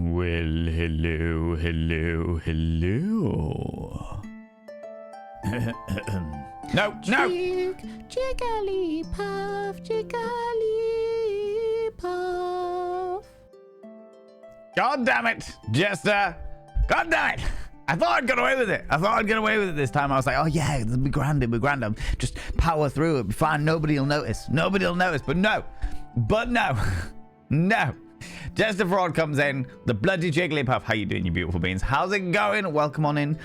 Well, hello, hello, hello. No, no. Jigglypuff, Jigglypuff. God damn it, Jester. God damn it. I thought I'd get away with it. This time. I was like, oh yeah, it'll be grand, just power through, it'll be fine, nobody will notice. But no. No. Jester Fraud comes in, the bloody Jigglypuff. How you doing, you beautiful beings? How's it going? Welcome on in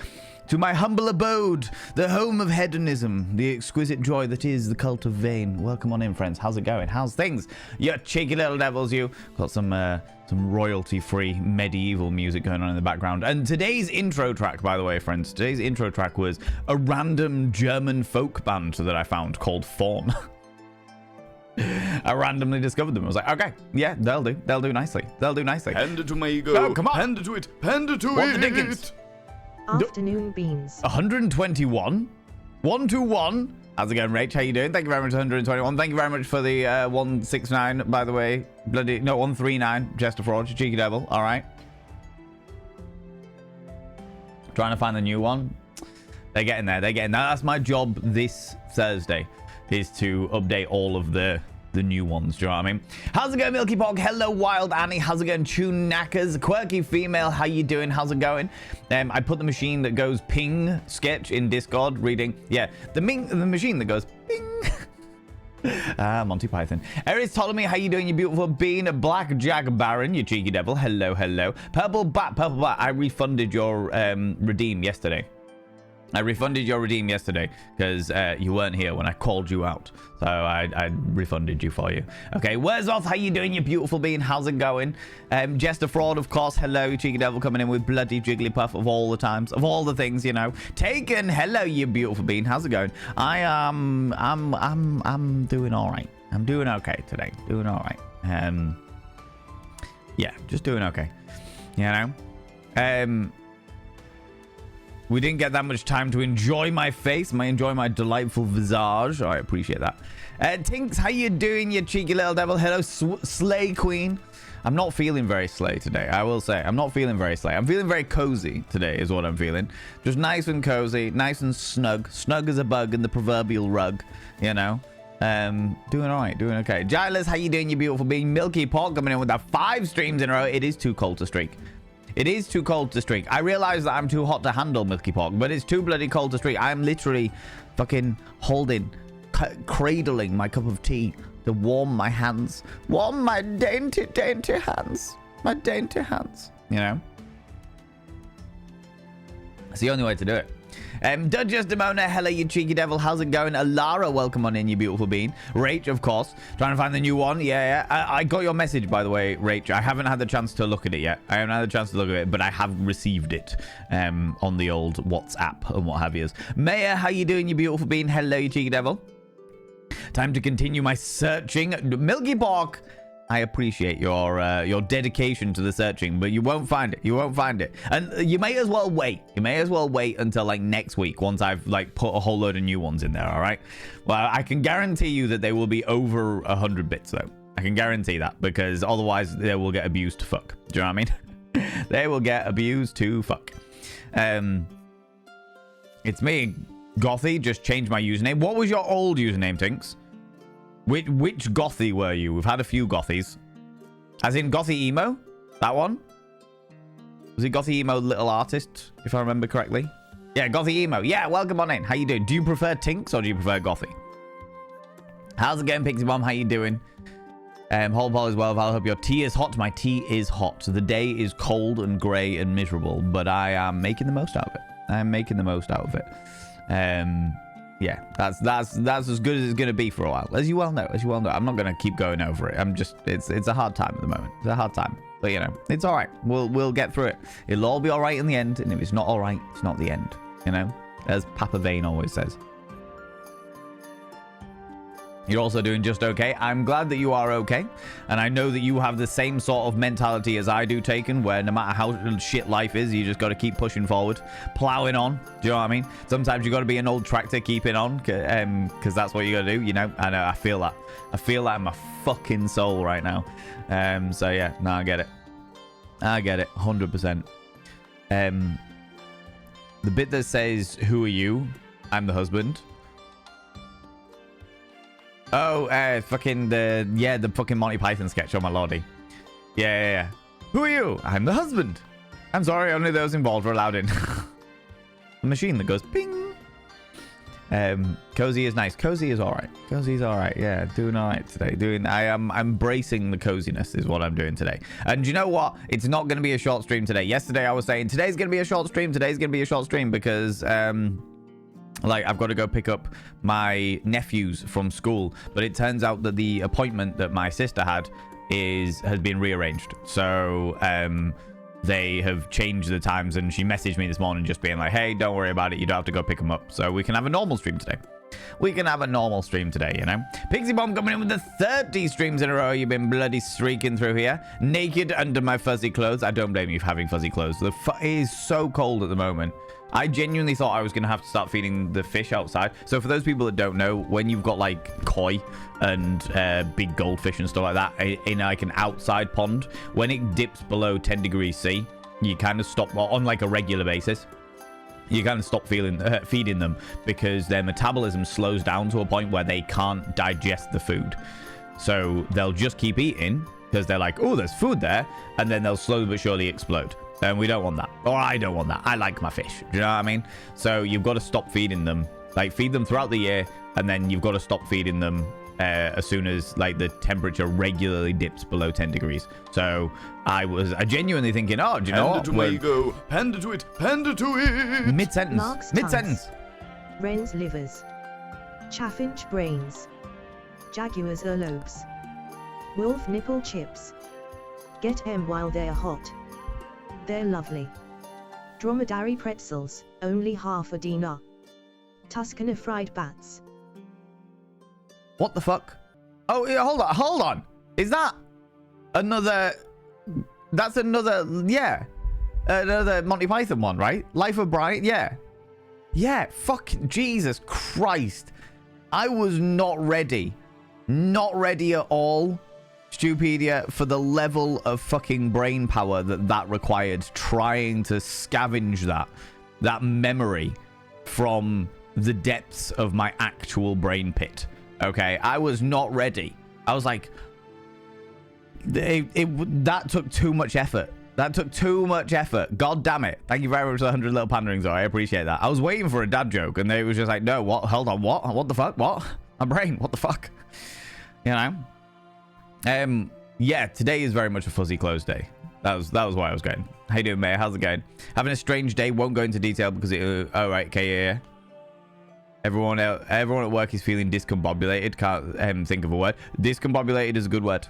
to my humble abode, the home of hedonism, the exquisite joy that is the cult of vain. Welcome on in, friends. How's it going? How's things? You cheeky little devils, you. Got some royalty-free medieval music going on in the background. And today's intro track, by the way, friends, today's intro track was a random German folk band that I found called Fawn. I randomly discovered them. I was like, okay, yeah, they'll do nicely. Hand it to my ego. Oh, come on. Hand it to it. What the dickens? Afternoon beans. 121. 121. How's it going, Rach? How you doing? Thank you very much, 121. Thank you very much for the 169, by the way. Bloody, no, 139. Jester Fraud, you cheeky devil. All right. Trying to find the new one. They're getting there. That's my job this Thursday, is to update all of the new ones. Do you know what I mean? How's it going, Milky Pog? Hello, Wild Annie. How's it going, Tune Knackers? Quirky Female, how you doing? How's it going? I put the machine that goes ping sketch in Discord reading. Yeah, the machine that goes ping. Monty Python. Aries Ptolemy, how you doing, you beautiful bean? Black Jack Baron, you cheeky devil. Hello. Purple Bat. I refunded your redeem yesterday. Because you weren't here when I called you out. So I refunded you for you. Okay, where's off? How you doing, you beautiful being? How's it going? Jester Fraud, of course. Hello, you cheeky devil, coming in with bloody Jigglypuff of all the times, of all the things, you know. Taken, hello, you beautiful being. How's it going? I'm doing all right. I'm doing okay today. Doing all right. Yeah, just doing okay. You know. We didn't get that much time to enjoy my face, enjoy my delightful visage. I appreciate that. Tinks, how you doing, you cheeky little devil? Hello, Slay Queen. I'm not feeling very slay today, I will say. I'm not feeling very slay. I'm feeling very cozy today is what I'm feeling. Just nice and cozy, nice and snug. Snug as a bug in the proverbial rug, you know. Doing all right, doing okay. Giles, how you doing, you beautiful being? Milky Pog coming in with that 5 streams in a row. It is too cold to streak. It is too cold to streak. I realize that I'm too hot to handle, Milky Pog, but it's too bloody cold to streak. I'm literally fucking cradling my cup of tea to warm my hands. Warm my dainty hands. My dainty hands. You know? It's the only way to do it. Dudgeous Demona, hello, you cheeky devil. How's it going? Alara, welcome on in, you beautiful bean. Rach, of course. Trying to find the new one. Yeah. I got your message, by the way, Rach. I haven't had the chance to look at it yet. But I have received it on the old WhatsApp and what have yous. Maya, how you doing, you beautiful bean? Hello, you cheeky devil. Time to continue my searching. Milky Pork, I appreciate your dedication to the searching, but you won't find it. And you may as well wait. Until like next week, once I've like put a whole load of new ones in there. All right. Well, I can guarantee you that they will be over 100 bits though. I can guarantee that, because otherwise they will get abused to fuck. Do you know what I mean? They will get abused to fuck. It's me, Gothy. Just changed my username. What was your old username, Tinks? Which Gothy were you? We've had a few Gothies. As in Gothy Emo? That one? Was it Gothy Emo Little Artist, if I remember correctly? Yeah, Gothy Emo. Yeah, welcome on in. How you doing? Do you prefer Tinks or do you prefer Gothy? How's it going, Pixie Bomb? How you doing? Whole Paul as well. I hope your tea is hot. My tea is hot. The day is cold and grey and miserable, but I am making the most out of it. Yeah, that's as good as it's gonna be for a while, as you well know. I'm not gonna keep going over it. It's a hard time at the moment. It's a hard time, but you know, it's all right. We'll get through it. It'll all be all right in the end, and if it's not all right, it's not the end. You know, as Papa Vane always says. You're also doing just okay. I'm glad that you are okay. And I know that you have the same sort of mentality as I do, Taken, where no matter how shit life is, you just got to keep pushing forward, plowing on. Do you know what I mean? Sometimes you got to be an old tractor keeping on, because that's what you got to do, you know? I know, I feel that. I feel that in my fucking soul right now. So yeah, no, I get it. I get it. 100%. The bit that says, who are you? I'm the husband. Oh, fucking the fucking Monty Python sketch. Oh, my lordy. Yeah. Who are you? I'm the husband. I'm sorry, only those involved are allowed in. The machine that goes ping. Cozy is nice. Cozy is all right. Cozy's all right. Yeah, doing all right today. I'm embracing the coziness is what I'm doing today. And you know what? It's not going to be a short stream today. Yesterday I was saying today's going to be a short stream. Today's going to be a short stream because like I've got to go pick up my nephews from school. But it turns out that the appointment that my sister had has been rearranged. So they have changed the times, and she messaged me this morning just being like, hey, don't worry about it, you don't have to go pick them up, so we can have a normal stream today. You know. Pixie Bomb coming in with the 30 streams in a row. You've been bloody streaking through here, naked under my fuzzy clothes. I don't blame you for having fuzzy clothes. It is so cold at the moment. I genuinely thought I was going to have to start feeding the fish outside. So for those people that don't know, when you've got like koi and big goldfish and stuff like that in like an outside pond, when it dips below 10 degrees C, you kind of stop on like a regular basis. You kind of stop feeding them because their metabolism slows down to a point where they can't digest the food. So they'll just keep eating because they're like, oh, there's food there. And then they'll slowly but surely explode. And we don't want that. Or I don't want that. I like my fish. Do you know what I mean? So you've got to stop feeding them. Like, feed them throughout the year, and then you've got to stop feeding them as soon as, like, the temperature regularly dips below 10 degrees. So I genuinely thinking, oh, do you know what? Panda to go. Panda to it. Panda to it. Mid-sentence. Mid-sentence. Wren's livers. Chaffinch brains. Jaguar's earlobes. Wolf nipple chips. Get 'em while they're hot. They're lovely. Dromedary pretzels, only half a dinar. Tuscany fried bats. What the fuck? Oh, yeah, hold on. Is that another... That's another... Yeah. Another Monty Python one, right? Life of Brian? Yeah. Yeah, fuck Jesus Christ. I was not ready. Not ready at all. Stupedia, for the level of fucking brain power that required trying to scavenge that memory from the depths of my actual brain pit. Okay, I was not ready. I was like, that took too much effort. That took too much effort. God damn it. Thank you very much for the 100 little panderings, though. I appreciate that. I was waiting for a dad joke, and they was just like, no, what? Hold on, what? What the fuck? What? My brain, what the fuck? You know? Yeah, today is very much a fuzzy clothes day. That was why I was going. How you doing, Mayor? How's it going? Having a strange day. Won't go into detail because it... oh, right. Okay, yeah. Everyone at work is feeling discombobulated. Can't think of a word. Discombobulated is a good word.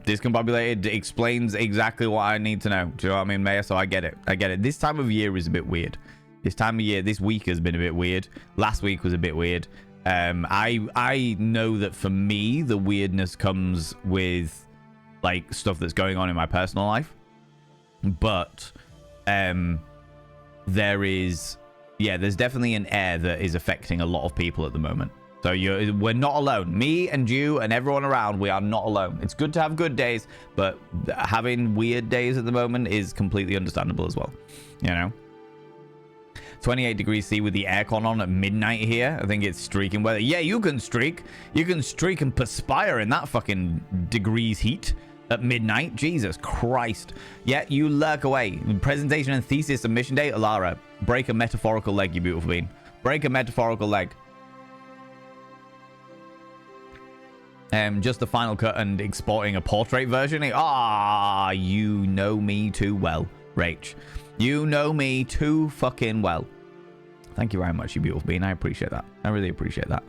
Discombobulated explains exactly what I need to know. Do you know what I mean, Mayor? So I get it. I get it. This time of year is a bit weird. This time of year, this week has been a bit weird. Last week was a bit weird. I know that for me, the weirdness comes with like stuff that's going on in my personal life, but there's definitely an air that is affecting a lot of people at the moment. So we're not alone. Me and you and everyone around, we are not alone. It's good to have good days, but having weird days at the moment is completely understandable as well. You know? 28 degrees C with the aircon on at midnight here. I think it's streaking weather. Yeah, you can streak. You can streak and perspire in that fucking degrees heat at midnight. Jesus Christ. Yeah, you lurk away. Presentation and thesis submission day. Alara, break a metaphorical leg, you beautiful bean. Break a metaphorical leg. Just the final cut and exporting a portrait version. Ah, you know me too well, Rach. You know me too fucking well. Thank you very much, you beautiful bean. I appreciate that. I really appreciate that.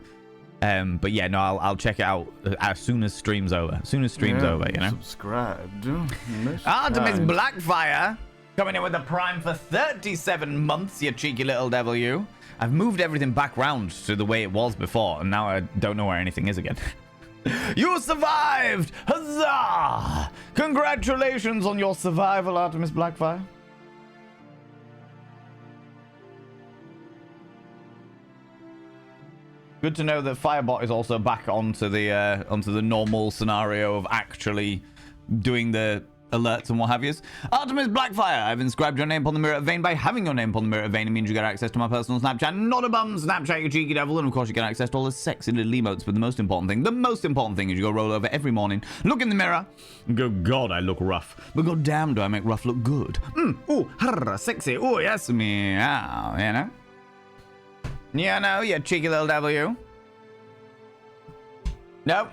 But yeah, no, I'll check it out as soon as stream's over. As soon as stream's over, you know. Subscribed. Artemis Blackfire coming in with a prime for 37 months. You cheeky little devil, you. I've moved everything back round to the way it was before, and now I don't know where anything is again. You survived! Huzzah! Congratulations on your survival, Artemis Blackfire. Good to know that Firebot is also back onto the normal scenario of actually doing the alerts and what have yous. Artemis Blackfire, I've inscribed your name upon the mirror vein. By having your name upon the mirror vein, it means you get access to my personal Snapchat. Not a bum, Snapchat, you cheeky devil. And of course, you get access to all the sexy little emotes. But the most important thing is you go roll over every morning, look in the mirror, and go, God, I look rough. But god damn, do I make rough look good. Ooh, sexy. Ooh, yes, meow, you know? You know, you cheeky little devil, you. No.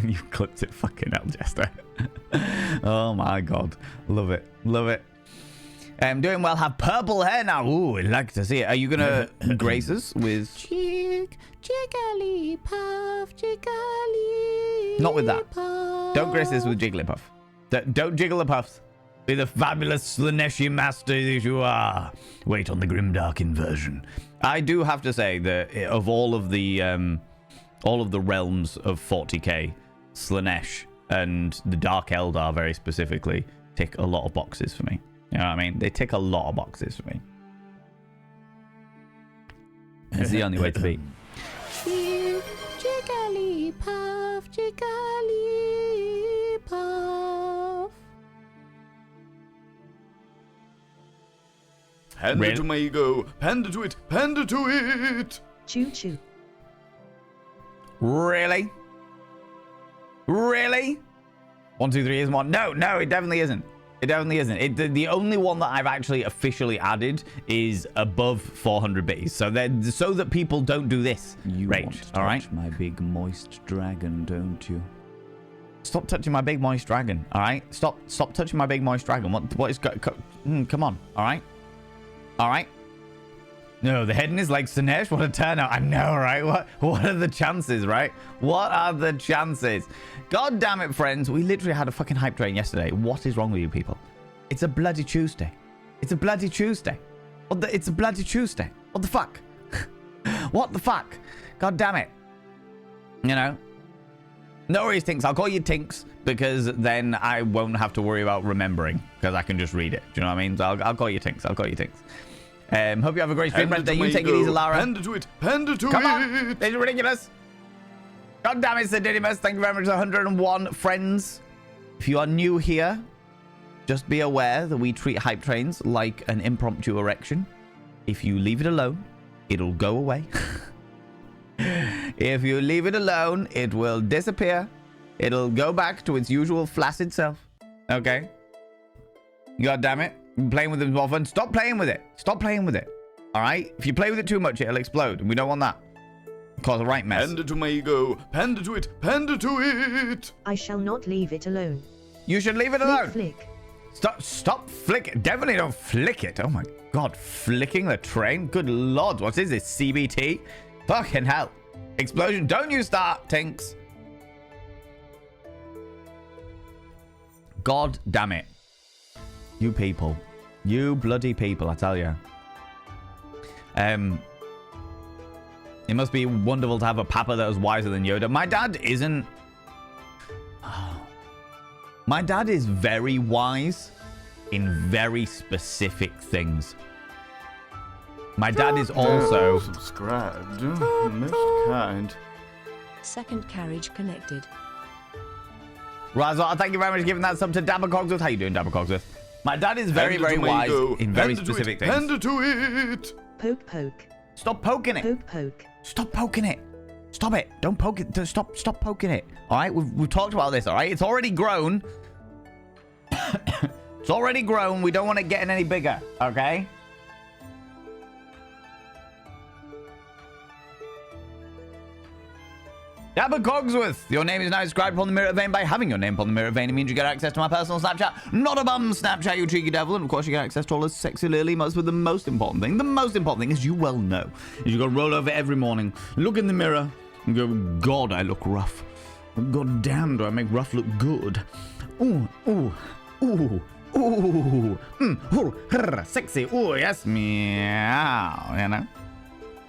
You clipped it, fucking hell, Jester. Oh my god. Love it. I'm doing well. Have purple hair now. Ooh, I'd like to see it. Are you gonna grace us with Jigglypuff? Not with that. Don't grace this with Jigglypuff. Don't jiggle the puffs. Be the fabulous Slaneshi master that you are. Wait on the grimdark inversion. I do have to say that of all of the realms of 40k, Slanesh and the Dark Eldar very specifically tick a lot of boxes for me. You know what I mean? They tick a lot of boxes for me. It's the only way to be. Jigglypuff. Panda to my ego. Panda to it. Panda to it. Choo choo. Really? 1, 2, 3 isn't one. No, it definitely isn't. The only one that I've actually officially added is above 400 bits. So that people don't do this. You Rage, want to all right? touch my big moist dragon, don't you? Stop touching my big moist dragon. All right? Stop touching my big moist dragon. What is come on. All right? No, the heading is like Slanesh. What a turnout. I know, right? What are the chances, right? What are the chances? God damn it, friends. We literally had a fucking hype train yesterday. What is wrong with you people? It's a bloody Tuesday. It's a bloody Tuesday. It's a bloody Tuesday. What the fuck? What the fuck? God damn it. You know? No worries, Tinks. I'll call you Tinks because then I won't have to worry about remembering because I can just read it. Do you know what I mean? So I'll call you Tinks. Hope you have a great stream. You take it easy, Lara. Panda to it. Panda to Come it. on. This is ridiculous. God damn it, Sir Didymus. Thank you very much for 101 friends. If you are new here, just be aware that we treat hype trains like an impromptu erection. If you leave it alone, it'll go away. If you leave it alone, it will disappear. It'll go back to its usual flaccid self. Okay? God damn it. Playing with it more fun. Stop playing with it. All right? If you play with it too much, it'll explode. And we don't want that. Cause a right mess. Panda to my ego. Panda to it. Panda to it. I shall not leave it alone. You should leave it alone. Flick. Stop flick. Definitely don't flick it. Oh my god. Flicking the train? Good lord. What is this? CBT? Fucking hell. Explosion. Don't you start, Tinks. God damn it. You people. You bloody people, I tell you. It must be wonderful to have a papa that was wiser than Yoda. My dad isn't. My dad is very wise in very specific things. My dad is also... Subscribed. Most kind. Second carriage connected. Razor, thank you very much for giving that sub to Dabber Cogsworth. How you doing, Dabber Cogsworth? My dad is very, very wise in very specific things. Panda to it. Poke poke. Stop poking it. Poke poke. Stop poking it. Stop it. Don't poke it. Stop poking it. All right? We've talked about this, all right? It's already grown. It's already grown. We don't want it getting any bigger, okay? Dabber Cogsworth, your name is now inscribed upon the mirror vein. By having your name upon the mirror vein, it means you get access to my personal Snapchat. Not a bum Snapchat, you cheeky devil. And of course, you get access to all the sexy little emotes. But the most important thing, as you well know, is you got to roll over every morning, look in the mirror, and go, God, I look rough. God damn, do I make rough look good. Ooh, sexy. Ooh, yes, meow, you know?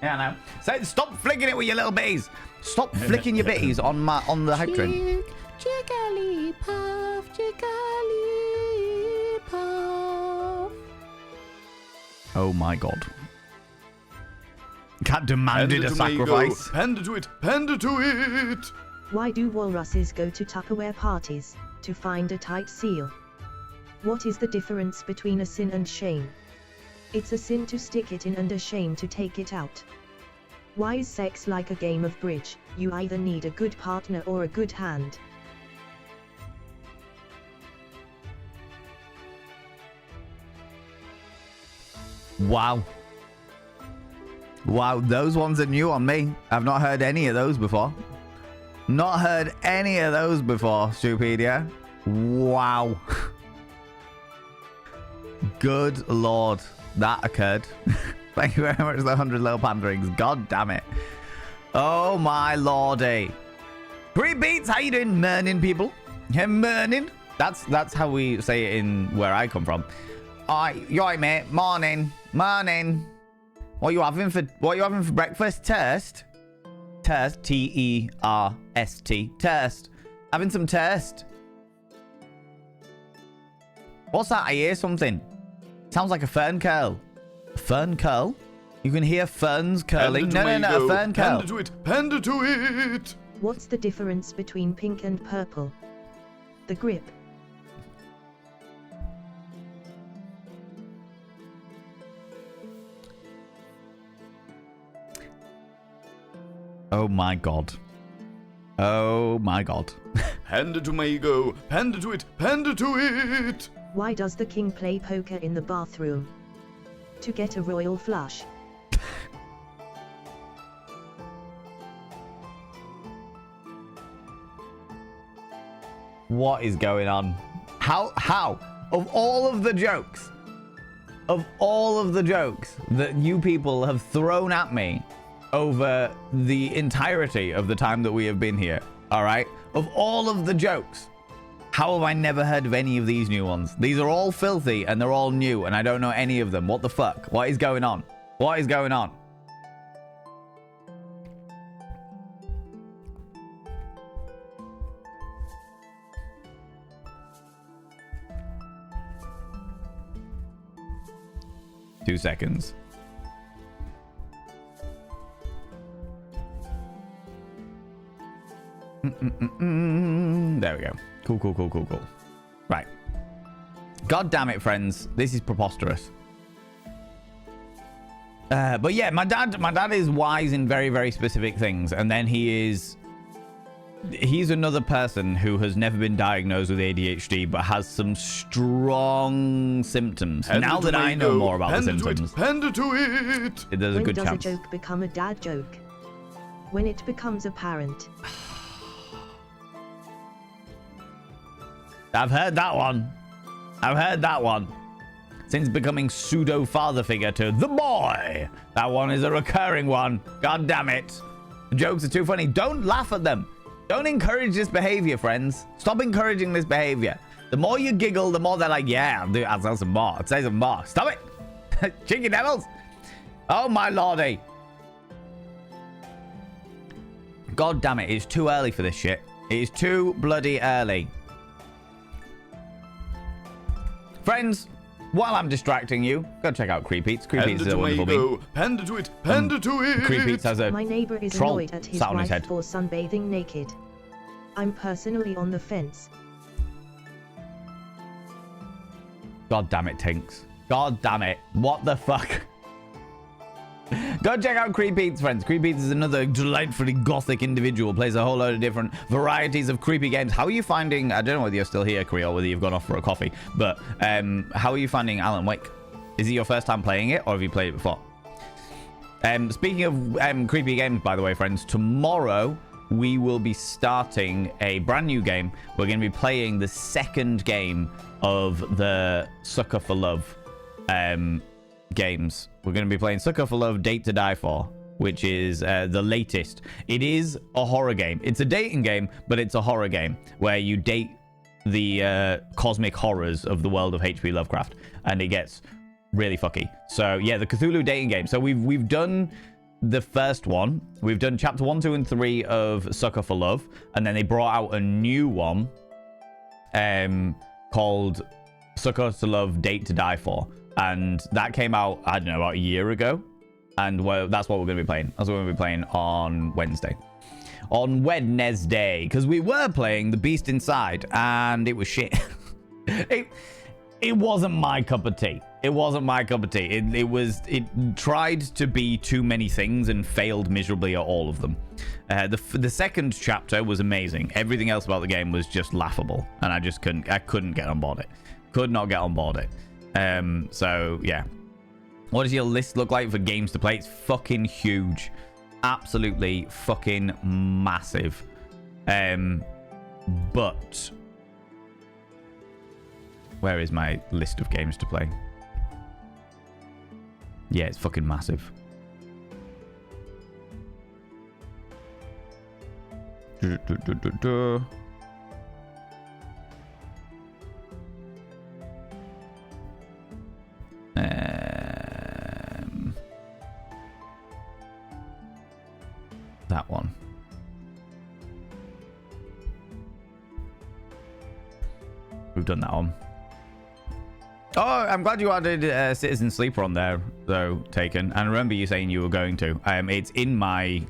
Yeah, no. So stop flicking it with your little bees. Stop flicking your bitties on the hype train. Jigglypuff. Oh my god. Cat demanded a sacrifice. Panda to it. Panda to it. Why do walruses go to Tupperware parties? to find a tight seal. What is the difference between a sin and shame? It's a sin to stick it in and a shame to take it out. Why is sex like a game of bridge? You either need a good partner or a good hand. Wow. Wow, those ones are new on me. I've not heard any of those before. Not heard any of those before, Stupedia. Wow. Good lord. That occurred. Thank you very much for the 100 little panderings. God damn it. Oh my lordy. Three beats. How you doing, morning, people? Hey, morning. That's how we say it in where I come from. Alright, you alright, mate? Morning. Morning. What are you having for breakfast? Toast? Toast. T-E-R-S-T. Toast. Having some toast. What's that? I hear something. Sounds like a fern curl. A fern curl? You can hear ferns curling. No, a fern curl. Panda to it. Panda to it. What's the difference between pink and purple? The grip. Oh my god. Oh my god. Panda to my ego. Panda to it. Panda to it. Why does the king play poker in the bathroom? To get a royal flush. What is going on? How? Of all of the jokes that you people have thrown at me over the entirety of the time that we have been here, all right? Of all of the jokes, how have I never heard of any of these new ones? These are all filthy and they're all new and I don't know any of them. What the fuck? What is going on? What is going on? Two seconds. There we go. Cool. Right. God damn it, friends. This is preposterous. But yeah, my dad is wise in very, very specific things. And then he's another person who has never been diagnosed with ADHD, but has some strong symptoms. Now that I know more about the symptoms, Panda to it. there's a When good does chance. a joke become a dad joke? When it becomes apparent. I've heard that one. Since becoming pseudo father figure to the boy. That one is a recurring one. God damn it. The jokes are too funny. Don't laugh at them. Don't encourage this behavior, friends. Stop encouraging this behavior. The more you giggle, the more they're like, yeah, I'll say some more. I'll say some more. Stop it. Cheeky devils. Oh, my lordy. God damn it. It's too early for this shit. It is too bloody early. Friends, while I'm distracting you, go check out Creepeats. Creepeats is a wonderful bean. Panda to it. Panda to it. Creepeats has a My neighbor is troll annoyed at his sat on his wife head. for sunbathing naked. I'm personally on the fence. God damn it, Tinks. God damn it. What the fuck? Go check out Creepeats, friends. Creepeats is another delightfully gothic individual. Plays a whole load of different varieties of creepy games. How are you finding... I don't know whether you're still here, Cree, or whether you've gone off for a coffee. But how are you finding Alan Wake? Is it your first time playing it, or have you played it before? Speaking of creepy games, by the way, friends, tomorrow we will be starting a brand new game. We're going to be playing the second game of the Sucker for Love games. We're going to be playing Sucker for Love Date to Die For, which is the latest. It is a horror game. It's a dating game, but it's a horror game where you date the cosmic horrors of the world of H.P. Lovecraft, and it gets really fucky. So yeah, the Cthulhu dating game. So we've done the first one. We've done chapter 1, 2, and 3 of Sucker for Love, and then they brought out a new one called Sucker to Love Date to Die For. And that came out, I don't know, about a year ago. And that's what we're going to be playing. That's what we're going to be playing on Wednesday. on Wednesday because we were playing The Beast Inside and it was shit. It wasn't my cup of tea. It wasn't my cup of tea. It tried to be too many things and failed miserably at all of them. The second chapter was amazing. Everything else about the game was just laughable, and I couldn't get on board it. Could not get on board it. So yeah. What does your list look like for games to play? It's fucking huge. Absolutely fucking massive. But where is my list of games to play? Yeah, it's fucking massive. That one. We've done that one. Oh, I'm glad you added Citizen Sleeper on there, though, Taken. And I remember you saying you were going to. It's in my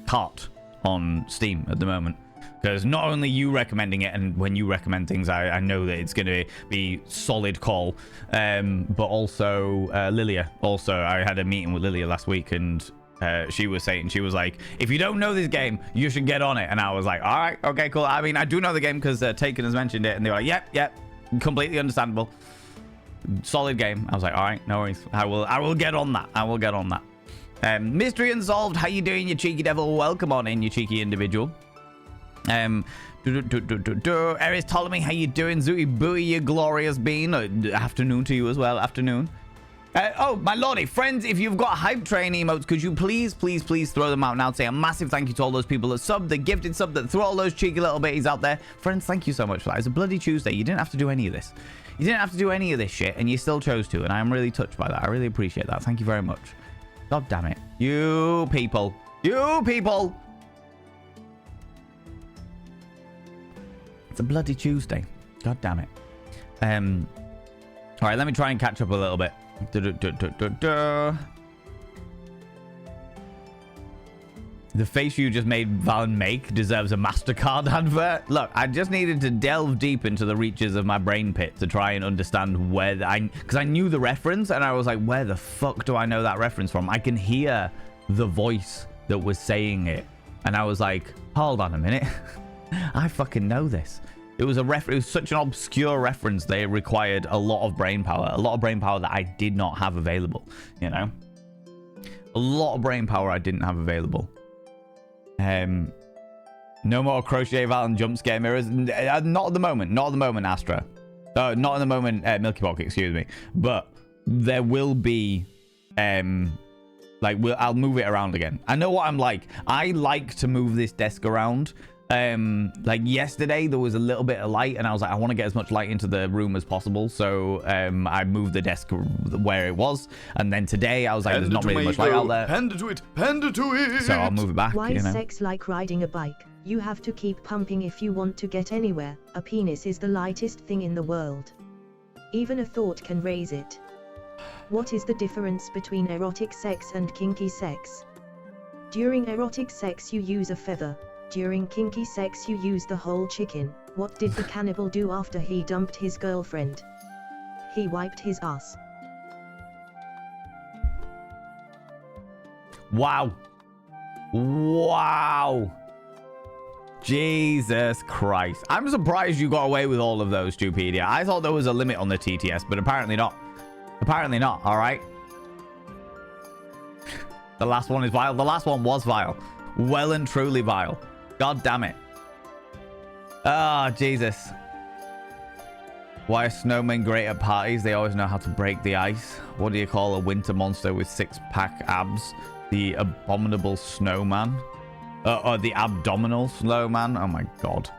cart on Steam at the moment. Because not only you recommending it, and when you recommend things, I know that it's going to be solid call. But also Lilia. Also, I had a meeting with Lilia last week, and she was like, if you don't know this game, you should get on it. And I was like, all right, okay, cool. I mean, I do know the game because Taken has mentioned it, and they were like, yep, completely understandable. Solid game. I was like, all right, no worries. I will get on that. I will get on that. Mystery Unsolved. How you doing, you cheeky devil? Welcome on in, you cheeky individual. Eris Ptolemy, how you doing? Zooey Booey, you glorious bean. Afternoon to you as well. Afternoon. Oh, my lordy. Friends, if you've got hype train emotes, could you please throw them out now to say a massive thank you to all those people that subbed, that gifted sub, that threw all those cheeky little bitties out there. Friends, thank you so much for that. It's a bloody Tuesday. You didn't have to do any of this. You didn't have to do any of this shit, and you still chose to, and I am really touched by that. I really appreciate that. Thank you very much. God damn it. You people. You people. It's a bloody Tuesday. God damn it. All right, let me try and catch up a little bit. The face you just made Valen make deserves a MasterCard advert. Look, I just needed to delve deep into the reaches of my brain pit to try and understand where because I knew the reference, and I was like, where the fuck do I know that reference from? I can hear the voice that was saying it, and I was like, hold on a minute. I fucking know this. It was such an obscure reference that it required a lot of brain power. A lot of brain power that I did not have available, you know? A lot of brain power I didn't have available. No more crochet Val and jump scare mirrors. Not at the moment. Not at the moment, Astra. Not at the moment, Milky Box, excuse me. But there will be, I'll move it around again. I know what I'm like. I like to move this desk around. Like yesterday there was a little bit of light, and I was like, I want to get as much light into the room as possible, so I moved the desk where it was, and then today I was like, there's not really much light out there. Panda to it. So I'll move it back. Why is sex like riding a bike? You have to keep pumping if you want to get anywhere. A penis is the lightest thing in the world. Even a thought can raise it. What is the difference between erotic sex and kinky sex? During erotic sex you use a feather. During kinky sex you use the whole chicken. What did the cannibal do after he dumped his girlfriend? He wiped his ass. Wow. Jesus Christ. I'm surprised you got away with all of those, Stupedia. I thought there was a limit on the TTS, but apparently not. Apparently not, alright? The last one is vile. The last one was vile. Well and truly vile. God damn it. Oh, Jesus. Why are snowmen great at parties? They always know how to break the ice. What do you call a winter monster with six-pack abs? The abominable snowman? Or the abdominal snowman? Oh my god.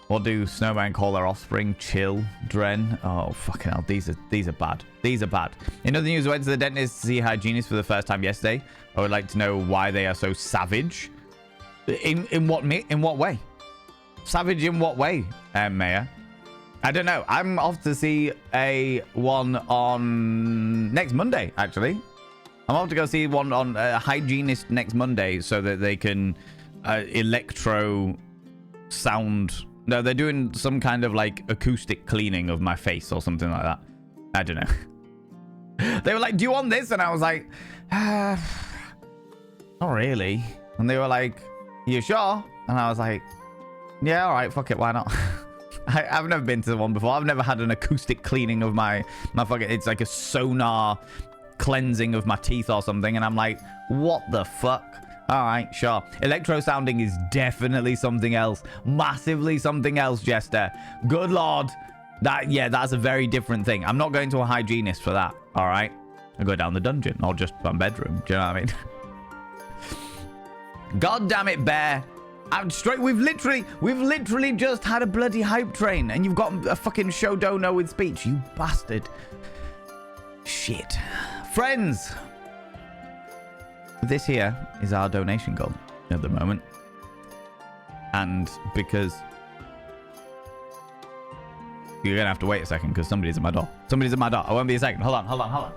What do snowmen call their offspring? Chill, Dren. Oh fucking hell, these are bad. These are bad. In other news, I went to the dentist to see a hygienist for the first time yesterday. I would like to know why they are so savage. In what way? Savage in what way, Maya? I don't know. I'm off to see one on next Monday, actually. I'm about to go see one on a hygienist next Monday so that they can electro sound. No, they're doing some kind of like acoustic cleaning of my face or something like that. I don't know. They were like, do you want this? And I was like, not really. And they were like, you sure? And I was like, yeah, all right, fuck it, why not? I've never been to one before. I've never had an acoustic cleaning of my fucking, it's like a sonar cleansing of my teeth or something. And I'm like, what the fuck? All right, sure. Electro sounding is definitely something else. Massively something else, Jester. Good Lord. That's a very different thing. I'm not going to a hygienist for that. All right. I go down the dungeon or just my bedroom. Do you know what I mean? God damn it, Bear. I'm straight. We've literally just had a bloody hype train and you've got a fucking show dono with speech. You bastard. Shit. Friends. This here is our donation goal at the moment. And because you're going to have to wait a second because somebody's at my door. Somebody's at my door. I won't be a second. Hold on.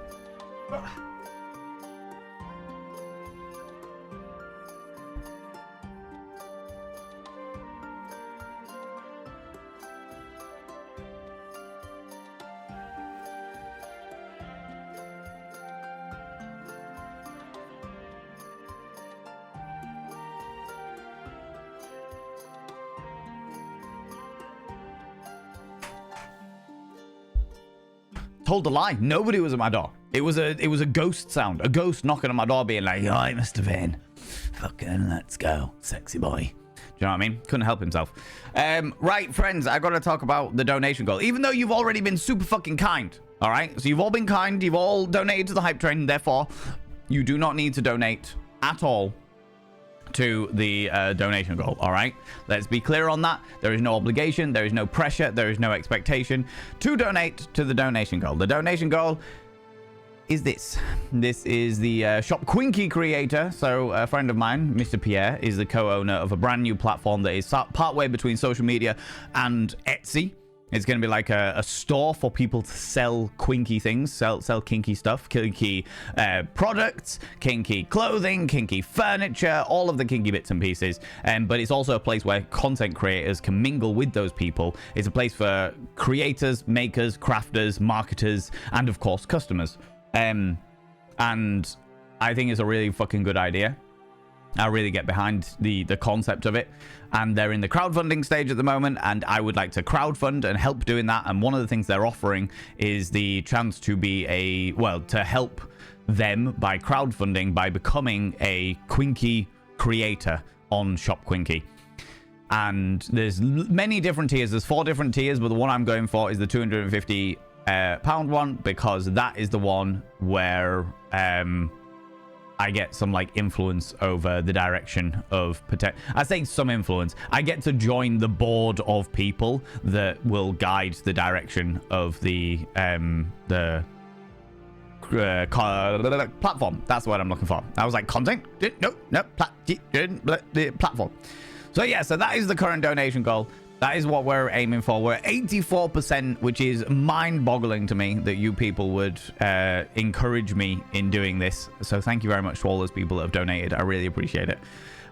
Told a lie. Nobody was at my door. It was a ghost sound. A ghost knocking on my door being like, oh, it must have been. Fucking let's go. Sexy boy. Do you know what I mean? Couldn't help himself. Right, friends, I got to talk about the donation goal. Even though you've already been super fucking kind. All right? So you've all been kind. You've all donated to the hype train. Therefore, you do not need to donate at all to the donation goal. All right, let's be clear on that. There is no obligation, there is no pressure, there is no expectation to donate to the donation goal. The donation goal is this is the Shop Quinky creator. So a friend of mine, Mr. Pierre, is the co-owner of a brand new platform that is partway between social media and Etsy. It's going to be like a store for people to sell quinky things, sell kinky stuff, kinky products, kinky clothing, kinky furniture, all of the kinky bits and pieces. But it's also a place where content creators can mingle with those people. It's a place for creators, makers, crafters, marketers, and of course, customers. And I think it's a really fucking good idea. I really get behind the concept of it. And they're in the crowdfunding stage at the moment, and I would like to crowdfund and help doing that. And one of the things they're offering is the chance to be to help them by crowdfunding by becoming a Quinky creator on Shop Quinky. And there's many different tiers. There's 4 different tiers, but the one I'm going for is the £250 one, because that is the one where I get some like influence over the direction of I say some influence. I get to join the board of people that will guide the direction of the platform. That's the word I'm looking for. I was like, content? No, platform. So yeah, so that is the current donation goal. That is what we're aiming for. We're 84%, which is mind-boggling to me that you people would encourage me in doing this. So thank you very much to all those people that have donated. I really appreciate it.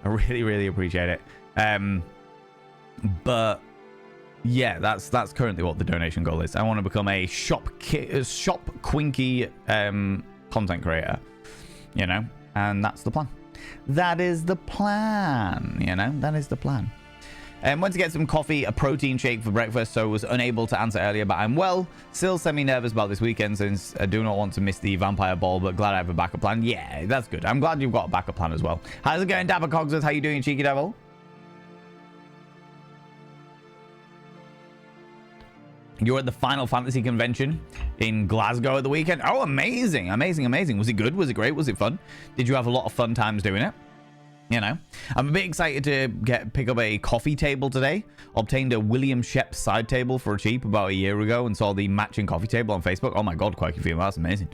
I really, really appreciate it. But yeah, that's currently what the donation goal is. I want to become a shop Quinky content creator, you know, and that's the plan. That is the plan, you know, that is the plan. Went to get some coffee, a protein shake for breakfast, so was unable to answer earlier, but I'm well. Still semi-nervous about this weekend since I do not want to miss the vampire ball, but glad I have a backup plan. Yeah, that's good. I'm glad you've got a backup plan as well. How's it going, Dapper Cogsworth? How you doing, Cheeky Devil? You were at the Final Fantasy convention in Glasgow at the weekend. Oh, amazing, amazing, amazing. Was it good? Was it great? Was it fun? Did you have a lot of fun times doing it? You know, I'm a bit excited to pick up a coffee table today. Obtained a William Shep side table for cheap about a year ago and saw the matching coffee table on Facebook. Oh my God, quite a few. That's amazing.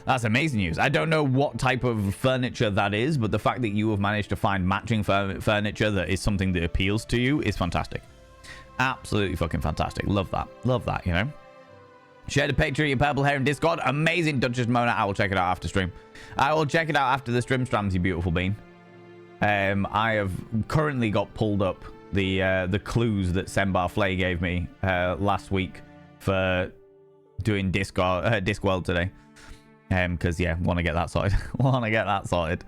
That's amazing news. I don't know what type of furniture that is, but the fact that you have managed to find matching furniture that is something that appeals to you is fantastic. Absolutely fucking fantastic. Love that. Love that, you know. Shared a picture of your purple hair in Discord. Amazing, Duchess Mona. I will check it out after stream. I will check it out after the stream strams, you beautiful bean. I have currently got pulled up the clues that Sembar Flay gave me last week for doing Discworld today. Because, yeah, want to get that sorted. Want to get that sorted.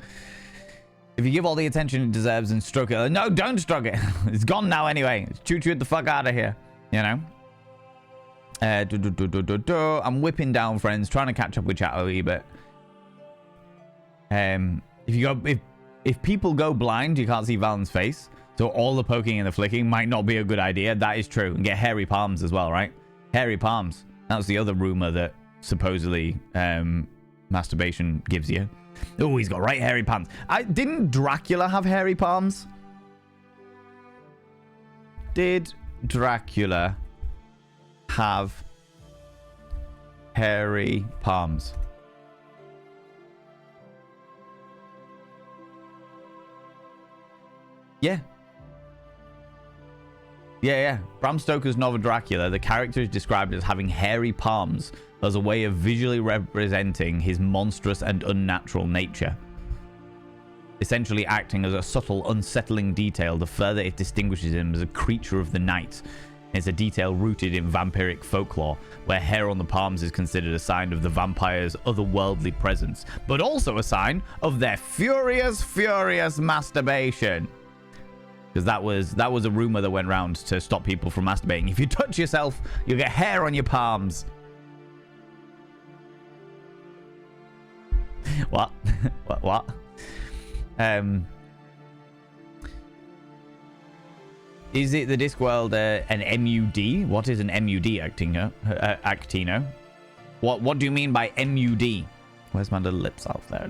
If you give all the attention it deserves and stroke it... No, don't stroke it. It's gone now anyway. Choo-choo the fuck out of here. You know? I'm whipping down, friends. Trying to catch up with chat a wee bit. If people go blind, you can't see Valen's face. So all the poking and the flicking might not be a good idea. That is true. And get hairy palms as well, right? Hairy palms. That was the other rumor that supposedly masturbation gives you. Oh, he's got right hairy palms. Didn't Dracula have hairy palms? Did Dracula have hairy palms? Yeah. Yeah. Bram Stoker's novel Dracula, the character is described as having hairy palms as a way of visually representing his monstrous and unnatural nature. Essentially acting as a subtle, unsettling detail, the further it distinguishes him as a creature of the night. It's a detail rooted in vampiric folklore, where hair on the palms is considered a sign of the vampire's otherworldly presence, but also a sign of their furious masturbation. Because that was a rumor that went around to stop people from masturbating. If you touch yourself, you'll get hair on your palms. What? What? Is it the Discworld an MUD? What is an MUD, Actino? What do you mean by MUD? Where's my little lips out there?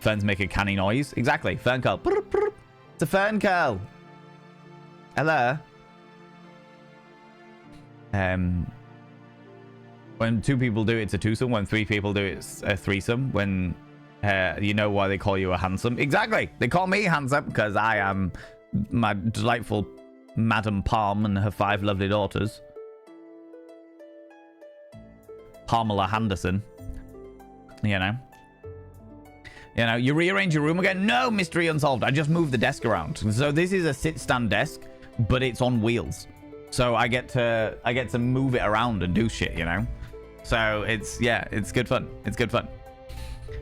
Ferns make a canny noise. Exactly. Fern curl. It's a fern curl. Hello. When two people do it, it's a twosome. When three people do it, it's a threesome. When you know why they call you a handsome. Exactly. They call me handsome because I am my delightful Madam Palm and her 5 lovely daughters. Pamela Henderson. You know, you rearrange your room again? No, mystery unsolved. I just moved the desk around. So this is a sit-stand desk, but it's on wheels. So I get to move it around and do shit, you know? So it's good fun. It's good fun.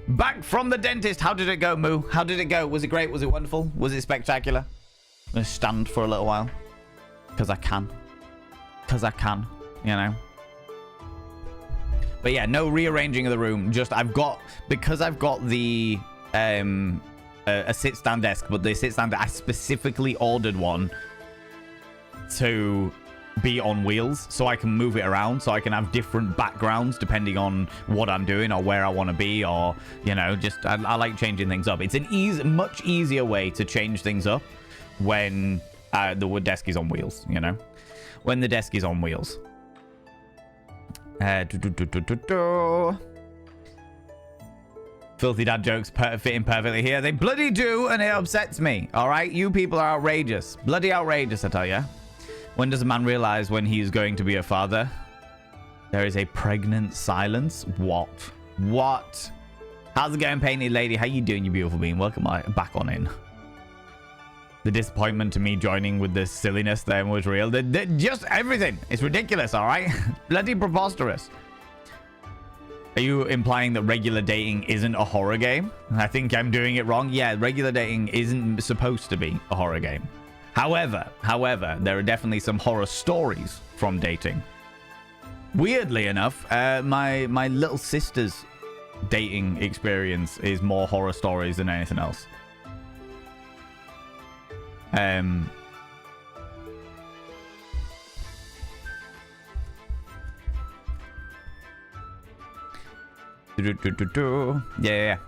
Back from the dentist. How did it go, Moo? How did it go? Was it great? Was it wonderful? Was it spectacular? I'm going to stand for a little while. Because I can. You know? But yeah, no rearranging of the room. Just because I've got the a sit-stand desk, but the sit-stand, I specifically ordered one to be on wheels so I can move it around, so I can have different backgrounds depending on what I'm doing or where I want to be, or just I like changing things up. It's an much easier way to change things up when the wood desk is on wheels, when the desk is on wheels. Filthy dad jokes fit in perfectly here. They bloody do, and it upsets me. All right, you people are outrageous, bloody outrageous, I tell ya. When does a man realize when he is going to be a father? There is a pregnant silence. What? How's it going, painted lady? How you doing, you beautiful being? Welcome back on in. The disappointment to me joining with the silliness then was real. Just everything. It's ridiculous, all right? Bloody preposterous. Are you implying that regular dating isn't a horror game? I think I'm doing it wrong. Yeah, regular dating isn't supposed to be a horror game. However, there are definitely some horror stories from dating. Weirdly enough, my little sister's dating experience is more horror stories than anything else. Yeah.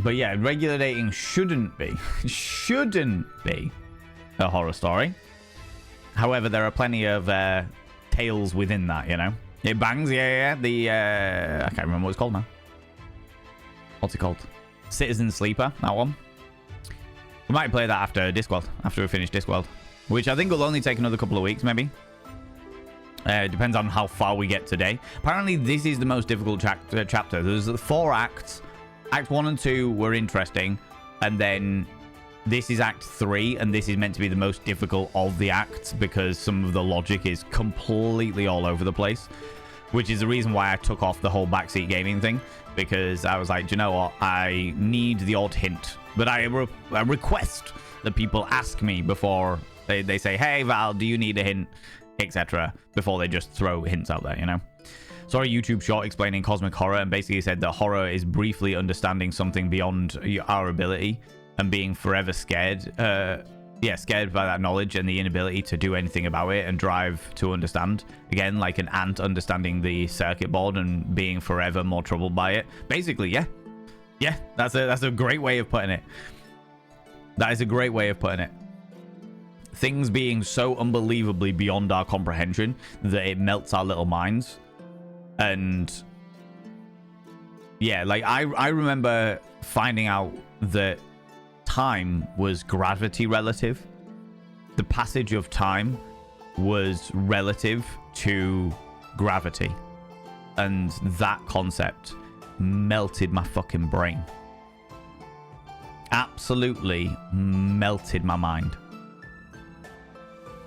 But yeah, regular dating shouldn't be a horror story. However, there are plenty of tales within that, It bangs, yeah. I can't remember what it's called now. What's it called? Citizen Sleeper, that one. We might play that after Discworld, after we finish Discworld. which I think will only take another couple of weeks, maybe. It depends on how far we get today. Apparently, this is the most difficult chapter. There's 4 acts. Act 1 and 2 were interesting, and then this is Act 3, and this is meant to be the most difficult of the acts because some of the logic is completely all over the place, which is the reason why I took off the whole backseat gaming thing, because I was like, do you know what? I need the odd hint, but I request that people ask me before they say, hey, Val, do you need a hint, etc., before they just throw hints out there, you know? Saw a YouTube short explaining cosmic horror and basically said that horror is briefly understanding something beyond our ability and being forever scared. Scared by that knowledge and the inability to do anything about it and drive to understand. Again, like an ant understanding the circuit board and being forever more troubled by it. Basically, yeah. Yeah, that's a great way of putting it. That is a great way of putting it. Things being so unbelievably beyond our comprehension that it melts our little minds. And yeah, like I remember finding out that time was gravity relative. The passage of time was relative to gravity. And that concept melted my fucking brain. Absolutely melted my mind.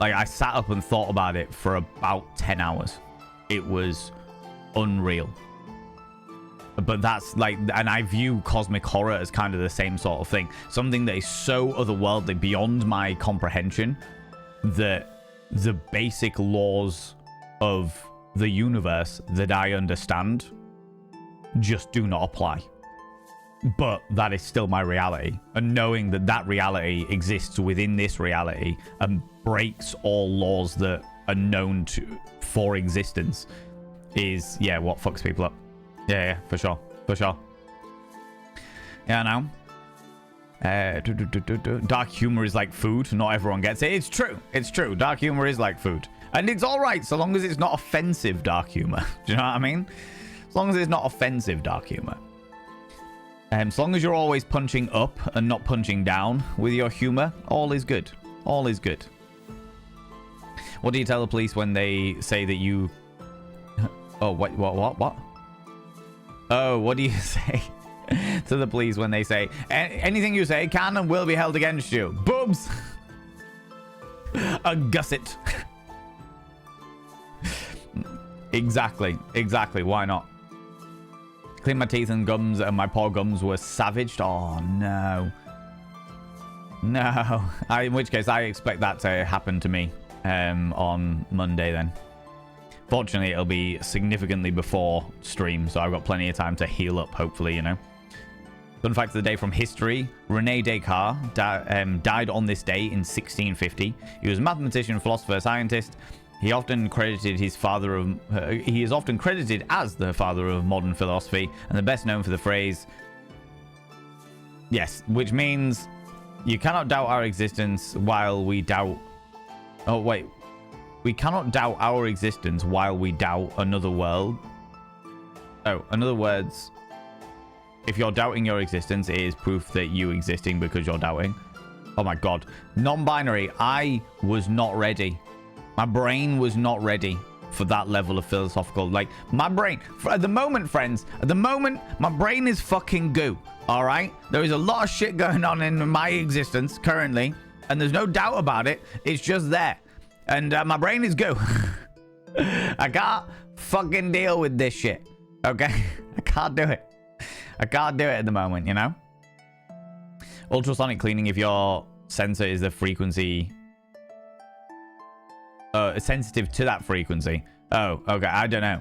Like, I sat up and thought about it for about 10 hours. It was unreal. But that's like, and I view cosmic horror as kind of the same sort of thing. Something that is so otherworldly, beyond my comprehension, that the basic laws of the universe that I understand just do not apply. But that is still my reality. And knowing that that reality exists within this reality and breaks all laws that are known for existence is, yeah, what fucks people up. Yeah, for sure. For sure. Yeah, I know. Dark humor is like food. Not everyone gets it. It's true. It's true. Dark humor is like food. And it's all right so long as it's not offensive dark humor. Do you know what I mean? As long as it's not offensive dark humor. As long as you're always punching up and not punching down with your humor, all is good. All is good. What do you tell the police when they say that you... Oh, what? Oh, what do you say to the police when they say, anything you say can and will be held against you? Boobs! A gusset. Exactly. Why not? Clean my teeth and gums, and my poor gums were savaged. Oh, no. No. In which case, I expect that to happen to me on Monday then. Fortunately, it'll be significantly before stream, so I've got plenty of time to heal up, hopefully, you know. Fun fact of the day from history. René Descartes died on this day in 1650. He was a mathematician, philosopher, scientist. He is often credited as the father of modern philosophy, and the best known for the phrase, yes, which means you cannot doubt our existence while we doubt... Oh, wait. We cannot doubt our existence while we doubt another world. Oh, in other words, if you're doubting your existence, it is proof that you existing because you're doubting. Oh my god. Non-binary. I was not ready. My brain was not ready for that level of philosophical. Like, my brain, at the moment, friends, at the moment, my brain is fucking goo. All right? There is a lot of shit going on in my existence currently, and there's no doubt about it. It's just there. And my brain is goo. I can't fucking deal with this shit. Okay? I can't do it. I can't do it at the moment, you know? Ultrasonic cleaning, if your sensor is the frequency... sensitive to that frequency. Oh, okay. I don't know.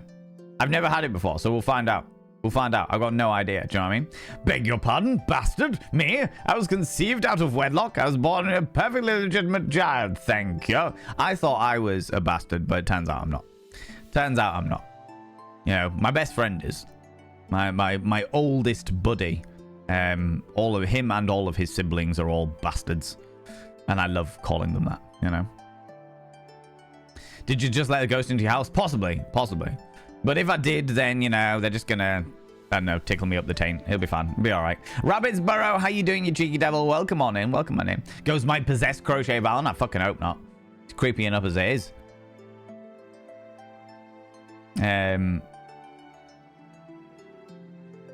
I've never had it before, so we'll find out. We'll find out. I've got no idea. Do you know what I mean? Beg your pardon, bastard? Me? I was conceived out of wedlock. I was born a perfectly legitimate child. Thank you. I thought I was a bastard, but it turns out I'm not. Turns out I'm not. You know, my best friend is. My oldest buddy. All of him and all of his siblings are all bastards. And I love calling them that, you know? Did you just let a ghost into your house? Possibly. But if I did, then, you know, they're just gonna, I don't know, tickle me up the taint. It'll be fun. It'll be all right. Rabbitsborough, how you doing, you cheeky devil? Welcome on in. Welcome on in. Ghost might possess Crochet Val. I fucking hope not. It's creepy enough as it is.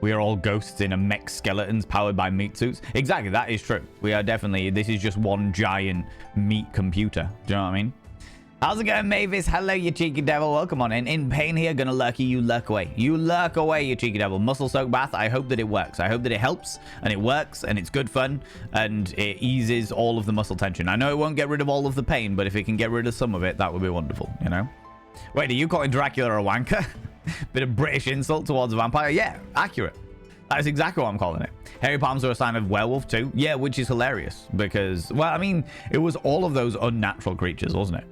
We are all ghosts in a mech skeletons powered by meat suits. Exactly, that is true. We are definitely... This is just one giant meat computer. Do you know what I mean? How's it going, Mavis? Hello, you cheeky devil. Welcome on in. In pain here. Gonna lurky. You lurk away. You lurk away, you cheeky devil. Muscle soak bath. I hope that it works. I hope that it helps and it works and it's good fun and it eases all of the muscle tension. I know it won't get rid of all of the pain, but if it can get rid of some of it, that would be wonderful, you know? Wait, are you calling Dracula a wanker? Bit of British insult towards a vampire? Yeah, accurate. That is exactly what I'm calling it. Hairy palms are a sign of werewolf too. Yeah, which is hilarious because, well, I mean, it was all of those unnatural creatures, wasn't it?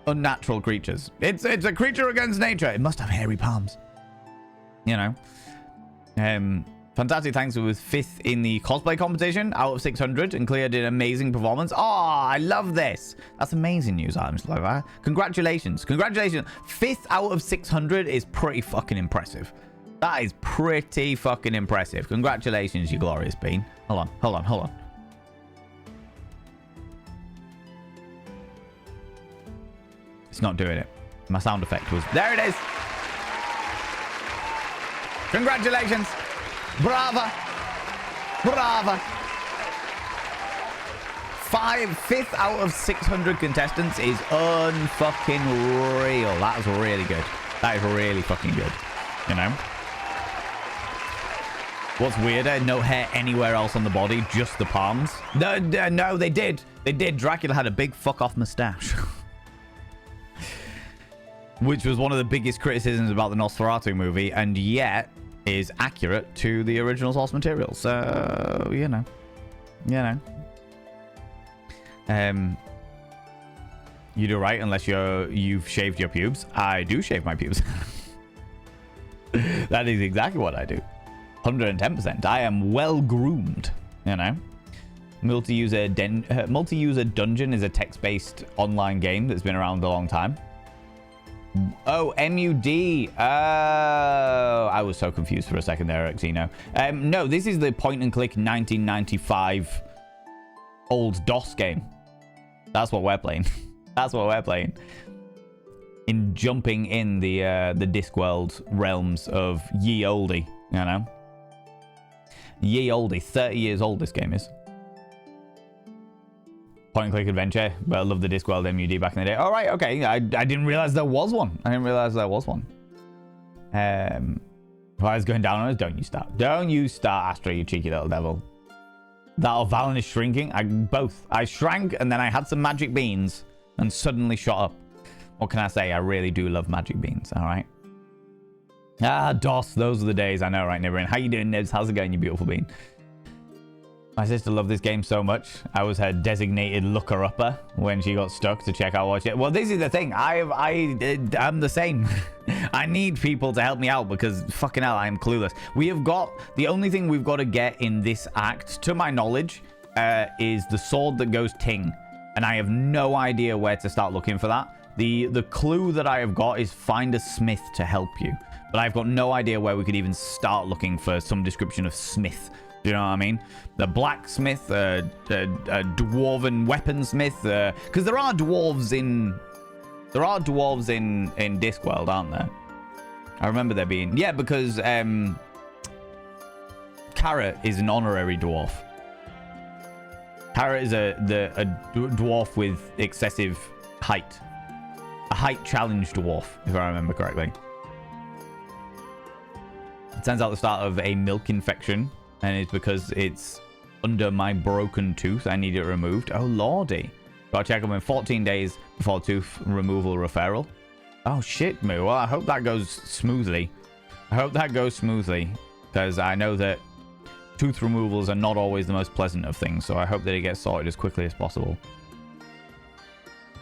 Unnatural creatures. It's a creature against nature. It must have hairy palms. You know. Fantastic. Thanks. It was 5th in the cosplay competition out of 600 and cleared an amazing performance. Oh, I love this. That's amazing news items like that. Congratulations. Congratulations. 5th out of 600 is pretty fucking impressive. That is pretty fucking impressive. Congratulations, you glorious bean. Hold on. It's not doing it. My sound effect was... There it is. Congratulations. Brava. 5th out of 600 contestants is unfucking real. That is really good. That is really fucking good. You know? What's weirder? No hair anywhere else on the body, just the palms. No, they did. They did. Dracula had a big fuck off mustache. Which was one of the biggest criticisms about the Nosferatu movie, and yet is accurate to the original source material. So, you know. You do right unless you've shaved your pubes. I do shave my pubes. That is exactly what I do. 110%. I am well groomed, you know. Multi-user Dungeon is a text-based online game that's been around a long time. Oh, MUD. Oh, I was so confused for a second there, Xeno. No, this is the point-and-click 1995 old DOS game. That's what we're playing. That's what we're playing. In jumping in the Discworld realms of ye olde, you know. Ye olde. 30 years old this game is. Point and click adventure. But I love the Discworld MUD back in the day. All right, okay. I didn't realize there was one. If I was going down on us, don't you start. Don't you start, Astra, you cheeky little devil. That or Valen is shrinking. Both. I shrank and then I had some magic beans and suddenly shot up. What can I say? I really do love magic beans. All right. Ah, DOS. Those are the days. I know, right, Nibbrin? How you doing, Nibs? How's it going, you beautiful bean? My sister loved this game so much. I was her designated looker-upper when she got stuck to check out what she... Well, this is the thing. I'm the same. I need people to help me out because, fucking hell, I am clueless. We have got... The only thing we've got to get in this act, to my knowledge, is the sword that goes ting. And I have no idea where to start looking for that. The clue that I have got is find a smith to help you. But I've got no idea where we could even start looking for some description of smith. Do you know what I mean? The blacksmith, a dwarven weaponsmith, because there are dwarves in Discworld, aren't there? I remember there being, yeah, because Kara is an honorary dwarf. Kara is a dwarf with excessive height, a height challenge dwarf, if I remember correctly. It turns out the start of a milk infection. And it's because it's under my broken tooth. I need it removed. Oh, lordy. Gotta check them in 14 days before tooth removal referral. Oh, shit, me. Well, I hope that goes smoothly. Because I know that tooth removals are not always the most pleasant of things. So I hope that it gets sorted as quickly as possible.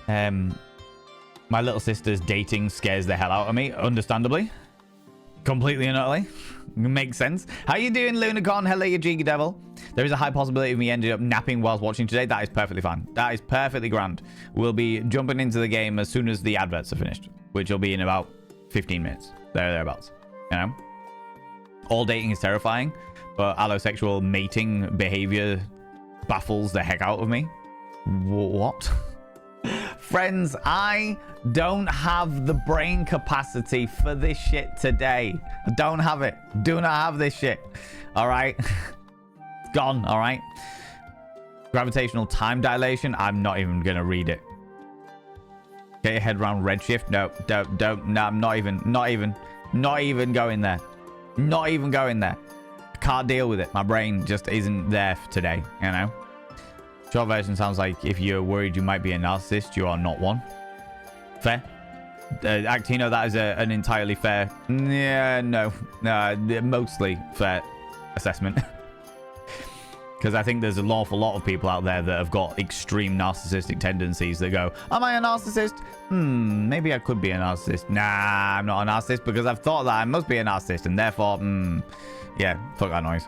My little sister's dating scares the hell out of me, understandably. Completely and utterly. Makes sense. How you doing, Lunicorn? Hello, you cheeky devil. There is a high possibility of me ending up napping whilst watching today. That is perfectly fine. That is perfectly grand. We'll be jumping into the game as soon as the adverts are finished, which will be in about 15 minutes. Thereabouts. You know? All dating is terrifying, but allosexual mating behavior baffles the heck out of me. What? Friends, I don't have the brain capacity for this shit today. I don't have it. Do not have this shit. All right? It's gone, all right? Gravitational time dilation. I'm not even going to read it. Get your head around redshift. No, don't. No, I'm not even going there. Not even going there. I can't deal with it. My brain just isn't there for today, you know? Short version sounds like if you're worried you might be a narcissist, you are not one. Fair. Actino, that is an entirely fair... Yeah, no. Mostly fair assessment. Because I think there's an awful lot of people out there that have got extreme narcissistic tendencies that go, am I a narcissist? Maybe I could be a narcissist. Nah, I'm not a narcissist because I've thought that I must be a narcissist and therefore, yeah, fuck that noise.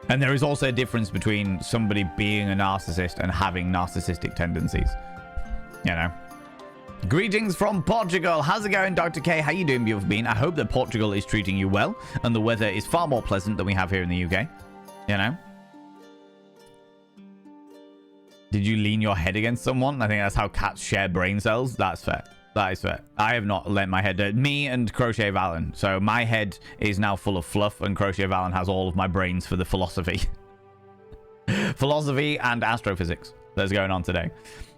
And there is also a difference between somebody being a narcissist and having narcissistic tendencies. You know? Greetings from Portugal. How's it going, Dr. K? How you doing, beautiful being? I hope that Portugal is treating you well and the weather is far more pleasant than we have here in the UK. You know? Did you lean your head against someone? I think that's how cats share brain cells. That's fair. That is fair. I have not lent my head. Me and Crochet Valen. So my head is now full of fluff and Crochet Valen has all of my brains for the philosophy. Philosophy and astrophysics that's going on today.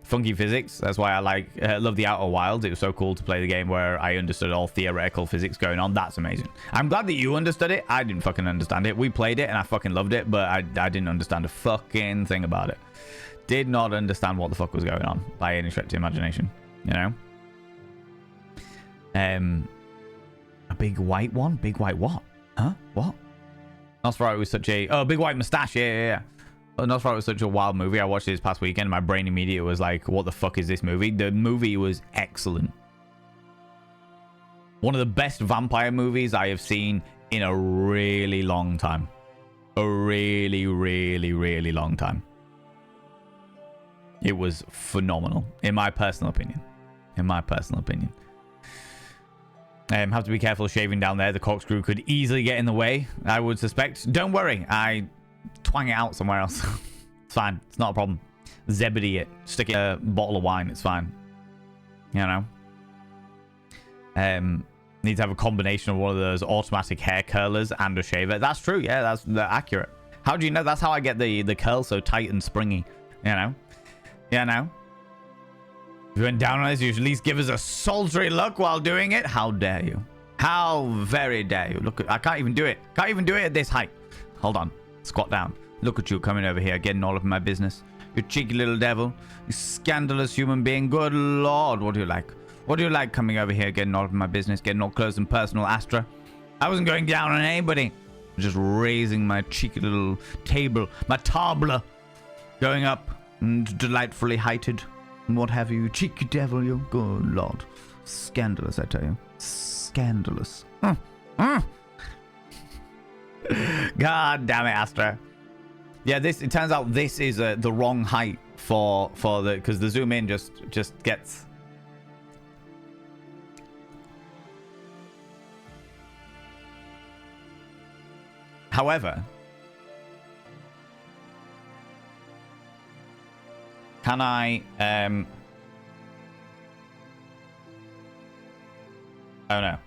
Funky physics. That's why I love the Outer Wilds. It was so cool to play the game where I understood all theoretical physics going on. That's amazing. I'm glad that you understood it. I didn't fucking understand it. We played it and I fucking loved it, but I didn't understand a fucking thing about it. Did not understand what the fuck was going on by any stretch of the imagination. You know? A big white one? Big white what? Huh? What? Nosferatu was such a... Oh, Big White Mustache. Yeah. Nosferatu was such a wild movie. I watched it this past weekend. My brain immediately was like, what the fuck is this movie? The movie was excellent. One of the best vampire movies I have seen in a really long time. A really, really, really long time. It was phenomenal, in my personal opinion. Have to be careful shaving down there. The corkscrew could easily get in the way, I would suspect. Don't worry. I twang it out somewhere else. It's fine. It's not a problem. Zebedee it. Stick it in a bottle of wine. It's fine. You know? Need to have a combination of one of those automatic hair curlers and a shaver. That's true. Yeah, that's accurate. How do you know? That's how I get the curl so tight and springy. You know? Yeah, no. If you went down on us, you should at least give us a sultry look while doing it. How dare you? How very dare you? Look, I can't even do it. Can't even do it at this height. Hold on. Squat down. Look at you coming over here, getting all of my business. You cheeky little devil. You scandalous human being. Good Lord. What do you like? What do you like coming over here, getting all of my business, getting all close and personal, Astra? I wasn't going down on anybody. Just raising my cheeky little table. My table. Going up. And delightfully heighted. And what have you. Cheeky devil, you. Good Lord. Scandalous, I tell you. Scandalous. God damn it, Astra. Yeah, it turns out this is the wrong height for the... Because the zoom in just gets... However... Can I, Oh no.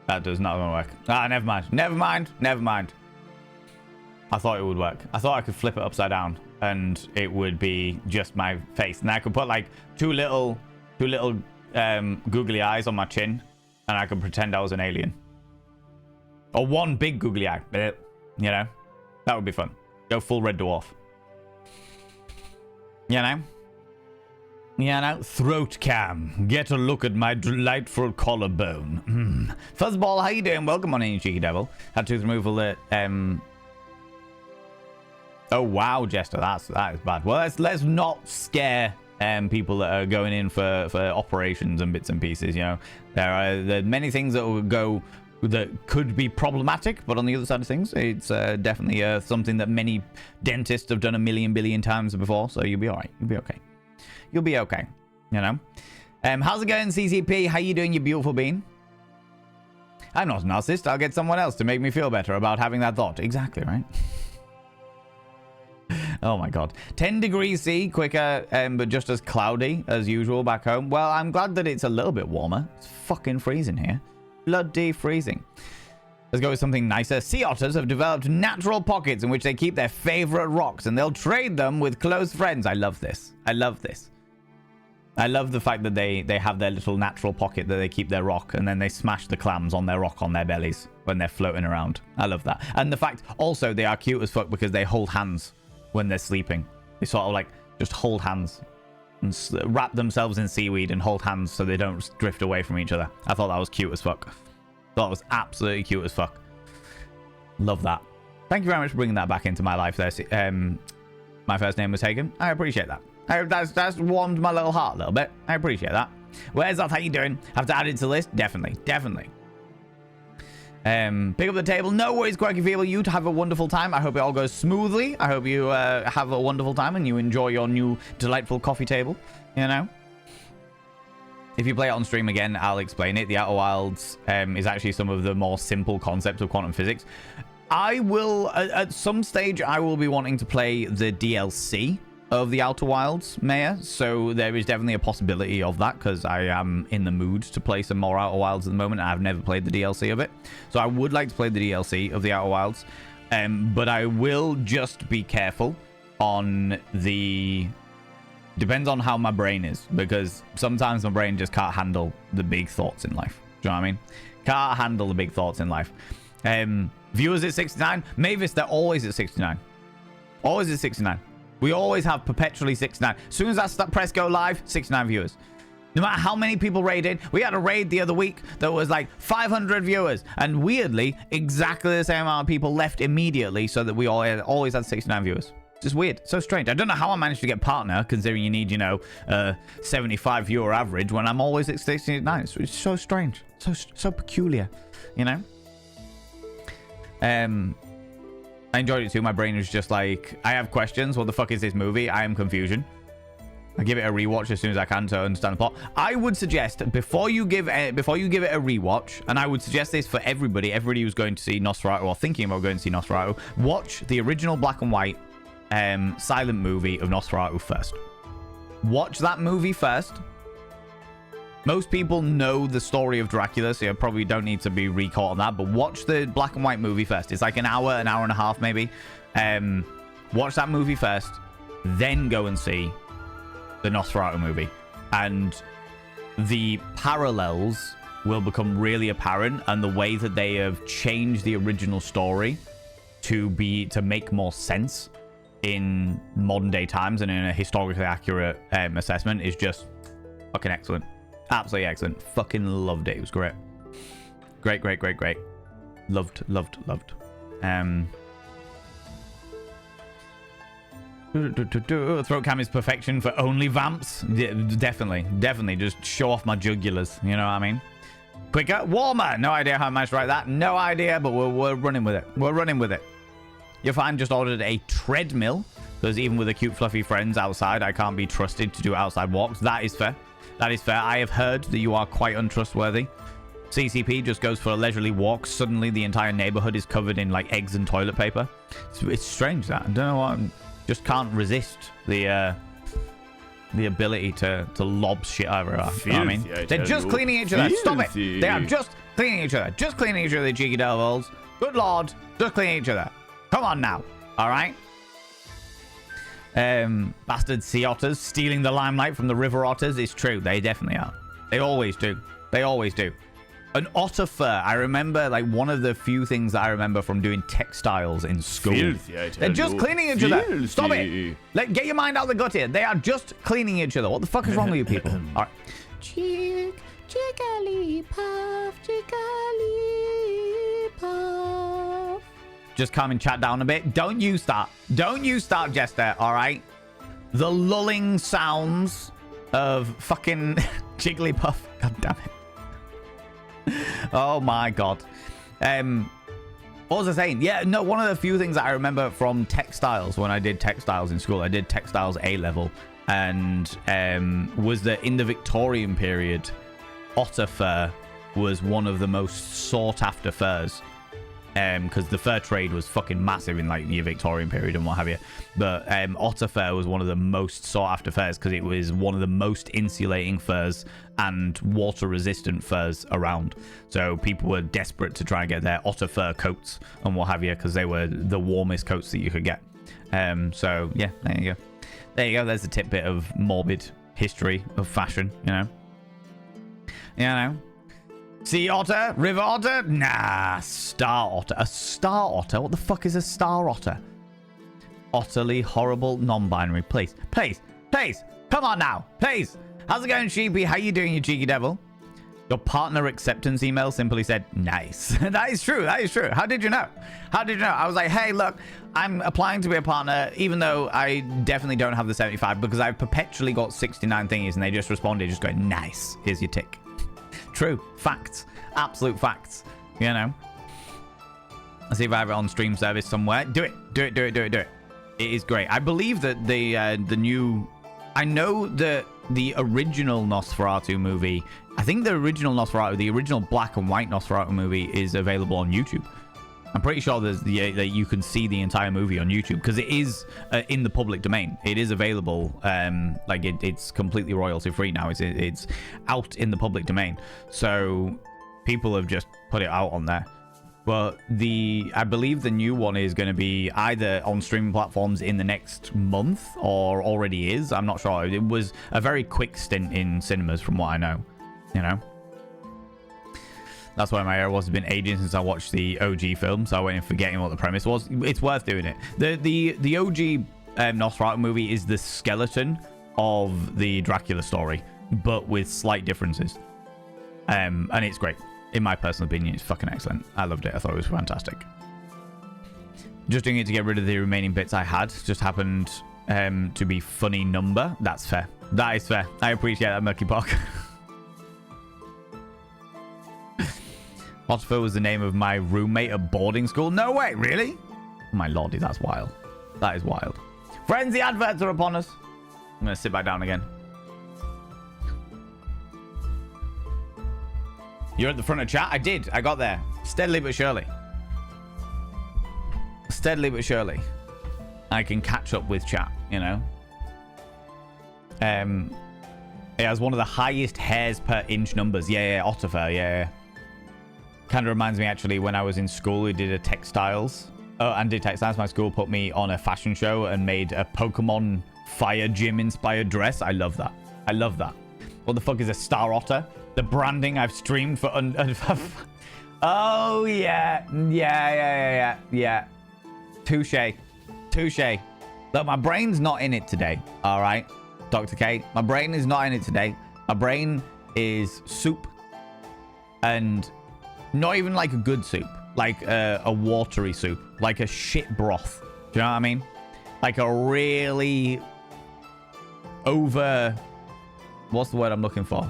That does not work. Ah, never mind. I thought it would work. I thought I could flip it upside down and it would be just my face. And I could put like two little googly eyes on my chin and I could pretend I was an alien. Or one big googly eye. You know? That would be fun. Go full Red Dwarf. You know? Throat cam. Get a look at my delightful collarbone. Fuzzball, how you doing? Welcome on in, you cheeky devil. Had tooth removal that, Oh, wow, Jester. That is bad. Well, let's not scare people that are going in for operations and bits and pieces, you know. There are many things that could be problematic, but on the other side of things, it's definitely something that many dentists have done a million billion times before, so you'll be all right. You'll be okay, you know. How's it going, CCP? How you doing, you beautiful bean? I'm not a narcissist. I'll get someone else to make me feel better about having that thought. Exactly, right? Oh my god. 10 degrees C, quicker, but just as cloudy as usual back home. Well, I'm glad that it's a little bit warmer. It's fucking freezing here. Bloody freezing. Let's go with something nicer. Sea otters have developed natural pockets in which they keep their favorite rocks, and they'll trade them with close friends. I love this. I love this. I love the fact that they have their little natural pocket that they keep their rock, and then they smash the clams on their rock on their bellies when they're floating around. I love that. And the fact also they are cute as fuck because they hold hands when they're sleeping. They sort of like just hold hands and wrap themselves in seaweed and hold hands so they don't drift away from each other. I thought that was cute as fuck. Thought it was absolutely cute as fuck. Love that. Thank you very much for bringing that back into my life there. My first name was Hagen. I appreciate that. That's warmed my little heart a little bit. I appreciate that. Where's that? How you doing? Have to add it to the list? Definitely. Definitely. Pick up the table. No worries, Quirky Feeble. You have a wonderful time. I hope it all goes smoothly. I hope you have a wonderful time and you enjoy your new delightful coffee table. You know? If you play it on stream again, I'll explain it. The Outer Wilds is actually some of the more simple concepts of quantum physics. I will, at some stage, I will be wanting to play the DLC of the Outer Wilds, Maya. So there is definitely a possibility of that because I am in the mood to play some more Outer Wilds at the moment. I've never played the DLC of it. So I would like to play the DLC of the Outer Wilds. But I will just be careful on the... Depends on how my brain is, because sometimes my brain just can't handle the big thoughts in life. Do you know what I mean? Can't handle the big thoughts in life. Viewers at 69. Mavis, they're always at 69. Always at 69. We always have perpetually 69. As soon as I press go live, 69 viewers. No matter how many people raided. We had a raid the other week that was like 500 viewers. And weirdly, exactly the same amount of people left immediately so that we always had 69 viewers. Just weird. So strange. I don't know how I managed to get partner, considering you need, 75 viewer average when I'm always at 69. It's so strange. So peculiar, you know? I enjoyed it too. My brain was just like, I have questions. What the fuck is this movie? I am confusion. I give it a rewatch as soon as I can to understand the plot. I would suggest before you give it a rewatch, and I would suggest this for everybody who's going to see Nosferatu or thinking about going to see Nosferatu, watch the original black and white silent movie of Nosferatu first. Watch that movie first. Most people know the story of Dracula, so you probably don't need to be recaught on that, but watch the black and white movie first. It's like an hour and a half maybe. Watch that movie first, then go and see the Nosferatu movie, and the parallels will become really apparent, and the way that they have changed the original story to make more sense in modern day times and in a historically accurate assessment is just fucking excellent. Absolutely excellent. Fucking loved it. It was great. Great. Loved. Throat cam is perfection for only vamps. Yeah, definitely. Just show off my jugulars. You know what I mean? Quicker, warmer. No idea how I managed to write that. No idea, but we're running with it. You'll find just ordered a treadmill because even with the cute fluffy friends outside, I can't be trusted to do outside walks. That is fair. I have heard that you are quite untrustworthy. CCP just goes for a leisurely walk. Suddenly, the entire neighborhood is covered in like eggs and toilet paper. It's strange that I don't know what. Just can't resist the ability to lob shit everywhere. You know what I mean? They're just cleaning each other. Stop it! They are just cleaning each other. Just cleaning each other, the cheeky devils. Good lord, just cleaning each other. Come on now. All right. Bastard sea otters stealing the limelight from the river otters. It's true. They definitely are. They always do. An otter fur. I remember, like, one of the few things that I remember from doing textiles in school. Filthy, they're just cleaning each other. Stop it. Get your mind out the gut here. They are just cleaning each other. What the fuck is wrong with you people? All right. Jigglypuff. Just calming chat down a bit. Don't you start, Jester, all right? The lulling sounds of fucking Jigglypuff. God damn it. Oh my god. What was I saying? Yeah, no, one of the few things that I remember from textiles when I did textiles in school, I did textiles A level, and was that in the Victorian period, otter fur was one of the most sought after furs. because the fur trade was fucking massive in like the Victorian period and what have you. But otter fur was one of the most sought after furs because it was one of the most insulating furs and water resistant furs around. So people were desperate to try and get their otter fur coats and what have you because they were the warmest coats that you could get. So yeah, there you go. There you go. There's a tidbit of morbid history of fashion, you know. You know. Sea otter? River otter? Nah, star otter. A star otter? What the fuck is a star otter? Utterly horrible non-binary. Please, please, please. Come on now. Please. How's it going, Sheepy? How you doing, you cheeky devil? Your partner acceptance email simply said, nice. That is true. That is true. How did you know? How did you know? I was like, hey, look, I'm applying to be a partner, even though I definitely don't have the 75 because I've perpetually got 69 thingies and they just responded, just going, nice. Here's your tick. True. Facts. Absolute facts. You know. Let's see if I have it on stream service somewhere. Do it. Do it. Do it. Do it. Do it. It is great. I believe that the new... I know that the original Nosferatu movie... I think the original Nosferatu, the original black and white Nosferatu movie is available on YouTube. I'm pretty sure that you can see the entire movie on YouTube because it is in the public domain. It is available. Like it's completely royalty free now. It's out in the public domain. So people have just put it out on there. But I believe the new one is going to be either on streaming platforms in the next month or already is. I'm not sure. It was a very quick stint in cinemas from what I know. You know. That's why my error was. It's been ages since I watched the OG film, so I went in forgetting what the premise was. It's worth doing it. The OG Nosferatu movie is the skeleton of the Dracula story, but with slight differences. And it's great. In my personal opinion, it's fucking excellent. I loved it. I thought it was fantastic. Just doing it to get rid of the remaining bits I had. Just happened to be funny number. That's fair. That is fair. I appreciate that, Murky Park. Otterfur was the name of my roommate at boarding school. No way, really? Oh my lordy, that's wild. That is wild. Friends, the adverts are upon us. I'm going to sit back down again. You're at the front of chat? I did. I got there. Steadily but surely. Steadily but surely. I can catch up with chat, you know. It has one of the highest hairs per inch numbers. Yeah, Otterfur, yeah. Kind of reminds me, actually, when I was in school, we did a textiles. And did textiles. My school put me on a fashion show and made a Pokemon Fire Gym inspired dress. I love that. I love that. What the fuck is a Star Otter? The branding I've streamed for... Oh, yeah. Yeah. Touche. Look, my brain's not in it today. All right, Dr. K. My brain is not in it today. My brain is soup. And... not even like a good soup, like a watery soup, like a shit broth. Do you know what I mean? Like a really what's the word I'm looking for?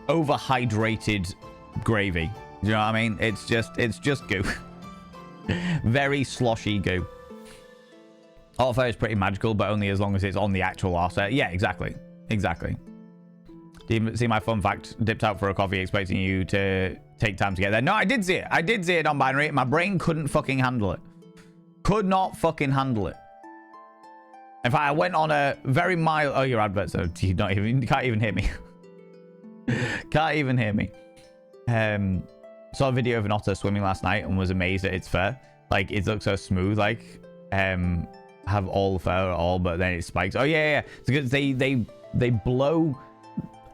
Overhydrated gravy. Do you know what I mean? It's just goo. Very sloshy goo. Otterfur is pretty magical, but only as long as it's on the actual arse. Yeah, exactly. Did you see my fun fact? Dipped out for a coffee expecting you to take time to get there. No, I did see it. I did see it on binary. My brain couldn't fucking handle it. Could not fucking handle it. In fact, I went on a very mild... Oh, your advert, so you can't even hear me. Can't even hear me. Saw a video of an otter swimming last night and was amazed at its fur. Like, it looks so smooth. Like, have all the fur at all, but then it spikes. Oh, yeah. It's because they blow...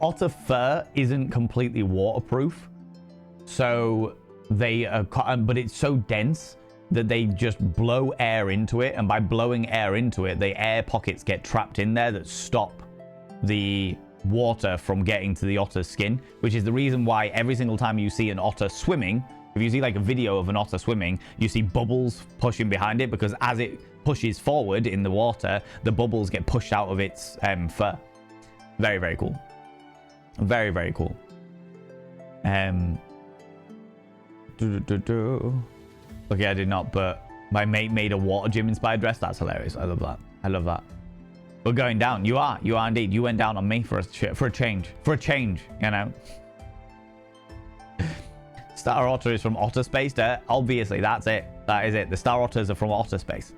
Otter fur isn't completely waterproof, so they are, but it's so dense that they just blow air into it, and by blowing air into it, the air pockets get trapped in there that stop the water from getting to the otter's skin, which is the reason why every single time you see an otter swimming, if you see like a video of an otter swimming, you see bubbles pushing behind it, because as it pushes forward in the water, the bubbles get pushed out of its fur. Very, very cool. Very, very cool. Okay, I did not, but my mate made a water gym inspired dress. That's hilarious. I love that. I love that. We're going down. You are indeed. You went down on me for a change. For a change, you know. Star Otter is from Otter Space. Obviously, that's it. That is it. The Star Otters are from Otter Space.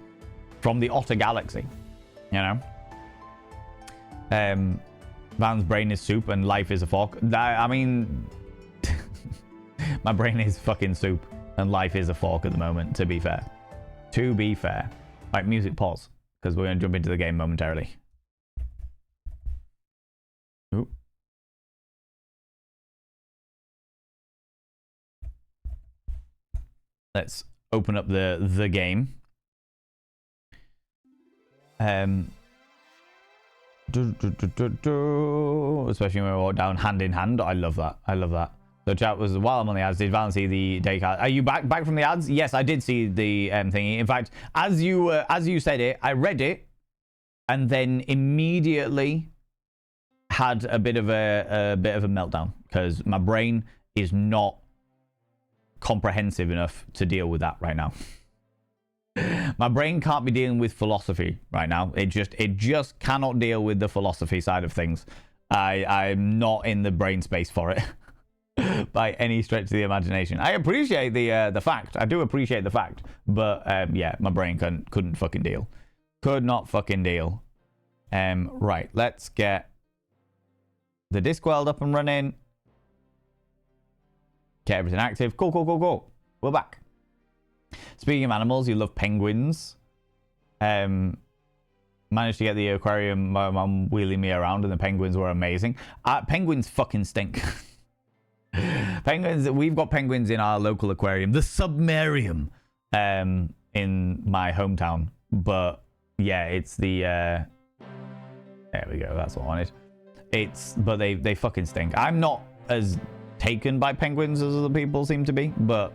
From the Otter Galaxy. You know? Van's brain is soup and life is a fork. I mean... my brain is fucking soup and life is a fork at the moment, to be fair. To be fair. Right, music pause. Because we're going to jump into the game momentarily. Ooh. Let's open up the game. Especially when we walk down hand in hand. I love that. I love that. So chat was, while I'm on the ads, did Val see the day card? Are you back from the ads? Yes, I did see the thingy. In fact, as you said it, I read it and then immediately had a bit of a meltdown because my brain is not comprehensive enough to deal with that right now. My brain can't be dealing with philosophy right now. It just cannot deal with the philosophy side of things. I'm not in the brain space for it by any stretch of the imagination. I appreciate the fact. I do appreciate the fact, but yeah, my brain couldn't fucking deal. Could not fucking deal. Right, let's get the Discworld up and running. Get everything active. Cool. We're back. Speaking of animals, you love penguins. Managed to get the aquarium, my mum wheeling me around, and the penguins were amazing. Penguins fucking stink. Penguins, we've got penguins in our local aquarium, the Submarium, in my hometown. But yeah, it's the there we go, that's what I wanted. But they fucking stink. I'm not as taken by penguins as other people seem to be, but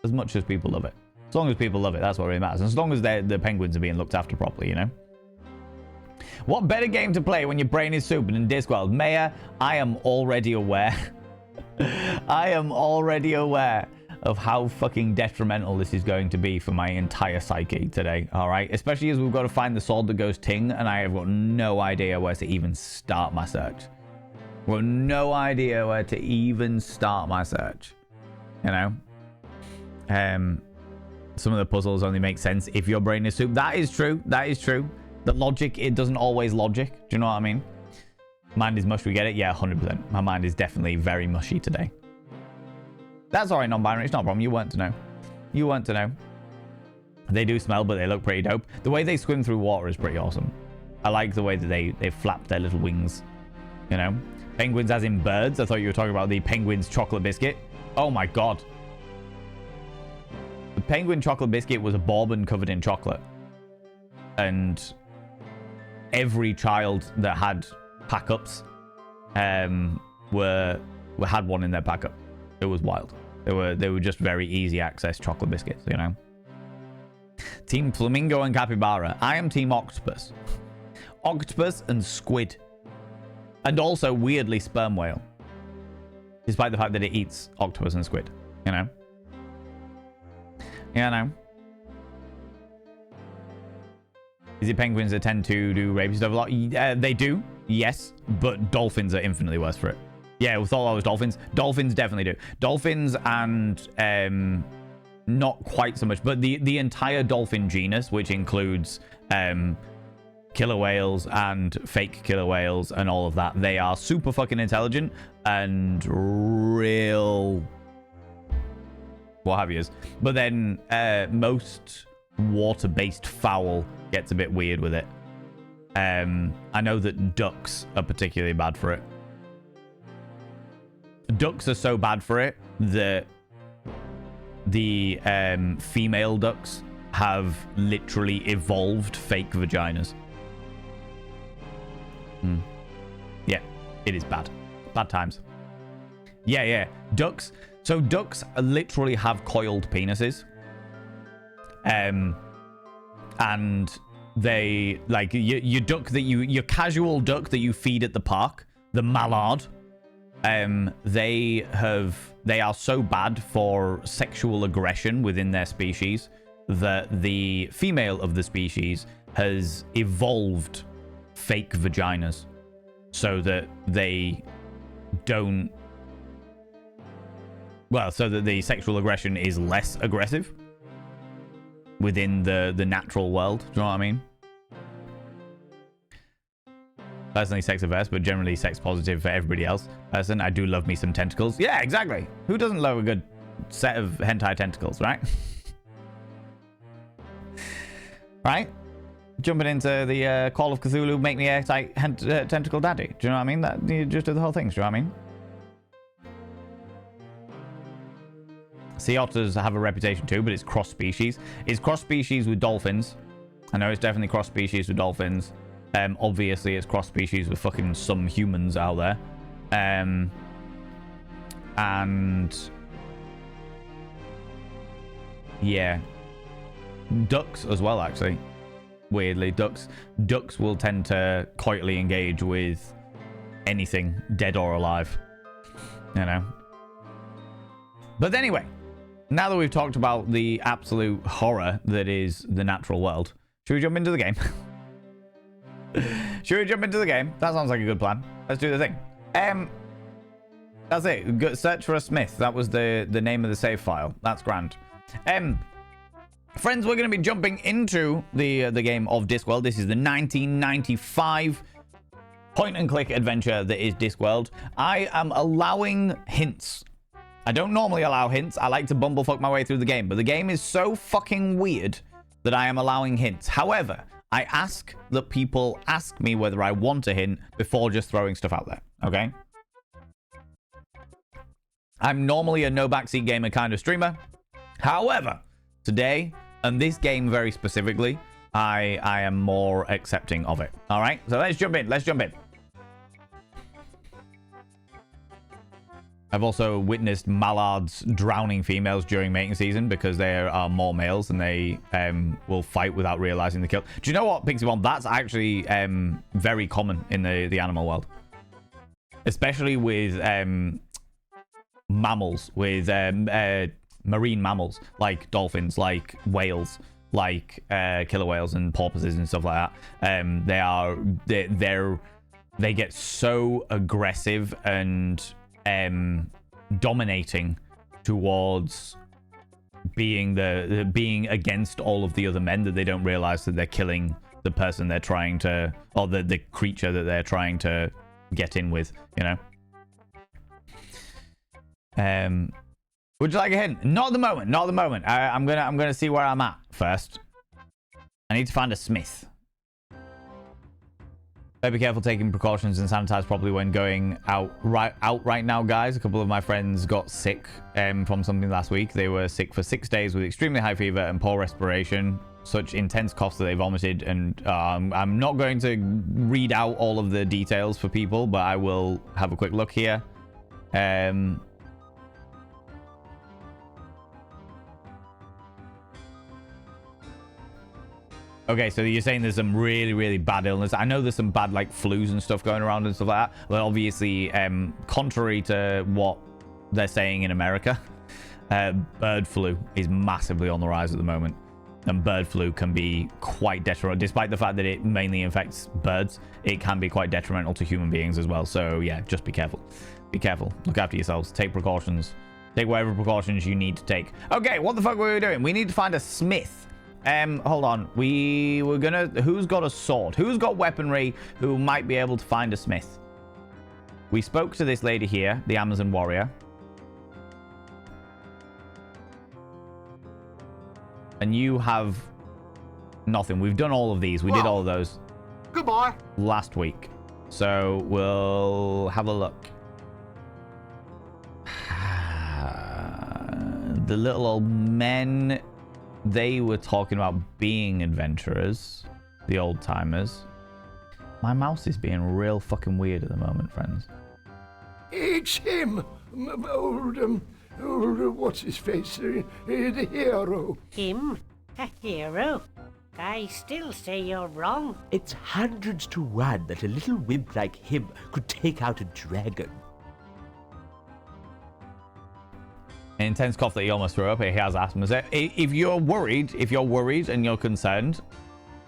as much as people love it. As long as people love it, that's what really matters. And as long as the penguins are being looked after properly, you know? What better game to play when your brain is soup than Discworld? Mayor, I am already aware. I am already aware of how fucking detrimental this is going to be for my entire psyche today, alright? Especially as we've got to find the sword that goes ting, and I have got no idea where to even start my search. We've got no idea where to even start my search. You know? Some of the puzzles only make sense if your brain is soup. That is true. That is true. The logic, it doesn't always logic. Do you know what I mean? Mind is mush, we get it? Yeah, 100%. My mind is definitely very mushy today. That's alright, non-binary. It's not a problem. You weren't to know. You weren't to know. They do smell, but they look pretty dope. The way they swim through water is pretty awesome. I like the way that they flap their little wings. You know? Penguins as in birds. I thought you were talking about the penguin's chocolate biscuit. Oh my god. The penguin chocolate biscuit was a bourbon covered in chocolate. And every child that had pack-ups had one in their pack-up. It was wild. They were just very easy access chocolate biscuits, you know. Team Flamingo and Capybara. I am Team Octopus. Octopus and squid. And also, weirdly, sperm whale. Despite the fact that it eats octopus and squid, you know. Yeah, I know. Is it penguins that tend to do rapey stuff a lot? They do, yes, but dolphins are infinitely worse for it. Yeah, we thought that was dolphins. Dolphins definitely do. Dolphins and not quite so much, but the entire dolphin genus, which includes killer whales and fake killer whales and all of that, they are super fucking intelligent and real what have yous. But then most water-based fowl gets a bit weird with it. I know that ducks are particularly bad for it. Ducks are so bad for it that the female ducks have literally evolved fake vaginas. Yeah, it is bad. Bad times. Yeah. Ducks. So ducks literally have coiled penises. And they, like, your duck that your casual duck that you feed at the park, the mallard, they are so bad for sexual aggression within their species that the female of the species has evolved fake vaginas so that they don't Well, so that the sexual aggression is less aggressive within the natural world. Do you know what I mean? Personally sex averse, but generally sex positive for everybody else. Person, I do love me some tentacles. Yeah, exactly. Who doesn't love a good set of hentai tentacles, right? Right? Jumping into the Call of Cthulhu, make me a tentacle daddy. Do you know what I mean? That you just do the whole thing. Do you know what I mean? Sea otters have a reputation too, but it's cross species. It's cross species with dolphins. I know it's definitely cross species with dolphins. Obviously, it's cross species with fucking some humans out there. And yeah, ducks as well. Actually, weirdly, ducks will tend to coyly engage with anything dead or alive. You know. But anyway, now that we've talked about the absolute horror that is the natural world, should we jump into the game? Should we jump into the game? That sounds like a good plan. Let's do the thing. That's it. Go, search for a Smith. That was the name of the save file. That's grand. Friends, we're going to be jumping into the game of Discworld. This is the 1995 point-and-click adventure that is Discworld. I am allowing hints. I don't normally allow hints. I like to bumblefuck my way through the game, but the game is so fucking weird that I am allowing hints. However, I ask that people ask me whether I want a hint before just throwing stuff out there, okay? I'm normally a no backseat gamer kind of streamer. However, today, and this game very specifically, I am more accepting of it. All right, so let's jump in. Let's jump in. I've also witnessed mallards drowning females during mating season because there are more males and they will fight without realizing the kill. Do you know what, Pixie Bomb? That's actually very common in the animal world. Especially with mammals, with marine mammals, like dolphins, like whales, like killer whales and porpoises and stuff like that. They get so aggressive and dominating towards being being against all of the other men that they don't realize that they're killing the person they're trying to, or the creature that they're trying to get in with, you know. Would you like a hint? Not at the moment. Not at the moment. I'm gonna see where I'm at first. I need to find a Smith. Be careful taking precautions and sanitize properly when going out right now, guys. A couple of my friends got sick from something last week. They were sick for 6 days with extremely high fever and poor respiration, such intense coughs that they vomited. And I'm not going to read out all of the details for people, but I will have a quick look here. Okay, so you're saying there's some really, really bad illness. I know there's some bad, like, flus and stuff going around and stuff like that. But obviously, contrary to what they're saying in America, bird flu is massively on the rise at the moment. And bird flu can be quite detrimental. Despite the fact that it mainly infects birds, it can be quite detrimental to human beings as well. So, yeah, just be careful. Be careful. Look after yourselves. Take precautions. Take whatever precautions you need to take. Okay, what the fuck were we doing? We need to find a Smith. Hold on. We were gonna... Who's got a sword? Who's got weaponry who might be able to find a Smith? We spoke to this lady here, the Amazon warrior. And you have nothing. We've done all of these. We did all of those. Goodbye. Last week. So we'll have a look. The little old men... They were talking about being adventurers, the old timers. My mouse is being real fucking weird at the moment, friends. It's him, what's his face, the hero. Him? A hero? I still say you're wrong. It's hundreds to one that a little wimp like him could take out a dragon. An intense cough that he almost threw up. He has asthma. If you're worried and you're concerned,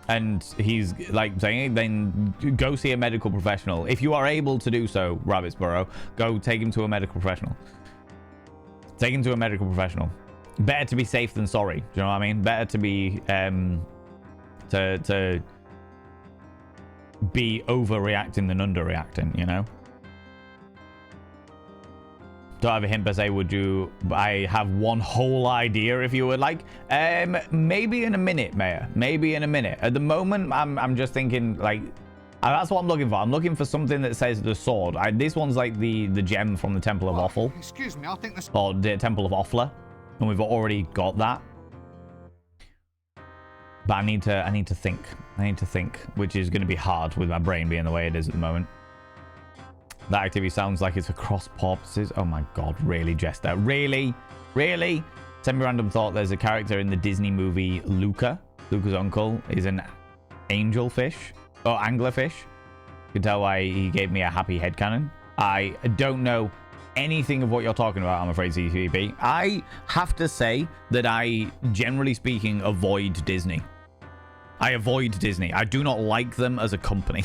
and he's like saying it, then go see a medical professional. If you are able to do so, Rabbitsborough, go take him to a medical professional. Taken to a medical professional. Better to be safe than sorry. Do you know what I mean? Better to be to be overreacting than underreacting, you know? Don't have a hint per se. Would you? I have one whole idea if you would like. Maybe in a minute, Mayor. Maybe in a minute. At the moment, I'm just thinking like that's what I'm looking for. I'm looking for something that says the sword. This one's like the gem from the Temple of Offal. Excuse me, I think this... Or the Temple of Offla. And we've already got that. But I need to think. I need to think, which is going to be hard with my brain being the way it is at the moment. That activity sounds like it's for cross purposes. Oh my god, really, Jester? Really? Really? Semi-random thought, there's a character in the Disney movie Luca. Luca's uncle is an angelfish. Or anglerfish. You can tell why he gave me a happy headcanon. I don't know anything of what you're talking about, I'm afraid, CCP. I have to say that I, generally speaking, avoid Disney. I avoid Disney. I do not like them as a company.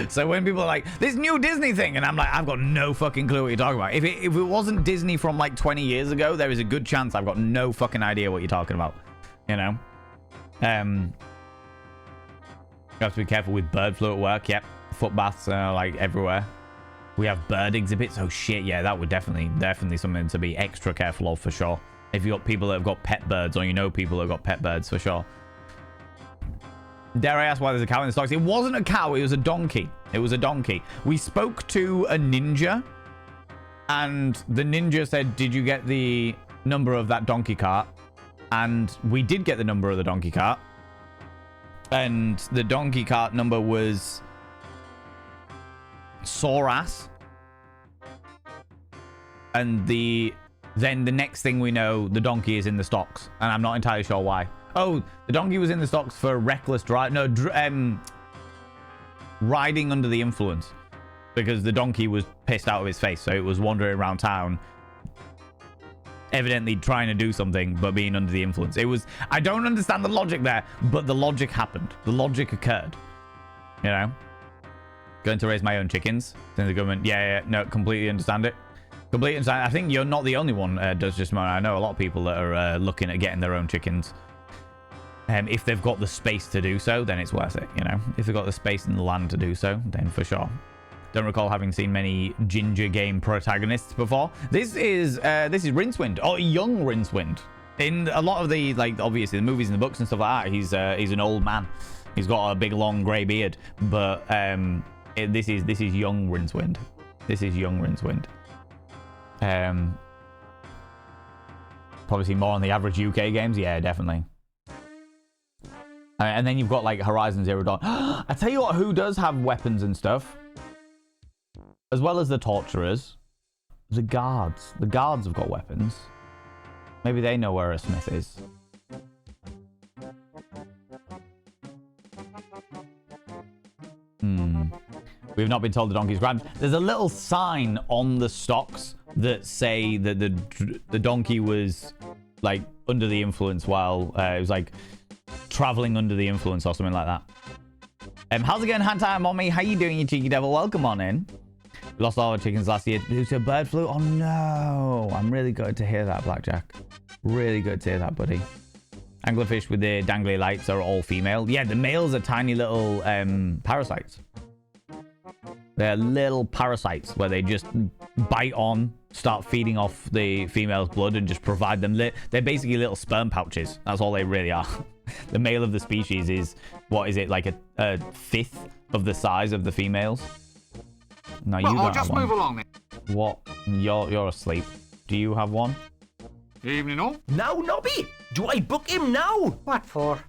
So when people are like, this new Disney thing, and I'm like, I've got no fucking clue what you're talking about. If it wasn't Disney from like 20 years ago, there is a good chance I've got no fucking idea what you're talking about. You know? You have to be careful with bird flu at work. Yep. Foot baths are like everywhere. We have bird exhibits. Oh shit, yeah, that would definitely something to be extra careful of for sure. If you got people that have got pet birds, or you know people that have got pet birds for sure. Dare I ask why there's a cow in the stocks? It wasn't a cow, it was a donkey. It was a donkey. We spoke to a ninja, and the ninja said, did you get the number of that donkey cart? And we did get the number of the donkey cart. And the donkey cart number was sore ass. And then the next thing we know, the donkey is in the stocks, and I'm not entirely sure why. Oh, the donkey was in the stocks for reckless drive. No, riding under the influence, because the donkey was pissed out of his face, so it was wandering around town, evidently trying to do something, but being under the influence. It was. I don't understand the logic there, but the logic happened. The logic occurred. You know, going to raise my own chickens. Since the government, yeah, no, completely understand it. Completely understand. I think you're not the only one does just. I know a lot of people that are looking at getting their own chickens. If they've got the space to do so, then it's worth it, you know. If they've got the space and the land to do so, then for sure. Don't recall having seen many Ginger game protagonists before. This is Rincewind, or young Rincewind. In a lot of the, like, obviously the movies and the books and stuff like that, he's an old man. He's got a big long grey beard, but this is young Rincewind. This is young Rincewind. Probably see more on the average UK games, yeah, definitely. And then you've got like Horizon Zero Dawn. I tell you what, who does have weapons and stuff, as well as the torturers? The guards. The guards have got weapons. Maybe they know where a smith is. We've not been told the donkey's grabbed. There's a little sign on the stocks that say that the donkey was like under the influence while it was like traveling under the influence or something like that. How's it going, Hantai Mommy? How you doing, you cheeky devil? Welcome on in. We lost all our chickens last year due to bird flu. Oh no. I'm really good to hear that, Blackjack. Really good to hear that, buddy. Anglerfish with the dangly lights are all female. Yeah, the males are tiny little parasites. They're little parasites where they just bite on, start feeding off the female's blood, and just provide them. They're basically little sperm pouches. That's all they really are. The male of the species is, what is it, like a fifth of the size of the females? No, you don't I'll have just one. move along then. What? You're asleep. Do you have one? Evening all. Now, Nobby, do I book him now? What for?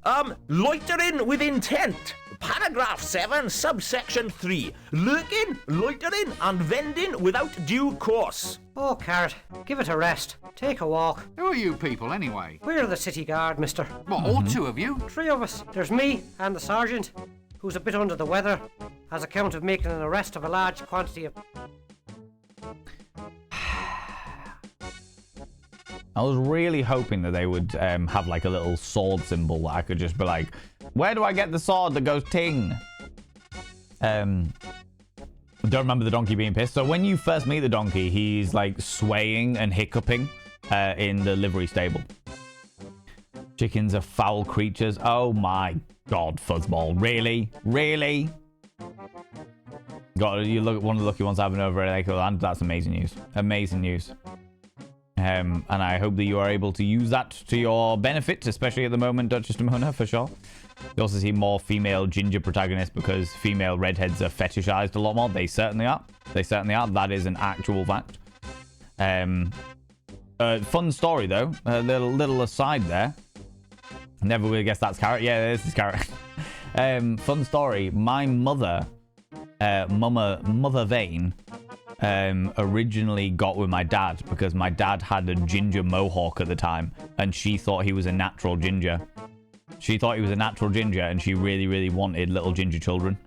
Loitering with intent. Paragraph 7, subsection 3. Lurking, loitering, and vending without due course. Oh, Carrot, give it a rest. Take a walk. Who are you people anyway? We're the city guard, mister. What, all two of you? 3 of us. There's me and the sergeant, who's a bit under the weather, has account of making an arrest of a large quantity of... I was really hoping that they would have like a little sword symbol that I could just be like, where do I get the sword that goes ting? Don't remember the donkey being pissed. So when you first meet the donkey, he's like swaying and hiccuping in the livery stable. Chickens are foul creatures. Oh my god, Fuzzball. Really? Really? You look at one of the lucky ones having over at Echoland. That's amazing news. Amazing news. And I hope that you are able to use that to your benefit, especially at the moment, Duchess Demona, for sure. You also see more female ginger protagonists because female redheads are fetishized a lot more. They certainly are. They certainly are. That is an actual fact. Fun story, though. A little aside there. Never would have guessed that's Carrot. Yeah, this is Carrot. Fun story. My mother, Mother Vane, originally got with my dad because my dad had a ginger mohawk at the time, and she thought he was a natural ginger. She thought he was a natural ginger, and she really, really wanted little ginger children.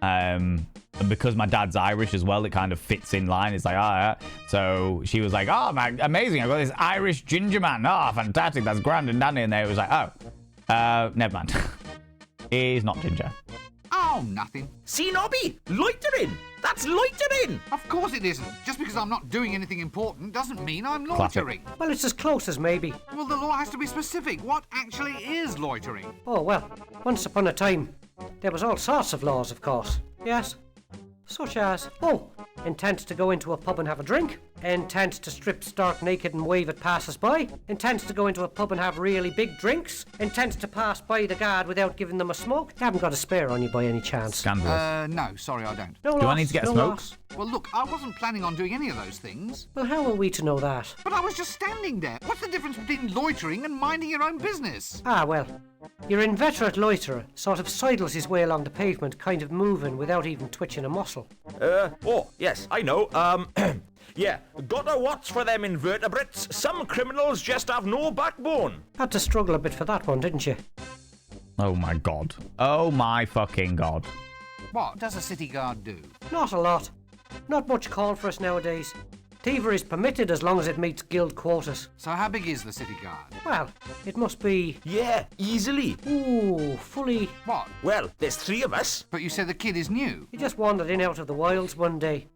And because my dad's Irish as well, it kind of fits in line. It's like, yeah. So she was like, oh, man, amazing. I've got this Irish ginger man. Oh, fantastic. That's grand and dandy. And then it was like, never mind. He's not ginger. Oh, nothing. See, Nobby? Loitering! That's loitering! Of course it isn't. Just because I'm not doing anything important doesn't mean I'm loitering. Well, it's as close as maybe. Well, the law has to be specific. What actually is loitering? Oh, well, once upon a time, there was all sorts of laws, of course. Yes. Such as, intent to go into a pub and have a drink, intent to strip stark naked and wave at passers-by, intent to go into a pub and have really big drinks, intent to pass by the guard without giving them a smoke. You haven't got a spare on you by any chance. Scandalous. No, sorry, I don't. No Do loss, I need to get a no smoke? loss. Well, look, I wasn't planning on doing any of those things. Well, how are we to know that? But I was just standing there. What's the difference between loitering and minding your own business? Ah, well, your inveterate loiterer sort of sidles his way along the pavement, kind of moving without even twitching a muscle. Yes, I know. Yeah, gotta watch for them invertebrates. Some criminals just have no backbone. Had to struggle a bit for that one, didn't you? Oh my god. Oh my fucking god. What does a city guard do? Not a lot. Not much call for us nowadays. Thievery is permitted as long as it meets guild quotas. So how big is the city guard? Well, it must be... Yeah, easily. Ooh, fully... What? Well, there's 3 of us. But you said the kid is new. He just wandered in out of the wilds one day.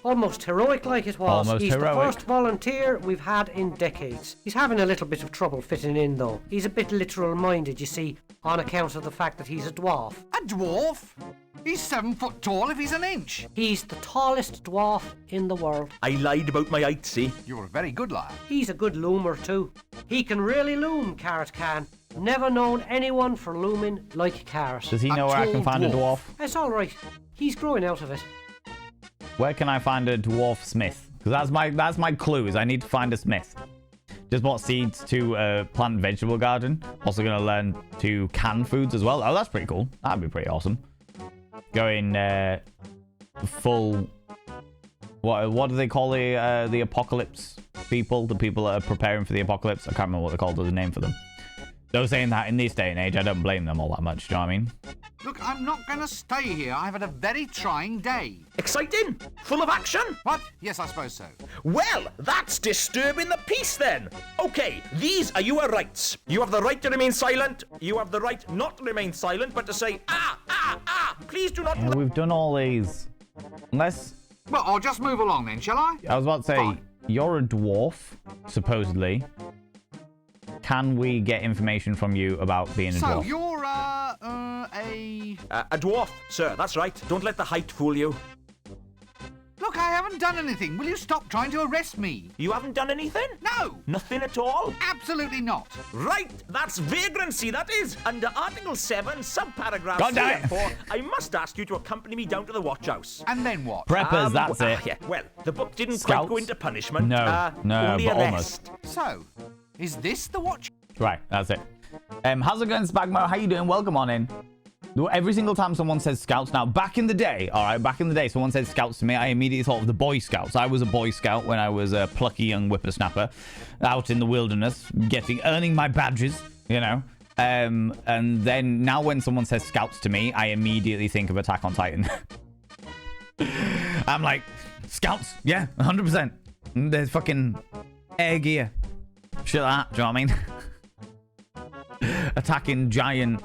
Almost heroic like it was. Almost He's heroic. the first volunteer we've had in decades. He's having a little bit of trouble fitting in, though. He's a bit literal-minded, you see, on account of the fact that he's a dwarf. A dwarf? He's 7 foot tall if he's an inch. He's the tallest dwarf in the world. I lied about my height, see? You're a very good liar. He's a good loomer, too. He can really loom, Carrot can. Never known anyone for looming like Carrot. Does he know where I can tall find a dwarf? It's all right. He's growing out of it. Where can I find a dwarf smith? Because that's my clue, is I need to find a smith. Just bought seeds to plant and vegetable garden. Also going to learn to can foods as well. Oh, that's pretty cool. That'd be pretty awesome. Going full... What do they call the apocalypse people? The people that are preparing for the apocalypse? I can't remember what they're called. There's a name for them. Though saying that in this day and age, I don't blame them all that much. Do you know what I mean? Look, I'm not going to stay here. I've had a very trying day. Exciting? Full of action? What? Yes, I suppose so. Well, that's disturbing the peace then. Okay, these are your rights. You have the right to remain silent. You have the right not to remain silent, but to say, please do not... Yeah, we've done all these. Unless... Well, I'll just move along then, shall I? I was about to say, Fine. you're a dwarf, supposedly. Can we get information from you about being a So, dwarf? you're, A dwarf, sir, that's right. Don't let the height fool you. Look, I haven't done anything. Will you stop trying to arrest me? You haven't done anything? No! Nothing at all? Absolutely not. Right, that's vagrancy, that is. Under Article 7, subparagraph God damn 3 it. and 4, I must ask you to accompany me down to the watch house. And then what? Preppers, that's it. Yeah, well, the book didn't Scouts? quite go into punishment. No, no, only but arrest. So, is this the watch? Right, that's it. How's it going, Spagmo? How you doing? Welcome on in. Every single time someone says Scouts, now back in the day, all right, back in the day, someone said Scouts to me, I immediately thought of the Boy Scouts. I was a Boy Scout when I was a plucky young whippersnapper out in the wilderness, earning my badges, you know. And then now when someone says Scouts to me, I immediately think of Attack on Titan. I'm like, Scouts, yeah, 100%. There's fucking air gear. Shit like that, do you know what I mean? Attacking giant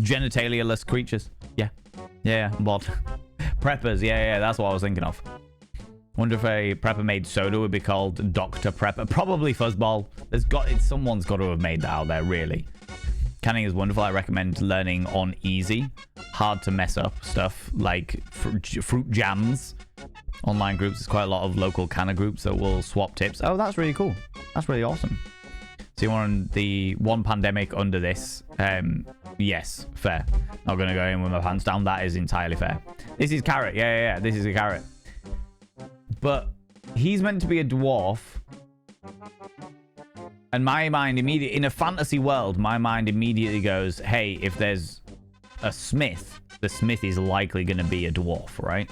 genitalialess creatures. Yeah, I'm bored. Preppers, yeah, that's what I was thinking of. Wonder if a prepper made soda would be called Dr. Prepper. Probably Fuzzball. Someone's got to have made that out there, really. Canning is wonderful. I recommend learning on easy, hard to mess up stuff like fruit jams. Online groups, there's quite a lot of local canner groups that will swap tips. Oh, that's really cool. That's really awesome. So you want the one pandemic under this? Yes, fair. Not gonna go in with my pants down. That is entirely fair. This is Carrot. Yeah. This is a carrot. But he's meant to be a dwarf. And my mind immediately, in a fantasy world, my mind immediately goes, hey, if there's a smith, the smith is likely going to be a dwarf, right?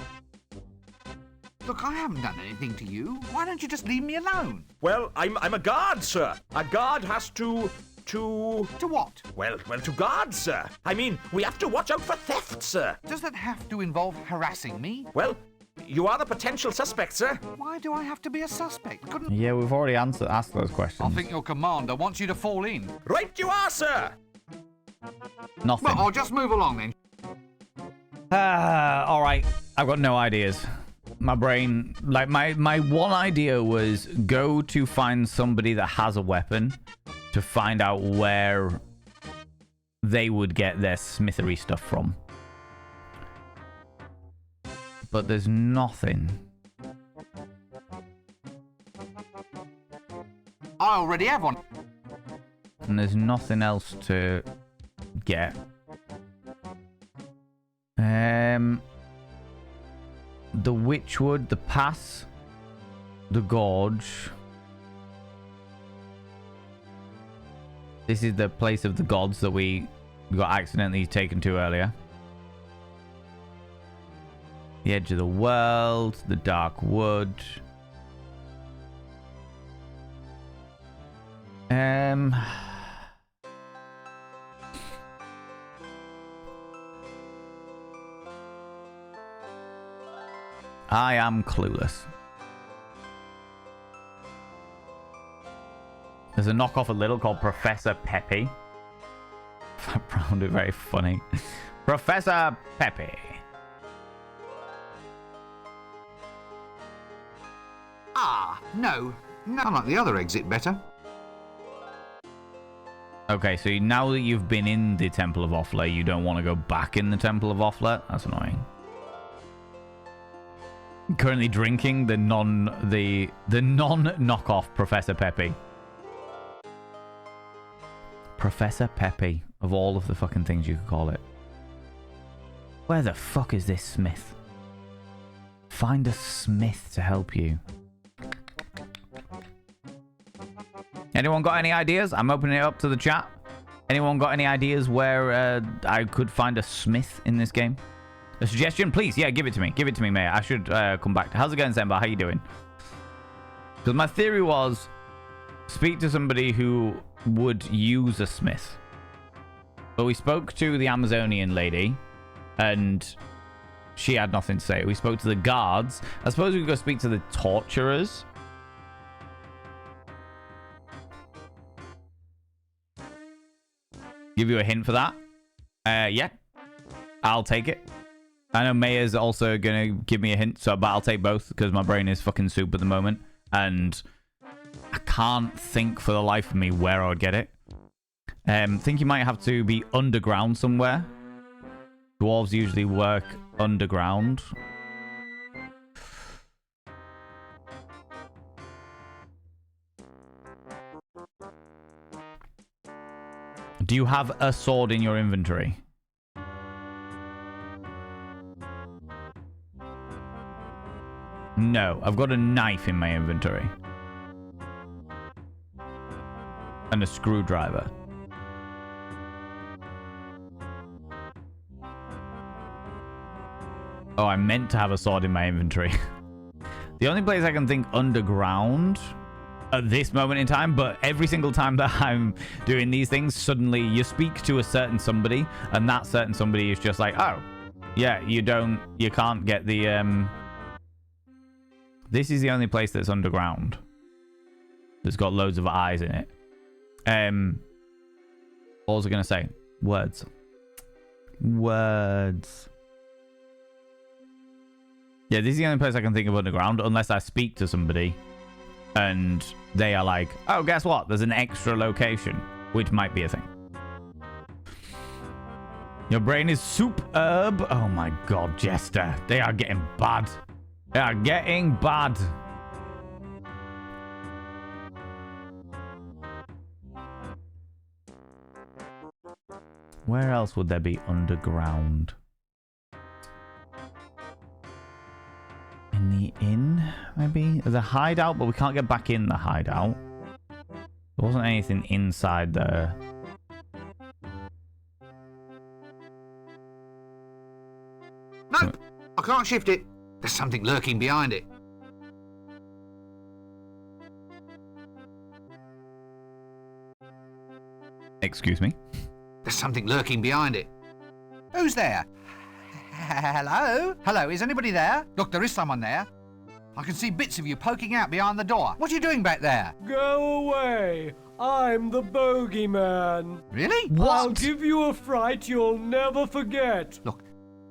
Look, I haven't done anything to you. Why don't you just leave me alone? Well, I'm a guard, sir. A guard has to... To what? Well, to guard, sir. I mean, we have to watch out for theft, sir. Does that have to involve harassing me? Well, you are the potential suspect, sir. Why do I have to be a suspect? Couldn't... Yeah, we've already asked those questions. I think your commander wants you to fall in. Right you are, sir. Nothing. Well, I'll just move along then. All right. I've got no ideas. My brain, like my one idea was go to find somebody that has a weapon to find out where they would get their smithery stuff from. But there's nothing. I already have one. And there's nothing else to get. The Witchwood, the Pass, the Gorge. This is the place of the gods that we got accidentally taken to earlier. The Edge of the World, the Dark Wood. I am clueless. There's a knockoff a little called Professor Peppy. I found it very funny. Professor Peppy. No. I like the other exit better. Okay, so now that you've been in the Temple of Offler, you don't want to go back in the Temple of Offler? That's annoying. Currently drinking the non-knockoff Professor Peppy. Professor Peppy, of all of the fucking things you could call it. Where the fuck is this smith? Find a smith to help you. Anyone got any ideas? I'm opening it up to the chat. Anyone got any ideas where I could find a smith in this game? A suggestion, please. Yeah, give it to me. Give it to me, mate. I should come back. How's it going, Zemba? How you doing? Because my theory was speak to somebody who would use a smith. But we spoke to the Amazonian lady, and she had nothing to say. We spoke to the guards. I suppose we could go speak to the torturers. Give you a hint for that. Yeah. I'll take it. I know Maya's also going to give me a hint, but I'll take both because my brain is fucking soup at the moment. And I can't think for the life of me where I would get it. Think you might have to be underground somewhere. Dwarves usually work underground. Do you have a sword in your inventory? No, I've got a knife in my inventory. And a screwdriver. Oh, I meant to have a sword in my inventory. The only place I can think underground at this moment in time, but every single time that I'm doing these things, suddenly you speak to a certain somebody, and that certain somebody is just like, oh, yeah, you can't get the, this is the only place that's underground. That's got loads of eyes in it. What was I going to say? Words. Words. Yeah, this is the only place I can think of underground, unless I speak to somebody and they are like, oh, guess what? There's an extra location, which might be a thing. Your brain is superb. Oh my god, Jester. They are getting bad. They are getting bad. Where else would there be underground? In the inn, maybe? There's a hideout, but we can't get back in the hideout. There wasn't anything inside there. Nope, I can't shift it. There's something lurking behind it. Excuse me? There's something lurking behind it. Who's there? Hello? Hello, is anybody there? Look, there is someone there. I can see bits of you poking out behind the door. What are you doing back there? Go away. I'm the bogeyman. Really? I'll give you a fright you'll never forget. Look,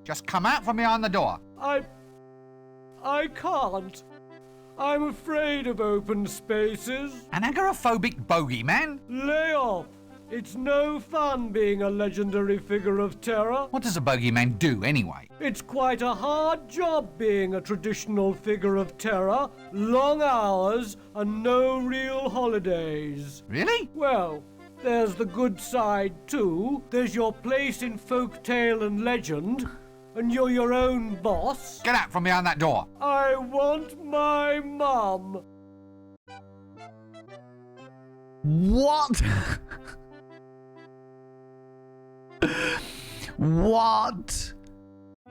just come out from behind the door. I can't. I'm afraid of open spaces. An agoraphobic bogeyman? Lay off. It's no fun being a legendary figure of terror. What does a bogeyman do anyway? It's quite a hard job being a traditional figure of terror. Long hours and no real holidays. Really? Well, there's the good side too. There's your place in folk tale and legend, and you're your own boss. Get out from behind that door. I want my mum. What? What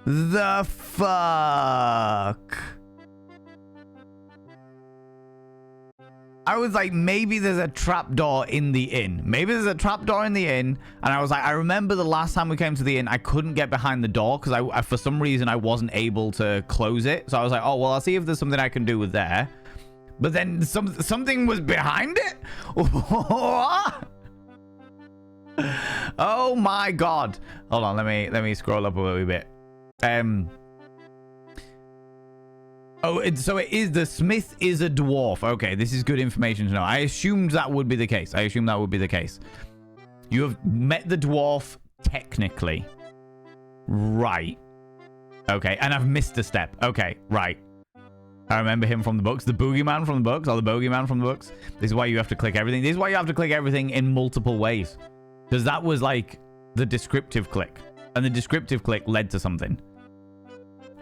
the fuck? I was like, maybe there's a trapdoor in the inn. Maybe there's a trapdoor in the inn. And I was like, I remember the last time we came to the inn, I couldn't get behind the door because I for some reason I wasn't able to close it. So I was like, oh, well, I'll see if there's something I can do with there. But then something was behind it? What? Oh my god. Hold on, let me scroll up a little bit. So it is, the smith is a dwarf. Okay, this is good information to know. I assumed that would be the case. You have met the dwarf technically. Right. Okay, and I've missed a step. Okay, right. I remember him from the books. The boogeyman from the books, or the bogeyman from the books. This is why you have to click everything. This is why you have to click everything in multiple ways. Because that was like the descriptive click. And the descriptive click led to something.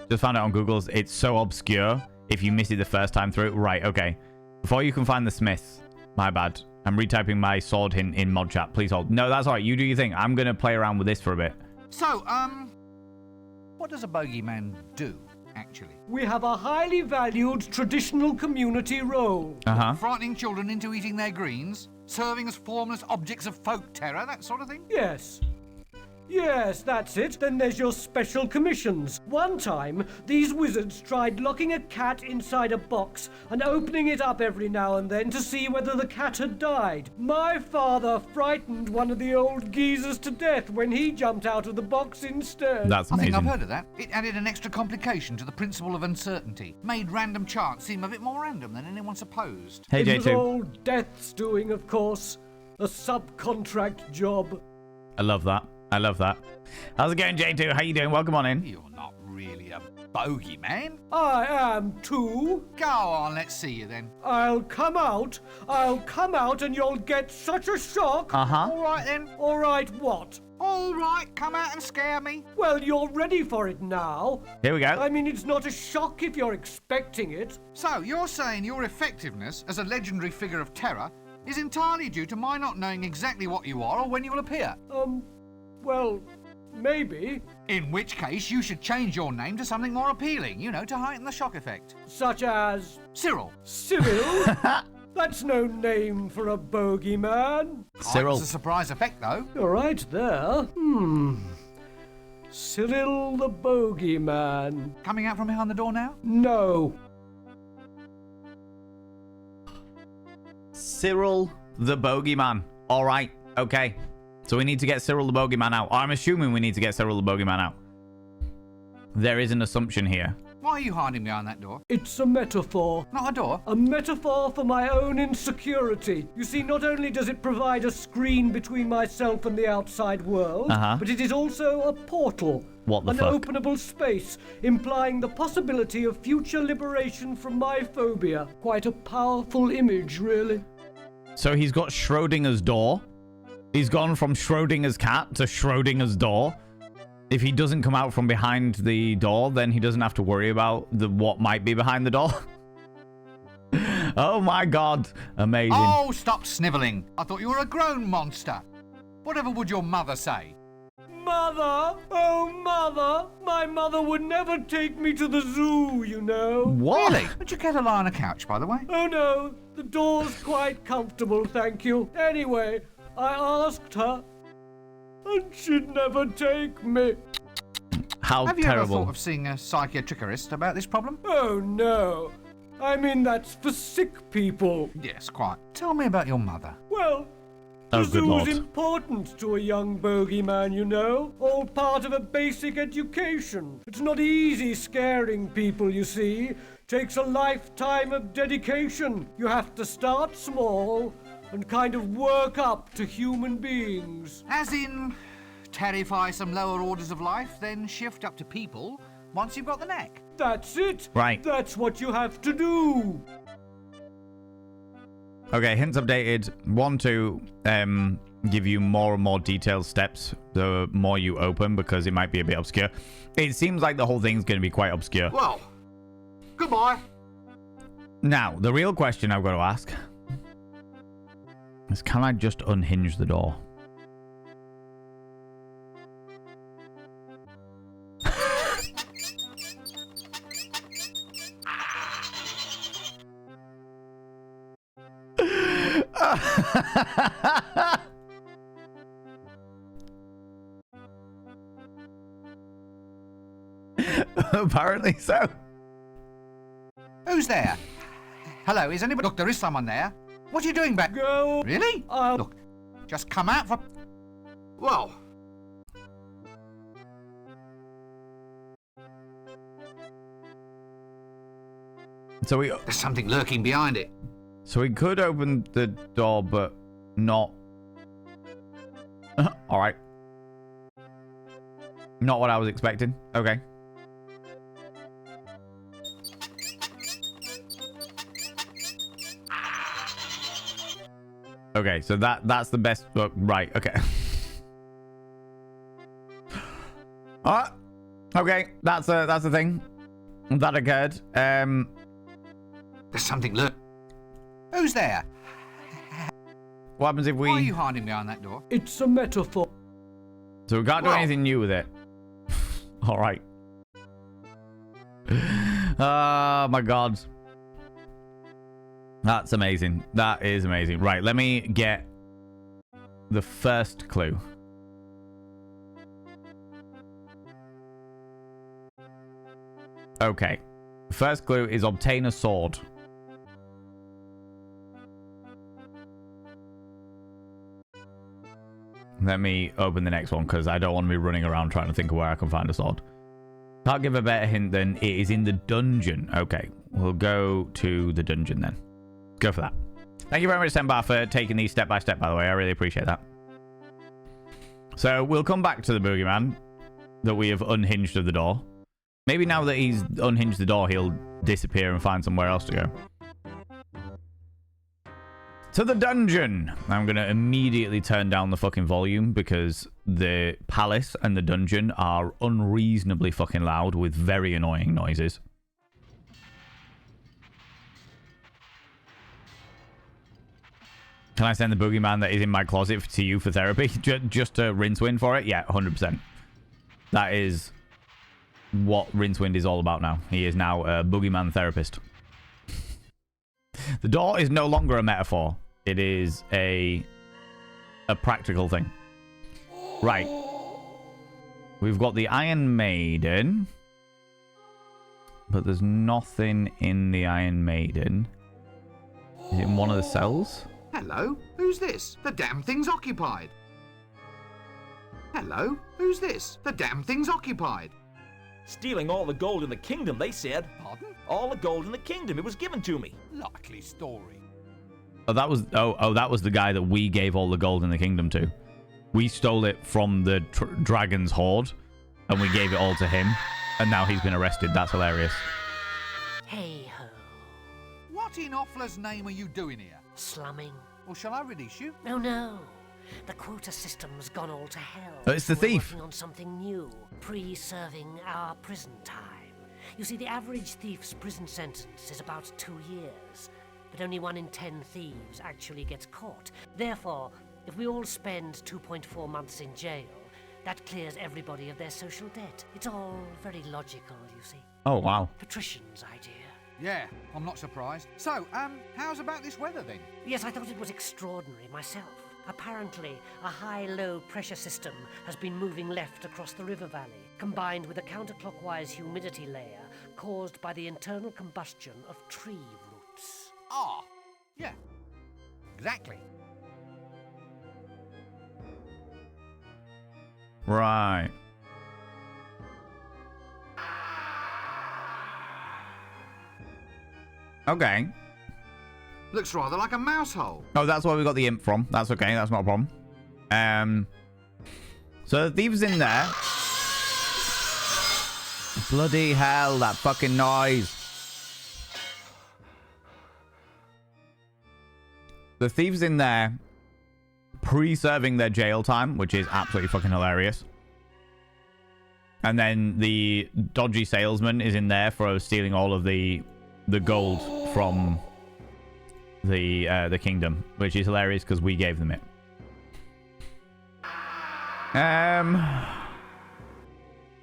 Just found out on Google. It's so obscure. If you miss it the first time through. Right, okay. Before you can find the smith. My bad. I'm retyping my sword hint in mod chat. Please hold. No, that's all right. You do your thing. I'm going to play around with this for a bit. So, what does a bogeyman do, actually? We have a highly valued traditional community role. Frightening children into eating their greens? Serving as formless objects of folk terror, that sort of thing? Yes. Yes, that's it. Then there's your special commissions. One time, these wizards tried locking a cat inside a box and opening it up every now and then to see whether the cat had died. My father frightened one of the old geezers to death when he jumped out of the box instead. That's amazing. I think I've heard of that. It added an extra complication to the principle of uncertainty. Made random chance seem a bit more random than anyone supposed. Hey, It was J2. all Death's doing, of course. A subcontract job. I love that. How's it going, J2? How you doing? Welcome on in. You're not really a bogeyman. I am too. Go on, let's see you then. I'll come out and you'll get such a shock. All right then. All right, what? All right, come out and scare me. Well, you're ready for it now. Here we go. I mean, it's not a shock if you're expecting it. So, you're saying your effectiveness as a legendary figure of terror is entirely due to my not knowing exactly what you are or when you will appear? Well, maybe. In which case, you should change your name to something more appealing, you know, to heighten the shock effect. Such as... Cyril. Cyril? That's no name for a bogeyman. Cyril. It's a surprise effect, though. You're right there. Cyril the bogeyman. Coming out from behind the door now? No. Cyril the bogeyman. All right. Okay. So we need to get Cyril the bogeyman out. I'm assuming we need to get Cyril the bogeyman out. There is an assumption here. Why are you hiding behind that door? It's a metaphor. Not a door. A metaphor for my own insecurity. You see, not only does it provide a screen between myself and the outside world, but it is also a portal. What the An fuck? openable space, implying the possibility of future liberation from my phobia. Quite a powerful image, really. So he's got Schrodinger's door. He's gone from Schrodinger's cat to Schrodinger's door. If he doesn't come out from behind the door, then he doesn't have to worry about what might be behind the door. Oh my god. Amazing. Oh, stop snivelling. I thought you were a grown monster. Whatever would your mother say? Mother! Oh, Mother! My mother would never take me to the zoo, you know. What? Really? Would you care to lie on a couch, by the way? Oh, no. The door's quite comfortable, thank you. Anyway, I asked her, and she'd never take me. How Have you ever terrible. thought of seeing a psychiatrist about this problem? Oh, no. I mean, that's for sick people. Yes, quite. Tell me about your mother. Well, the Oh, good zoo's lord. important to a young bogeyman, you know. All part of a basic education. It's not easy scaring people, you see. Takes a lifetime of dedication. You have to start small and kind of work up to human beings. As in, terrify some lower orders of life, then shift up to people once you've got the knack. That's it. Right. That's what you have to do. Okay, hints updated. 1 to give you more and more detailed steps the more you open, because it might be a bit obscure. It seems like the whole thing's going to be quite obscure. Well, goodbye. Now, the real question I've got to ask is, can I just unhinge the door? Apparently so. Who's there? Hello, is anybody? Look, there is someone there. What are you doing back? Go. Really? Look, just come out for... Well... So we There's something lurking behind it. could open the door, but not. All right. Not what I was expecting. Okay. Okay, so that's the best. Right. Okay. All right. Okay, that's a thing that occurred. There's something Who's there? What happens if we? Why are you hiding behind that door? It's a metaphor. So we can't do Well- anything new with it. All right. Oh my god. That's amazing. That is amazing. Right, let me get the first clue. Okay. First clue is obtain a sword. Let me open the next one, because I don't want to be running around trying to think of where I can find a sword. Can't give a better hint than it is in the dungeon. Okay, we'll go to the dungeon then. Go for that. Thank you very much, Sembar, for taking these step by step, by the way. I really appreciate that. So we'll come back to the boogeyman that we have unhinged of the door. Maybe now that he's unhinged the door, he'll disappear and find somewhere else to go. To the dungeon. I'm going to immediately turn down the fucking volume, because the palace and the dungeon are unreasonably fucking loud with very annoying noises. Can I send the boogeyman that is in my closet to you for therapy? Just to Rincewind for it? Yeah, 100%. That is what Rincewind is all about now. He is now a boogeyman therapist. The door is no longer a metaphor. It is a practical thing. Right. We've got the Iron Maiden. But there's nothing in the Iron Maiden. Is it in one of the cells? Hello, who's this? The damn thing's occupied. Hello, who's this? The damn thing's occupied. Stealing all the gold in the kingdom, they said. Pardon? All the gold in the kingdom. It was given to me. Likely story. Oh, that was that was the guy that we gave all the gold in the kingdom to. We stole it from the dragon's hoard, and we gave it all to him, and now he's been arrested. That's hilarious. Hey ho. What in Offler's name are you doing here? Slumming. Or shall I release you? Oh no. The quota system's gone all to hell. Oh, it's the We're thief. working on something new, pre-serving our prison time. You see, the average thief's prison sentence is about 2 years, but only 1 in 10 thieves actually gets caught. Therefore, if we all spend 2.4 months in jail, that clears everybody of their social debt. It's all very logical, you see. Oh, wow. Patrician's idea. Yeah, I'm not surprised. So, how's about this weather then? Yes, I thought it was extraordinary myself. Apparently, a high-low pressure system has been moving left across the river valley, combined with a counterclockwise humidity layer caused by the internal combustion of tree roots. Ah, yeah, exactly. Right. Okay. Looks rather like a mouse hole. Oh, that's where we got the imp from. That's okay. That's not a problem. So the thieves in there. Bloody hell, that fucking noise. The thieves in there pre-serving their jail time, which is absolutely fucking hilarious. And then the dodgy salesman is in there for stealing all of the gold from the kingdom, which is hilarious because we gave them it.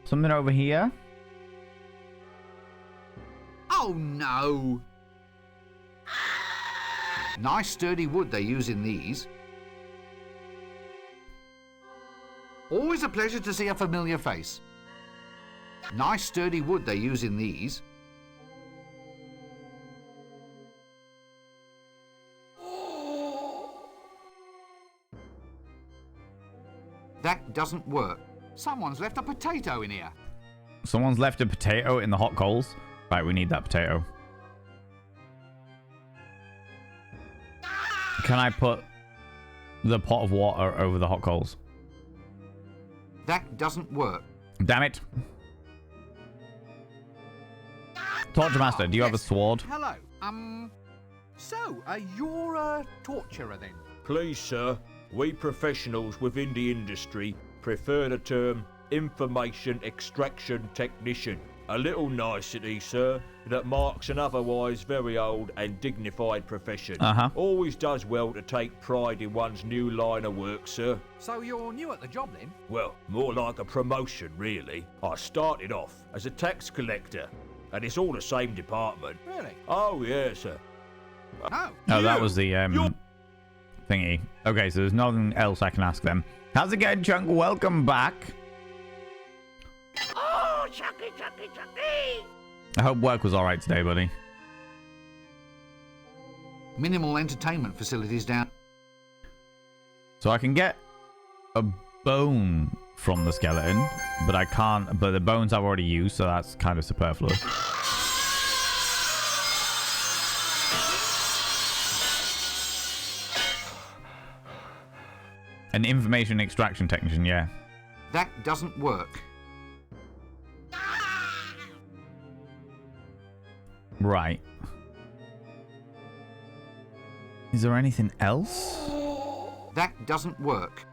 Something over here. Oh no! Nice sturdy wood they use in these. Always a pleasure to see a familiar face. Nice sturdy wood they use in these. That doesn't work. Someone's left a potato in here. Someone's left a potato in the hot coals. Right, we need that potato. Can I put the pot of water over the hot coals? That doesn't work. Damn it. Torture Master, do you have a sword? Hello. So, you're a torturer then? Please, sir, we professionals within the industry prefer the term information extraction technician. A little nicety, sir, that marks an otherwise very old and dignified profession. Always does well to take pride in one's new line of work, sir. So you're new at the job then? Well, more like a promotion, really. I started off as a tax collector, and it's all the same department. Really? Oh, yeah, sir. No. Oh, that was the thingy. Okay, so there's nothing else I can ask them. How's it going, Chunk? Welcome back. Oh, Chucky, Chucky, Chucky! I hope work was alright today, buddy. Minimal entertainment facilities down. So I can get a bone from the skeleton, but I can't. But the bones I've already used, so that's kind of superfluous. An information extraction technician, yeah. That doesn't work. Right. Is there anything else? That doesn't work.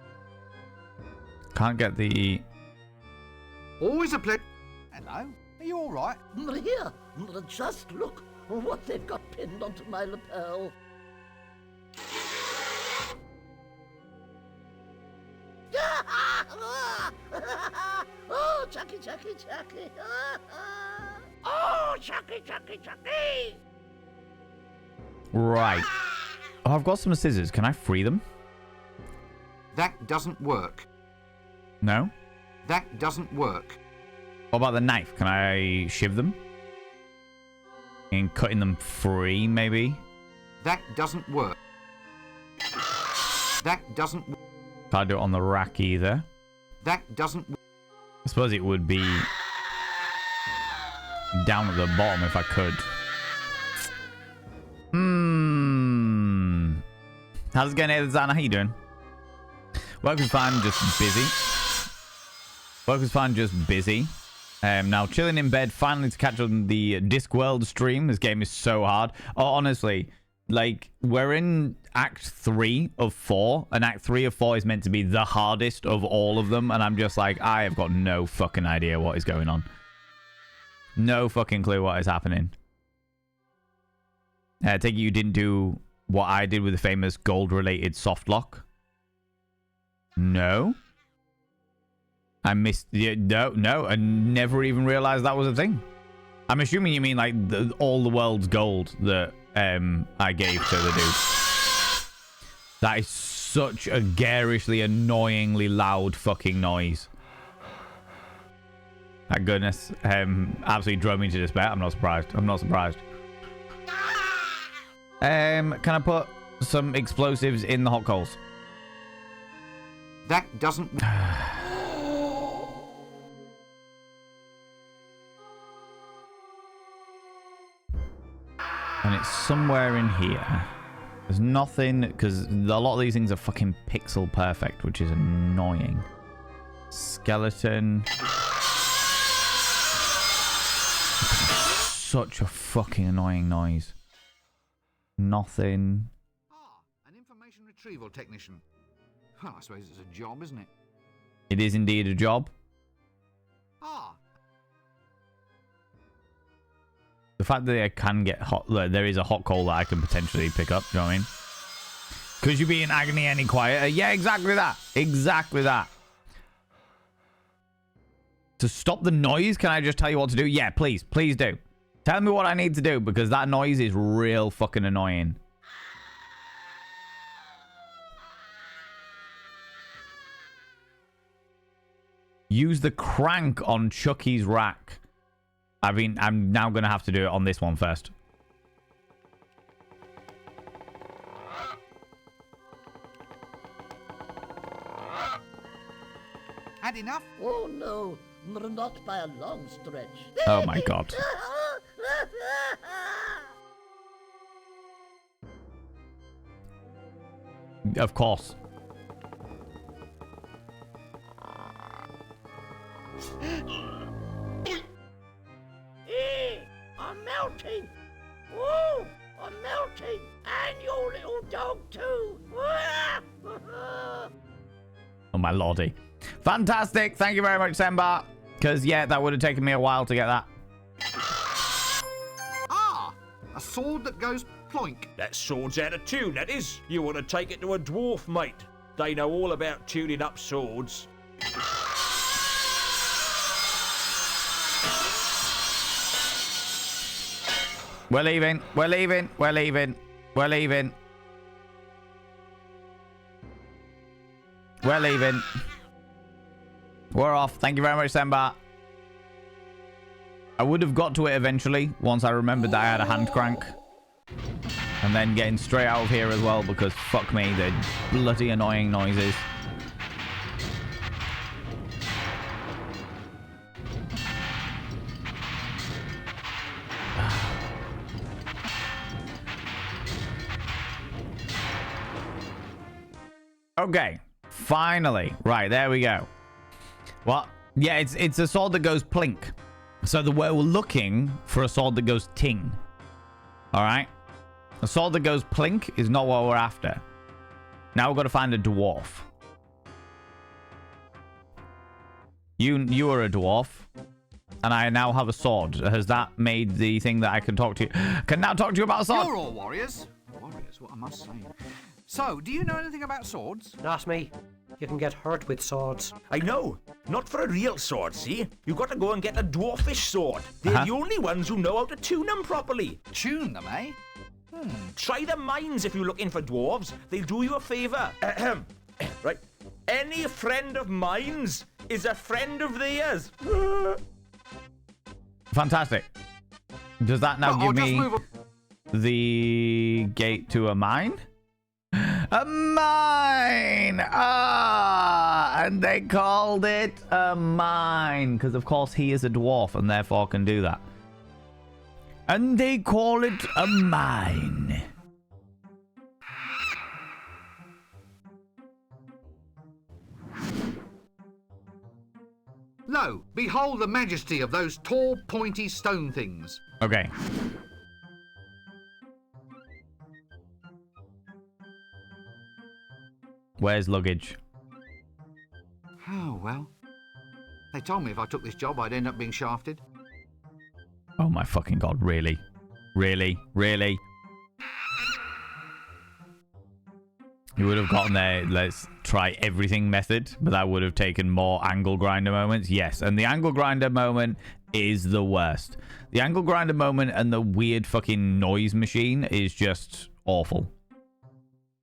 Can't get the... Always a pleasure. Hello? Are you alright? Here, just look what they've got pinned onto my lapel. Oh, Chucky, Chucky, Chucky. Oh, Chucky, Chucky, Chucky. Right. Oh, I've got some scissors. Can I free them? That doesn't work. No? That doesn't work. What about the knife? Can I shiv them? In cutting them free, maybe? That doesn't work. That doesn't work. Can't do it on the rack either. That doesn't work. I suppose it would be down at the bottom if I could. How's it going, Zana? How you doing? Work was fine, just busy. Work was fine, just busy. Now chilling in bed, finally to catch on the Discworld stream. This game is so hard. Oh, honestly, like, we're in Act 3 of 4, and Act 3 of 4 is meant to be the hardest of all of them, and I'm just like, I have got no fucking idea what is going on. No fucking clue what is happening. I take it you didn't do what I did with the famous gold-related soft lock? No. I missed... Yeah, no. I never even realized that was a thing. I'm assuming you mean, like, all the world's gold that I gave to the dude. That is such a garishly, annoyingly loud fucking noise. My goodness. Absolutely drove me to despair. I'm not surprised. I'm not surprised. Can I put some explosives in the hot coals? That doesn't... And it's somewhere in here. There's nothing, because a lot of these things are fucking pixel perfect, which is annoying. Skeleton. Such a fucking annoying noise. Nothing. An information retrieval technician. Well, I suppose it's a job, isn't it? It is indeed a job. The fact that I can get hot, there is a hot coal that I can potentially pick up, you know what I mean? Could you be in agony any quieter? Yeah, exactly that. Exactly that. To stop the noise, can I just tell you what to do? Yeah, please. Please do. Tell me what I need to do, because that noise is real fucking annoying. Use the crank on Chucky's rack. I'm now going to have to do it on this one first. Had enough? Oh no, not by a long stretch. Oh my god. Of course. I'm melting. Whoa, I'm melting. And your little dog too. Oh my lordy. Fantastic. Thank you very much, Sembar. Because, yeah, that would have taken me a while to get that. Ah! A sword that goes ploink. That sword's out of tune, that is. You want to take it to a dwarf, mate. They know all about tuning up swords. We're leaving. We're leaving. We're leaving. We're leaving. We're leaving. We're off. Thank you very much, Sembar. I would have got to it eventually once I remembered that I had a hand crank. And then getting straight out of here as well, because fuck me, they're bloody annoying noises. Okay, finally. Right, there we go. Well, yeah, it's a sword that goes plink. So we're looking for a sword that goes ting. All right? A sword that goes plink is not what we're after. Now we've got to find a dwarf. You are a dwarf. And I now have a sword. Has that made the thing that I can talk to you? Can now talk to you about a sword? You're all warriors. Warriors, what am I saying? So, do you know anything about swords? Not me. You can get hurt with swords. I know. Not for a real sword, see? You've got to go and get a dwarfish sword. They're the only ones who know how to tune them properly. Tune them, eh? Try the mines if you're looking for dwarves. They'll do you a favour. Right. Any friend of mine's is a friend of theirs. Fantastic. Does that now give me the gate to a mine? A mine! Ah! And they called it a mine. Because, of course, he is a dwarf and therefore can do that. And they call it a mine. Lo, behold the majesty of those tall, pointy stone things. Okay. Where's luggage? Oh, well. They told me if I took this job, I'd end up being shafted. Oh my fucking god, really? Really? Really? You would have gotten there, let's try everything method, but that would have taken more angle grinder moments. Yes, and the angle grinder moment is the worst. The angle grinder moment and the weird fucking noise machine is just awful.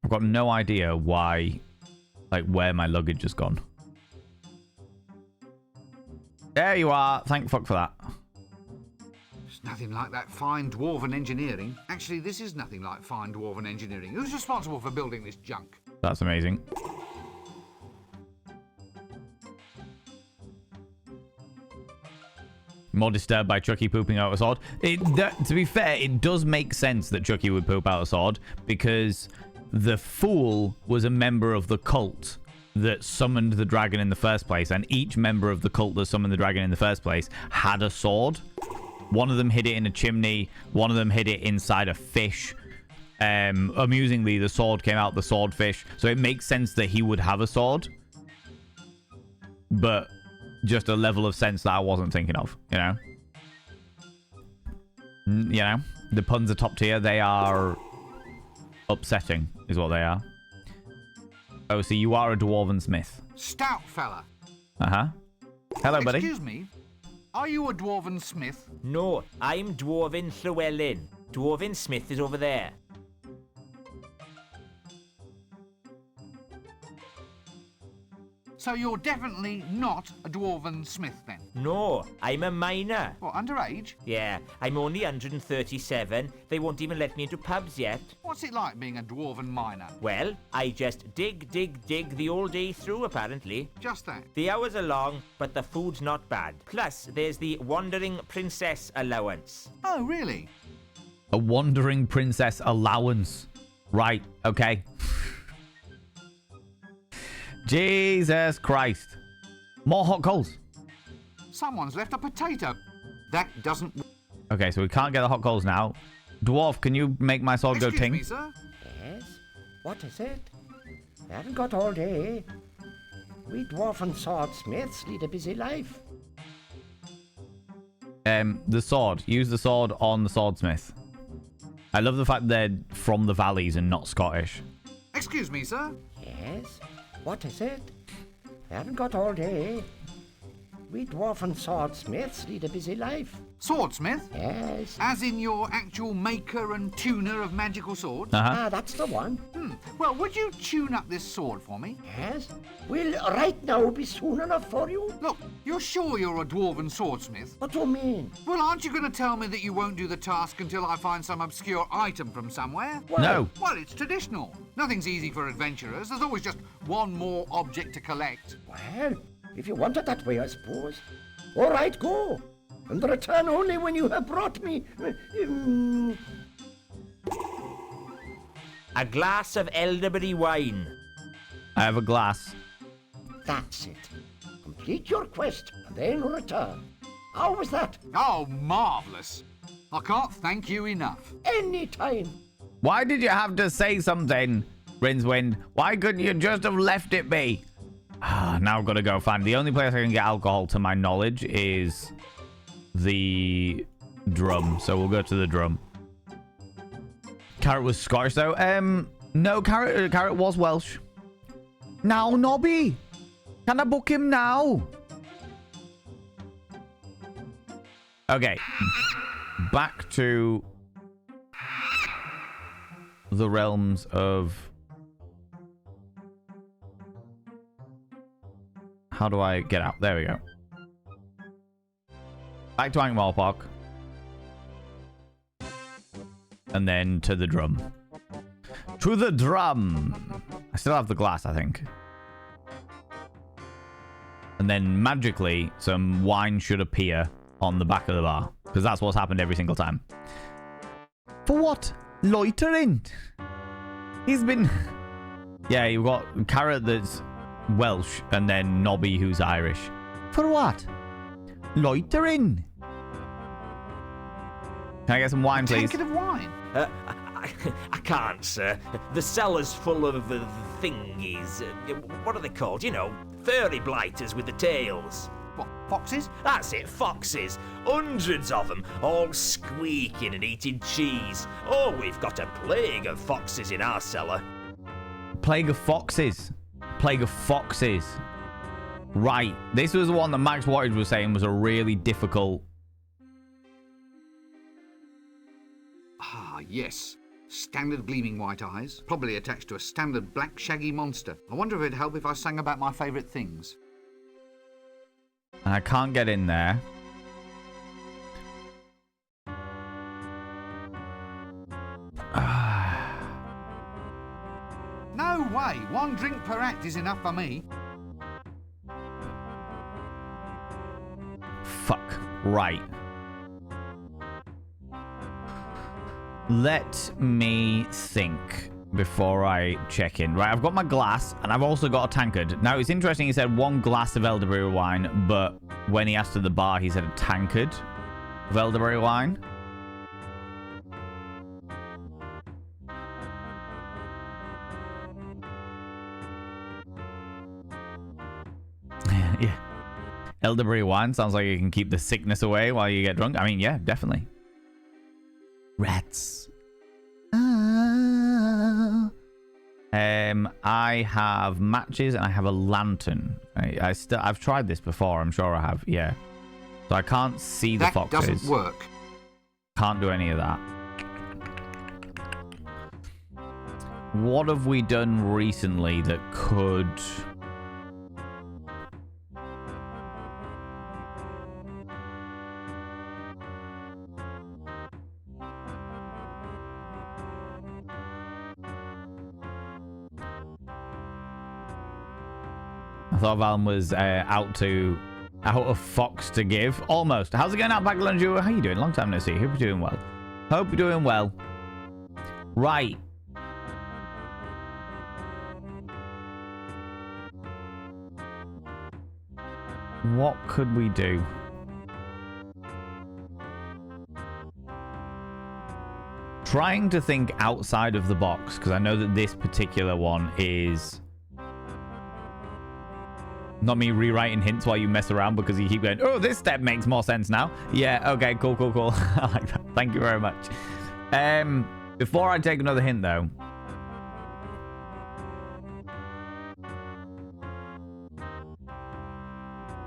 I've got no idea why, like, where my luggage has gone. There you are. Thank fuck for that. It's nothing like that fine dwarven engineering. Actually, this is nothing like fine dwarven engineering. Who's responsible for building this junk? That's amazing. More disturbed by Chucky pooping out a sword. To be fair, it does make sense that Chucky would poop out a sword because the fool was a member of the cult that summoned the dragon in the first place, and each member of the cult that summoned the dragon in the first place had a sword. One of them hid it in a chimney. One of them hid it inside a fish. Amusingly, the sword came out the swordfish, so it makes sense that he would have a sword. But just a level of sense that I wasn't thinking of, you know? You know? The puns are top tier. They are upsetting, is what they are. Oh, so you are a dwarven smith. Stout fella. Uh-huh. Hello, buddy. Excuse me. Are you a dwarven smith? No, I'm Dwarven Llewellyn. Dwarven Smith is over there. So you're definitely not a dwarven smith then? No, I'm a miner. What, underage? Yeah, I'm only 137. They won't even let me into pubs yet. What's it like being a dwarven miner? Well, I just dig the whole day through, apparently. Just that? The hours are long, but the food's not bad. Plus, there's the Wandering Princess allowance. Oh, really? A wandering princess allowance. Right, okay. Jesus Christ. More hot coals. Someone's left a potato. That doesn't... Okay, so we can't get the hot coals now. Dwarf, can you make my sword go ting? Excuse me, sir? Yes? What is it? I haven't got all day. We dwarfen swordsmiths lead a busy life. The sword. Use the sword on the swordsmith. I love the fact they're from the valleys and not Scottish. Excuse me, sir? Yes? What is it? I haven't got all day. We dwarfen swordsmiths lead a busy life. Swordsmith? Yes. As in your actual maker and tuner of magical swords? Uh-huh. That's the one. Well, would you tune up this sword for me? Yes. Will right now be soon enough for you? Look, you're sure you're a dwarven swordsmith? What do you mean? Well, aren't you going to tell me that you won't do the task until I find some obscure item from somewhere? No. Well, it's traditional. Nothing's easy for adventurers. There's always just one more object to collect. Well, if you want it that way, I suppose. All right, go. And return only when you have brought me... A glass of elderberry wine. I have a glass. That's it. Complete your quest and then return. How was that? Oh, marvellous. I can't thank you enough. Anytime. Why did you have to say something, Rincewind? Why couldn't you just have left it be? Now I've got to go find... The only place I can get alcohol, to my knowledge, is the drum. So we'll go to the drum. Carrot was Scottish, though. No, Carrot was Welsh. Now, Nobby. Can I book him now? Okay. Back to the realms of... How do I get out? There we go. Back to Ankh Park. And then to the drum. To the drum! I still have the glass, I think. And then magically, some wine should appear on the back of the bar. Because that's what's happened every single time. For what? Loitering? He's been... Yeah, you've got Carrot that's Welsh and then Nobby who's Irish. For what? Loitering. Can I get some wine, please? Tankard of wine. I can't, sir. The cellar's full of thingies. What are they called? You know, furry blighters with the tails. What, foxes? That's it, foxes. Hundreds of them, all squeaking and eating cheese. Oh, we've got a plague of foxes in our cellar. Plague of foxes. Plague of foxes. Right. This was the one that Max Wattage was saying was a really difficult... Ah, yes. Standard gleaming white eyes, probably attached to a standard black shaggy monster. I wonder if it'd help if I sang about my favourite things. And I can't get in there. No way! 1 drink per act is enough for me. Fuck. Right. Let me think before I check in. Right, I've got my glass, and I've also got a tankard. Now, it's interesting he said 1 glass of elderberry wine, but when he asked at the bar, he said a tankard of elderberry wine. Yeah. Elderberry wine sounds like it can keep the sickness away while you get drunk. I mean, yeah, definitely. Rats. I have matches and I have a lantern. I've tried this before. I'm sure I have. Yeah. So I can't see the foxes. That doesn't work. Can't do any of that. What have we done recently that could... I thought Valm was out of fox to give. Almost. How's it going out, Baglanju? How you doing? Long time no see. Hope you're doing well. Hope you're doing well. Right. What could we do? Trying to think outside of the box, because I know that this particular one is... Not me rewriting hints while you mess around because you keep going, oh, this step makes more sense now. Yeah, okay, cool. I like that. Thank you very much. Before I take another hint, though.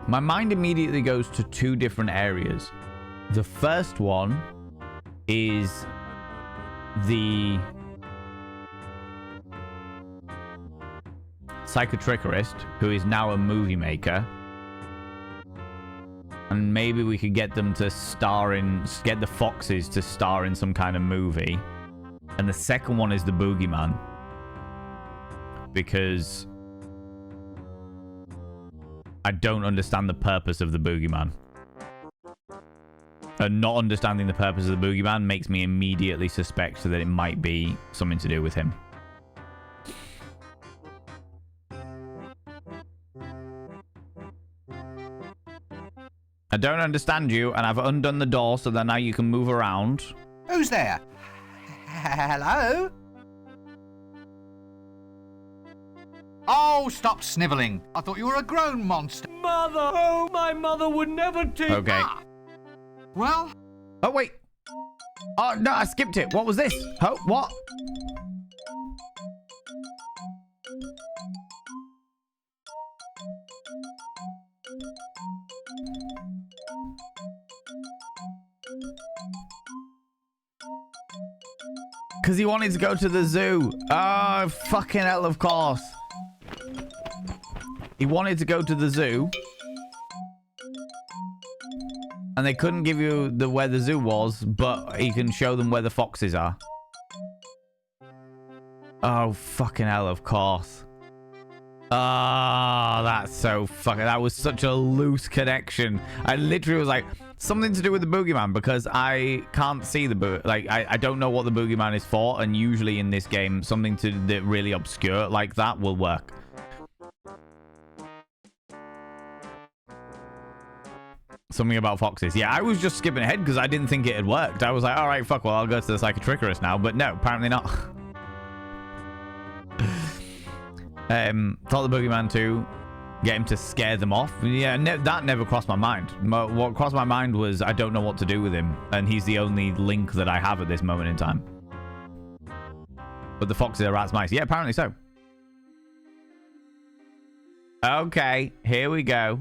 My mind immediately goes to 2 different areas. The first one is the... psychotrickerist, who is now a movie maker, and maybe we could get them to star in, get the foxes to star in some kind of movie. And the second one is the boogeyman, because I don't understand the purpose of the boogeyman, and not understanding the purpose of the boogeyman makes me immediately suspect that it might be something to do with him. I don't understand you, and I've undone the door so that now you can move around. Who's there? Hello? Oh, stop snivelling. I thought you were a grown monster. Mother! Oh, my mother would never take... Okay. Well? Oh, wait. Oh, no, I skipped it. What was this? Oh, what? Because he wanted to go to the zoo. Oh, fucking hell, of course. He wanted to go to the zoo. And they couldn't give you where the zoo was, but he can show them where the foxes are. Oh, fucking hell, of course. Oh, that's so fucking... That was such a loose connection. I literally was like, something to do with the boogeyman, because I can't see the I don't know what the boogeyman is for, and usually in this game, something that really obscure like that will work. Something about foxes. Yeah, I was just skipping ahead because I didn't think it had worked. I was like, all right, fuck, well, I'll go to the psychotrickerist now. But no, apparently not. Thought the boogeyman too. Get him to scare them off. Yeah, that never crossed my mind. What crossed my mind was I don't know what to do with him. And he's the only link that I have at this moment in time. But the foxes are rats, mice. Yeah, apparently so. Okay, here we go.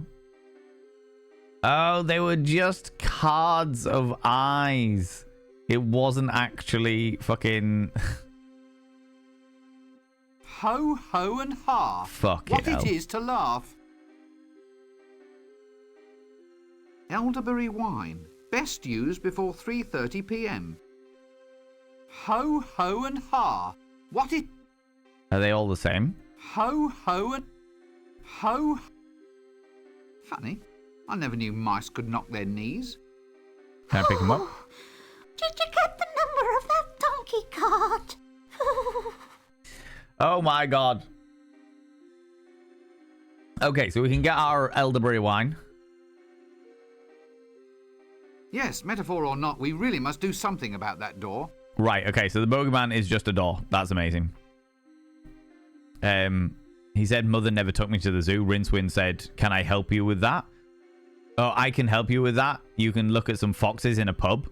Oh, they were just cards of eyes. It wasn't actually fucking... Ho, ho, and ha. Fuck what it is to laugh. Elderberry wine. Best used before 3:30 p.m. Ho, ho, and ha. What it... Are they all the same? Ho, ho, and... Ho... Funny. I never knew mice could knock their knees. Can I pick them up? Did you get the number of that donkey cart? Oh my god. Okay, so we can get our elderberry wine. Yes, metaphor or not, we really must do something about that door. Right, okay, so the bogeyman is just a door. That's amazing. He said, Mother never took me to the zoo. Rincewind said, can I help you with that? Oh, I can help you with that. You can look at some foxes in a pub.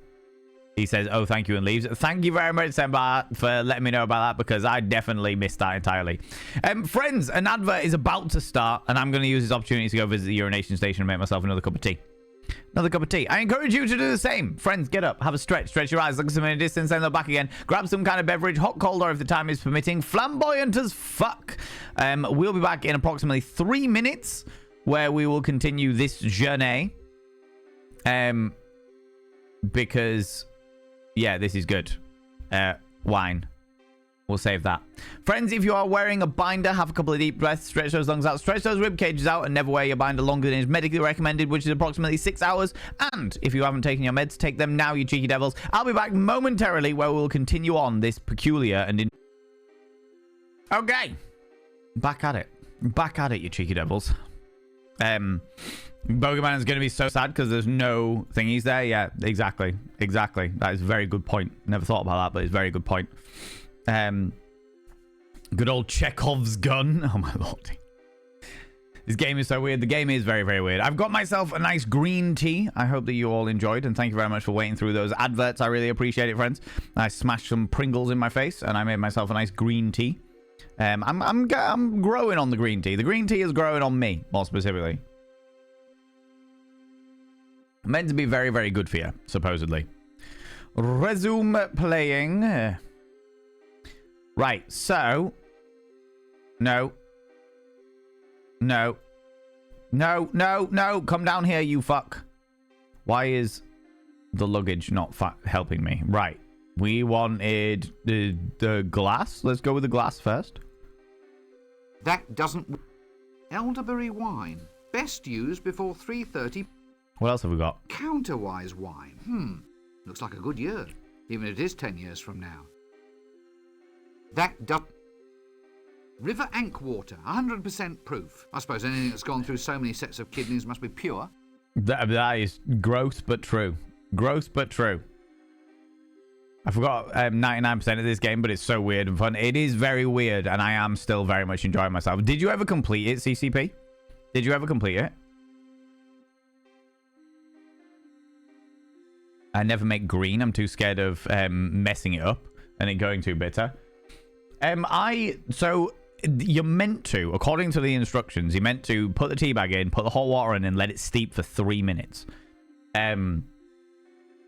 He says, oh, thank you, and leaves. Thank you very much, Semba, for letting me know about that, because I definitely missed that entirely. Friends, an advert is about to start, and I'm going to use this opportunity to go visit the urination station and make myself another cup of tea. Another cup of tea. I encourage you to do the same. Friends, get up, have a stretch your eyes, look at some in a distance, then look back again. Grab some kind of beverage, hot, cold, or if the time is permitting, flamboyant as fuck. We'll be back in approximately 3 minutes, where we will continue this journey. Because, yeah, this is good. Wine. We'll save that. Friends, if you are wearing a binder, have a couple of deep breaths, stretch those lungs out, stretch those rib cages out, and never wear your binder longer than is medically recommended, which is approximately 6 hours. And if you haven't taken your meds, take them now, you cheeky devils. I'll be back momentarily, where we'll continue on this peculiar and... Okay. Back at it. Back at it, you cheeky devils. Bogeyman is going to be so sad because there's no thingies there. Yeah, exactly. Exactly. That is a very good point. Never thought about that, but it's a very good point. Good old Chekhov's gun. Oh, my lord. This game is so weird. The game is very, very weird. I've got myself a nice green tea. I hope that you all enjoyed, and thank you very much for waiting through those adverts. I really appreciate it, friends. I smashed some Pringles in my face, and I made myself a nice green tea. I'm growing on the green tea. The green tea is growing on me, more specifically. Meant to be very, very good for you, supposedly. Resume playing. Right, so... No. No. No, no, no. Come down here, you fuck. Why is the luggage not helping me? Right. We wanted the glass. Let's go with the glass first. That doesn't... Elderberry wine. Best used before 3:30... What else have we got? Counterwise wine. Looks like a good year, even if it is 10 years from now. That does... River Ank water, 100% proof. I suppose anything that's gone through so many sets of kidneys must be pure. That is gross but true. Gross but true. I forgot 99% of this game, but it's so weird and fun. It is very weird, and I am still very much enjoying myself. Did you ever complete it, CCP? Did you ever complete it? I never make green. I'm too scared of messing it up and it going too bitter. So you're meant to, according to the instructions, you're meant to put the tea bag in, put the hot water in, and let it steep for 3 minutes.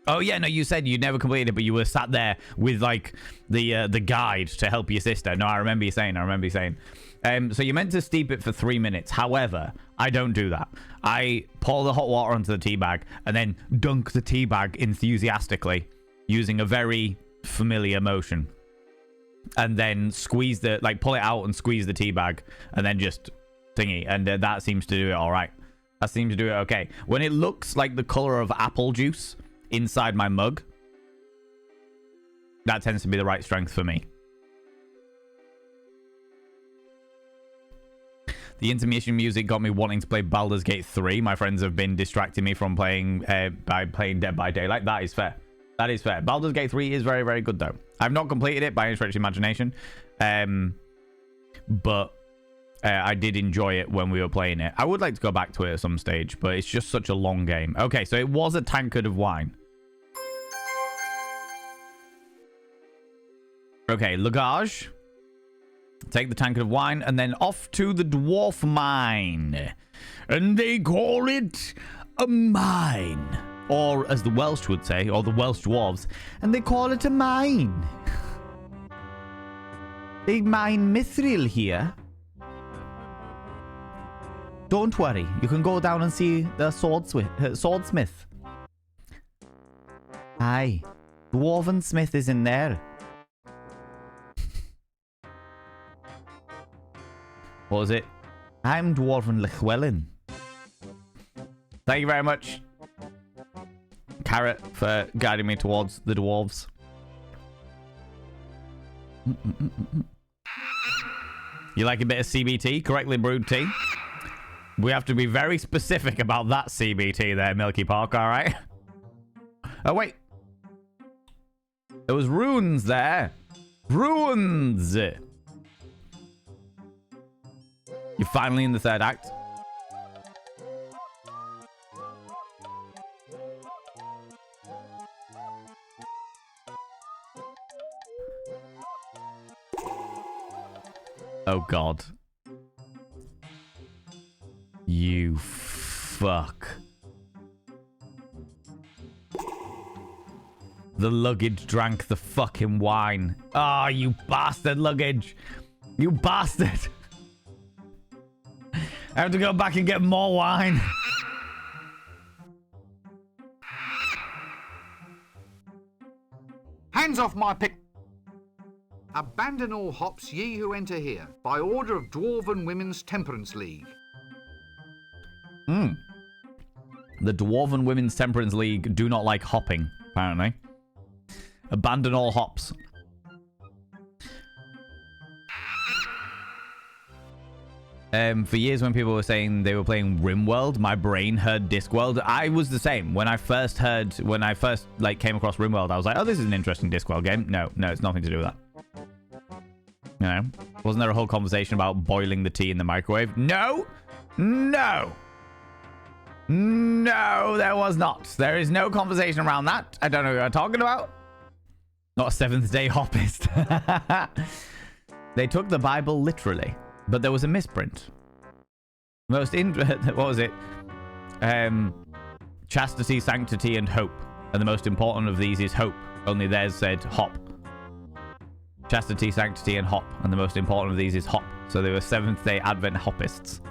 Oh yeah, no, you said you'd never completed it, but you were sat there with like the guide to help your sister. No, I remember you saying. So you're meant to steep it for 3 minutes. However, I don't do that. I pour the hot water onto the tea bag and then dunk the tea bag enthusiastically using a very familiar motion. And then squeeze pull it out and squeeze the tea bag and then just thingy. And that seems to do it all right. That seems to do it okay. When it looks like the color of apple juice inside my mug, that tends to be the right strength for me. The intermission music got me wanting to play Baldur's Gate 3. My friends have been distracting me from playing by playing Dead by Daylight. That is fair. That is fair. Baldur's Gate 3 is very, very good, though. I've not completed it by any stretch of imagination. But I did enjoy it when we were playing it. I would like to go back to it at some stage, but it's just such a long game. Okay, so it was a tankard of wine. Okay, luggage. Take the tankard of wine and then off to the dwarf mine. And they call it a mine. Or as the Welsh would say, or the Welsh dwarves, and they call it a mine. They mine mithril here. Don't worry, you can go down and see the swordsmith. Aye, dwarven smith is in there. What was it? I'm Dwarven Llewellyn. Thank you very much, Carrot, for guiding me towards the dwarves. You like a bit of CBT? Correctly brewed tea? We have to be very specific about that CBT there, Milky Park, alright? Oh, wait. There was runes there. Runes! You're finally in the third act. Oh, God. You fuck. The luggage drank the fucking wine. Ah, oh, you bastard luggage. You bastard. I have to go back and get more wine. Hands off my pick. Abandon all hops, ye who enter here, by order of Dwarven Women's Temperance League. The Dwarven Women's Temperance League do not like hopping, apparently. Abandon all hops. For years when people were saying they were playing RimWorld, my brain heard Discworld. I was the same. When I first like came across RimWorld, I was like, oh, this is an interesting Discworld game. No, it's nothing to do with that. You know? Wasn't there a whole conversation about boiling the tea in the microwave? No, there was not. There is no conversation around that. I don't know what you're talking about. Not a Seventh Day Hoppist. They took the Bible literally. But there was a misprint. What was it? Chastity, sanctity, and hope. And the most important of these is hope. Only theirs said hop. Chastity, sanctity, and hop. And the most important of these is hop. So they were Seventh-day Advent hoppists.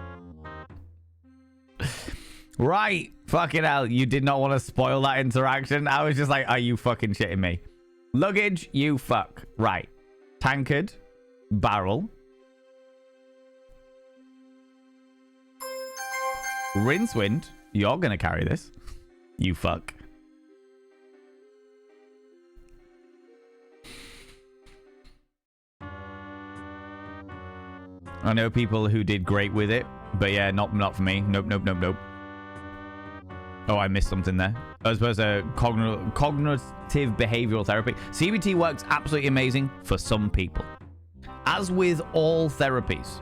Right. Fucking hell. You did not want to spoil that interaction. I was just like, are you fucking shitting me? Luggage, you fuck. Right. Tankard. Barrel. Rincewind, you're gonna carry this. You fuck. I know people who did great with it, but yeah, not for me. Nope. Oh, I missed something there. I suppose cognitive behavioral therapy. CBT works absolutely amazing for some people. As with all therapies,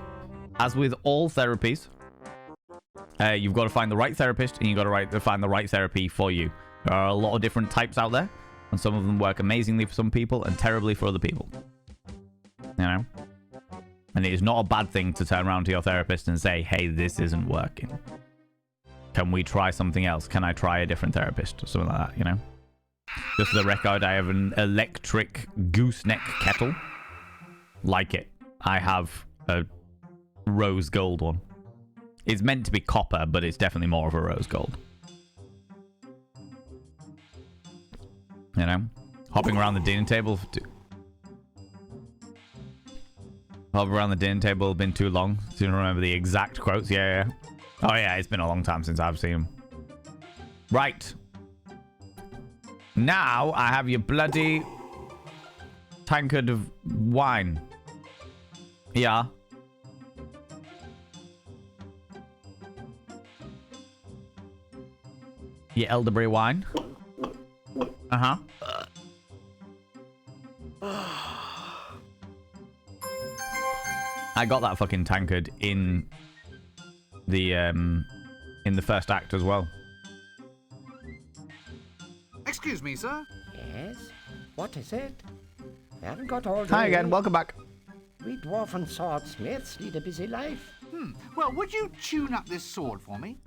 you've got to find the right therapist, and you've got to find the right therapy for you. There are a lot of different types out there, and some of them work amazingly for some people and terribly for other people. You know? And it is not a bad thing to turn around to your therapist and say, hey, this isn't working. Can we try something else? Can I try a different therapist? Or something like that, you know? Just for the record, I have an electric gooseneck kettle. Like it. I have a rose gold one. It's meant to be copper, but it's definitely more of a rose gold. You know? Hopping around the dinner table. Hopping around the dinner table has been too long to remember the exact quotes. Yeah. Oh yeah, it's been a long time since I've seen him. Right. Now I have your bloody tankard of wine. Yeah. Your elderberry wine. Uh-huh. I got that fucking tankard in the first act as well. Excuse me, sir. Yes? What is it? I haven't got all day. Hi again, welcome back. We dwarf and swordsmiths lead a busy life. Well, would you tune up this sword for me?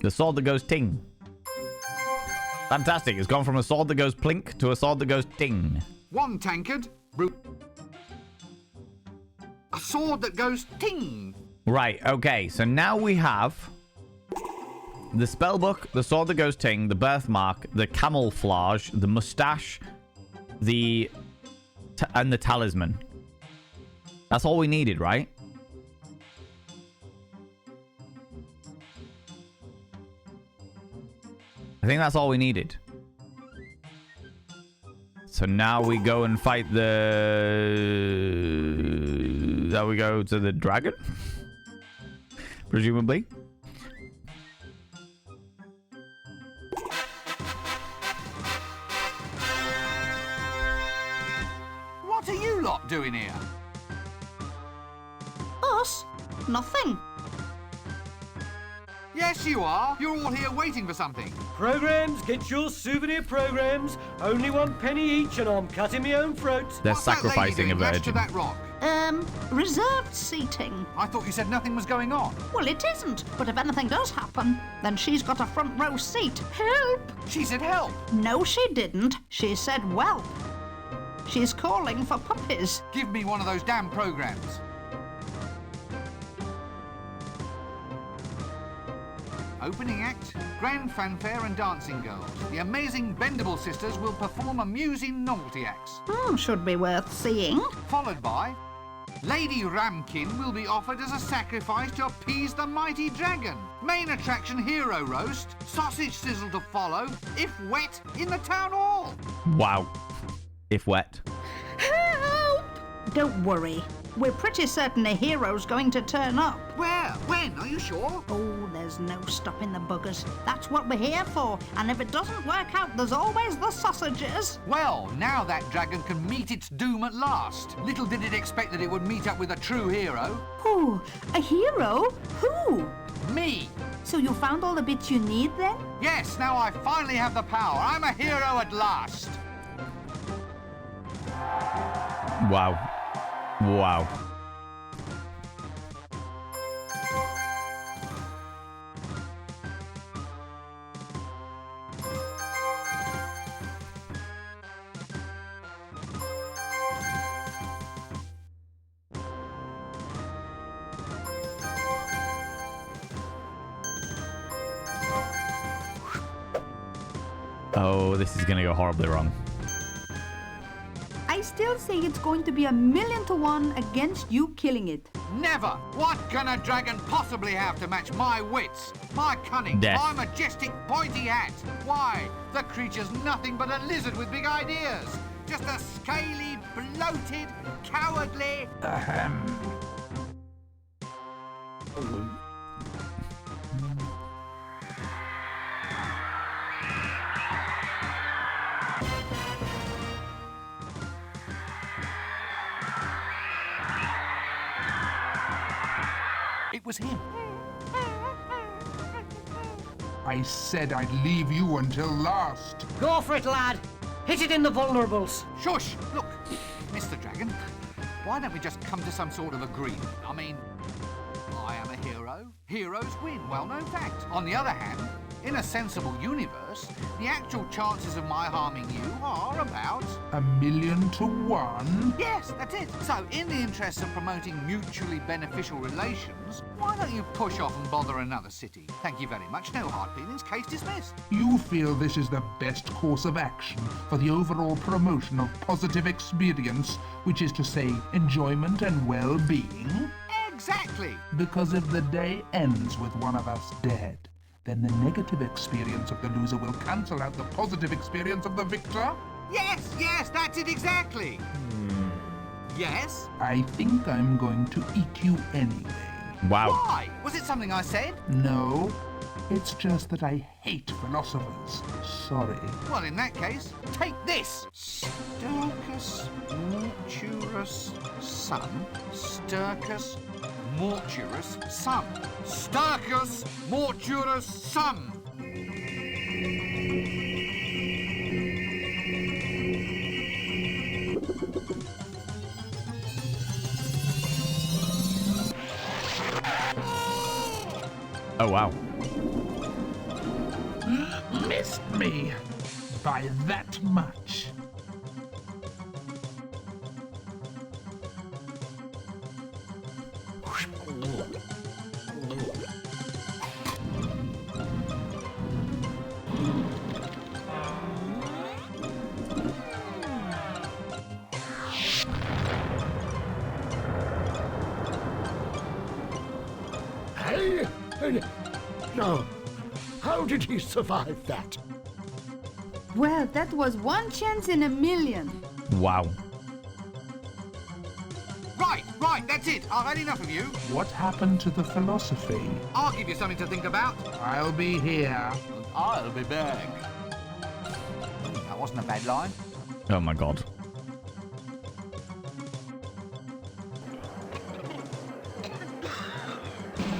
The sword that goes ting. Fantastic. It's gone from a sword that goes plink to a sword that goes ting. One tankard. A sword that goes ting. Right, okay. So now we have the spellbook, the sword that goes ting, the birthmark, the camouflage, the mustache, and the talisman. That's all we needed, right? I think that's all we needed. So now we go and fight the... Now we go to the dragon? Presumably. What are you lot doing here? Us? Nothing. Yes, you are. You're all here waiting for something. Programs, get your souvenir programs. Only 1 penny each, and I'm cutting my own throat. They're What's that lady sacrificing a doing lashed to virgin. that rock? Reserved seating. I thought you said nothing was going on. Well, it isn't, but if anything does happen, then she's got a front row seat. Help! She said help. No, she didn't. She said whelp. She's calling for puppies. Give me one of those damn programs. Opening act, grand fanfare and dancing girls. The amazing Bendable sisters will perform amusing novelty acts. Should be worth seeing. Followed by Lady Ramkin will be offered as a sacrifice to appease the mighty dragon. Main attraction hero roast, sausage sizzle to follow, if wet, in the town hall. Wow. If wet. Help! Don't worry. We're pretty certain a hero's going to turn up. Where? When? Are you sure? Oh, there's no stopping the buggers. That's what we're here for. And if it doesn't work out, there's always the sausages. Well, now that dragon can meet its doom at last. Little did it expect that it would meet up with a true hero. Oh, a hero? Who? Me. So you found all the bits you need then? Yes, now I finally have the power. I'm a hero at last. Wow. Wow. Oh, this is gonna go horribly wrong. I still say it's going to be 1,000,000 to 1 against you killing it. Never! What can a dragon possibly have to match my wits, my cunning, Death. my majestic pointy hat? Why, the creature's nothing but a lizard with big ideas. Just a scaly, bloated, cowardly... It was him. I said I'd leave you until last. Go for it, lad. Hit it in the vulnerables. Shush! Look, Mr. Dragon, why don't we just come to some sort of agreement? I mean, I am a hero. Heroes win, well-known fact. On the other hand, in a sensible universe, the actual chances of my harming you are about... 1,000,000 to 1? Yes, that's it. So, in the interest of promoting mutually beneficial relations, why don't you push off and bother another city? Thank you very much. No hard feelings. Case dismissed. You feel this is the best course of action for the overall promotion of positive experience, which is to say, enjoyment and well-being? Exactly. Because if the day ends with one of us dead, then the negative experience of the loser will cancel out the positive experience of the victor? Yes, that's it exactly. Yes? I think I'm going to eat you anyway. Wow. Why? Was it something I said? No, it's just that I hate philosophers. Sorry. Well, in that case, take this. Sturcus mortuus sum. Sturcus mortuus sum. Sturcus mortuus sum. Oh, wow. Missed me by that much. No. How did he survive that? Well, that was one chance in 1,000,000. Wow. Right, that's it. I've had enough of you. What happened to the philosophy? I'll give you something to think about. I'll be here. And I'll be back. That wasn't a bad line. Oh my god.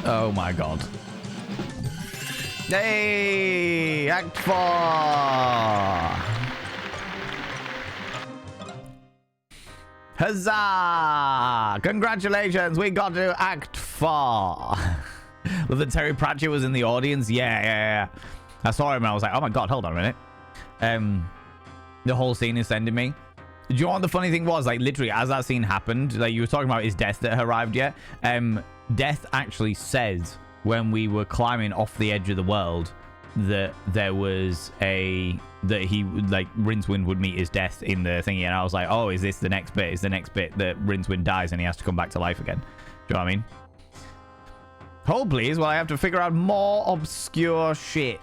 Oh my god. Yay! Act 4! Huzzah! Congratulations, we got to Act 4. Well, the Terry Pratchett was in the audience. Yeah. I saw him and I was like, oh my god, hold on a minute. The whole scene is sending me. Do you know what the funny thing was? Like, literally, as that scene happened, like, you were talking about his death that arrived yet. Death actually says when we were climbing off the edge of the world that there was that he, like, Rincewind would meet his death in the thingy, and I was like, oh, is this the next bit? Is the next bit that Rincewind dies and he has to come back to life again? Do you know what I mean? Hold, please, while I have to figure out more obscure shit.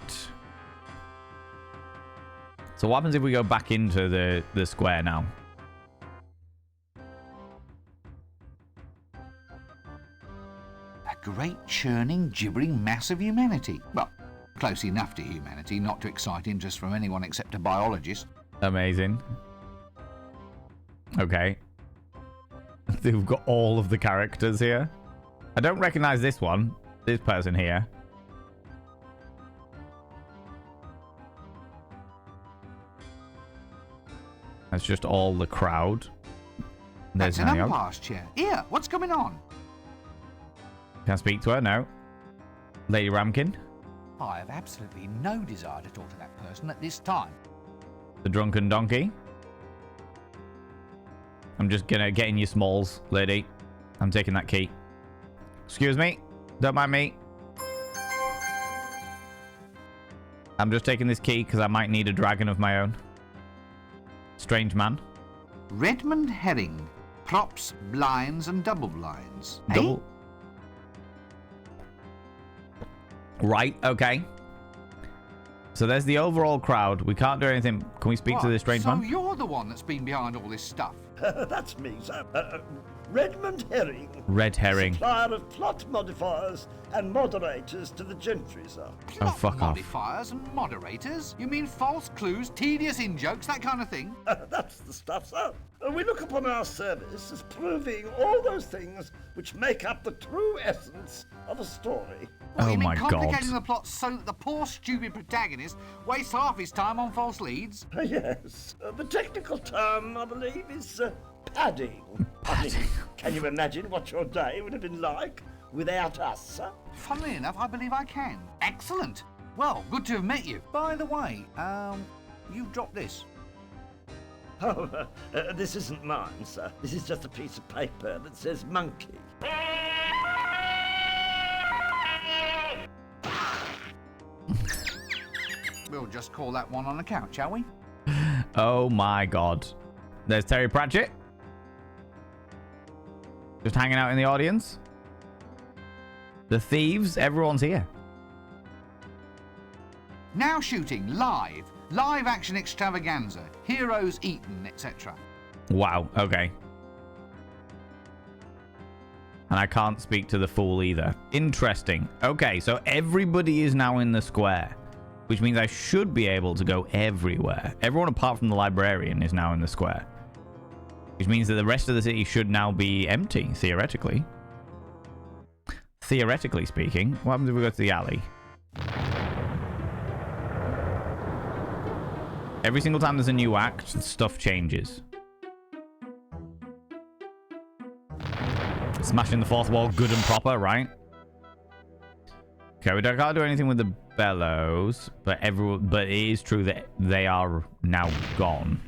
So what happens if we go back into the square now? A great churning, gibbering mass of humanity. Well, close enough to humanity not to excite interest from anyone except a biologist. Amazing. Okay. They've got all of the characters here. I don't recognize this one. This person here. That's just all the crowd. There's That's an Naniog. umpire's chair. Here, what's going on? Can I speak to her? No. Lady Ramkin. I have absolutely no desire to talk to that person at this time. The drunken donkey. I'm just gonna get in your smalls, lady. I'm taking that key. Excuse me. Don't mind me. I'm just taking this key because I might need a dragon of my own. Strange man. Redmond herring. Props, blinds, and double blinds. Double. Right, okay. So there's the overall crowd. We can't do anything. Can we speak to this strange man? So you're the one that's been behind all this stuff? That's me, sir. Redmond Herring. Red herring. Supplier of plot modifiers and moderators to the gentry, sir. Oh, fuck off. Modifiers and moderators? You mean false clues, tedious in-jokes, that kind of thing? That's the stuff, sir. We look upon our service as proving all those things which make up the true essence of a story. What, Oh you mean my complicating god. the plot so that the poor stupid protagonist wastes half his time on false leads? Yes. The technical term, I believe, is padding. I mean, can you imagine what your day would have been like without us, sir? Funnily enough, I believe I can. Excellent. Well, good to have met you. By the way, you dropped this. Oh, this isn't mine, sir. This is just a piece of paper that says monkey. We'll just call that one on account, shall we? Oh my god. There's Terry Pratchett. Just hanging out in the audience. The thieves, everyone's here. Now shooting live. Live action extravaganza. Heroes eaten, etc. Wow, okay. And I can't speak to the fool either. Interesting. Okay, so everybody is now in the square, which means I should be able to go everywhere. Everyone apart from the librarian is now in the square, which means that the rest of the city should now be empty, theoretically. Theoretically speaking. What happens if we go to the alley? Every single time there's a new act, stuff changes. Smashing the fourth wall good and proper, right? Okay, we can't do anything with the bellows, but it is true that they are now gone.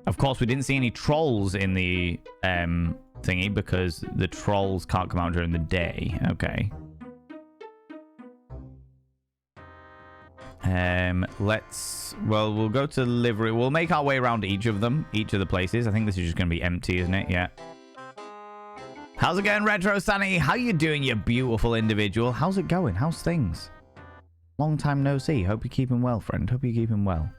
Of course, we didn't see any trolls in the thingy because the trolls can't come out during the day. Okay. We'll go to livery. We'll make our way around each of them, each of the places. I think this is just going to be empty, isn't it? Yeah. How's it going, Retro Sunny? How you doing, you beautiful individual? How's it going? How's things? Long time no see. Hope you're keeping well, friend. Hope you're keeping well.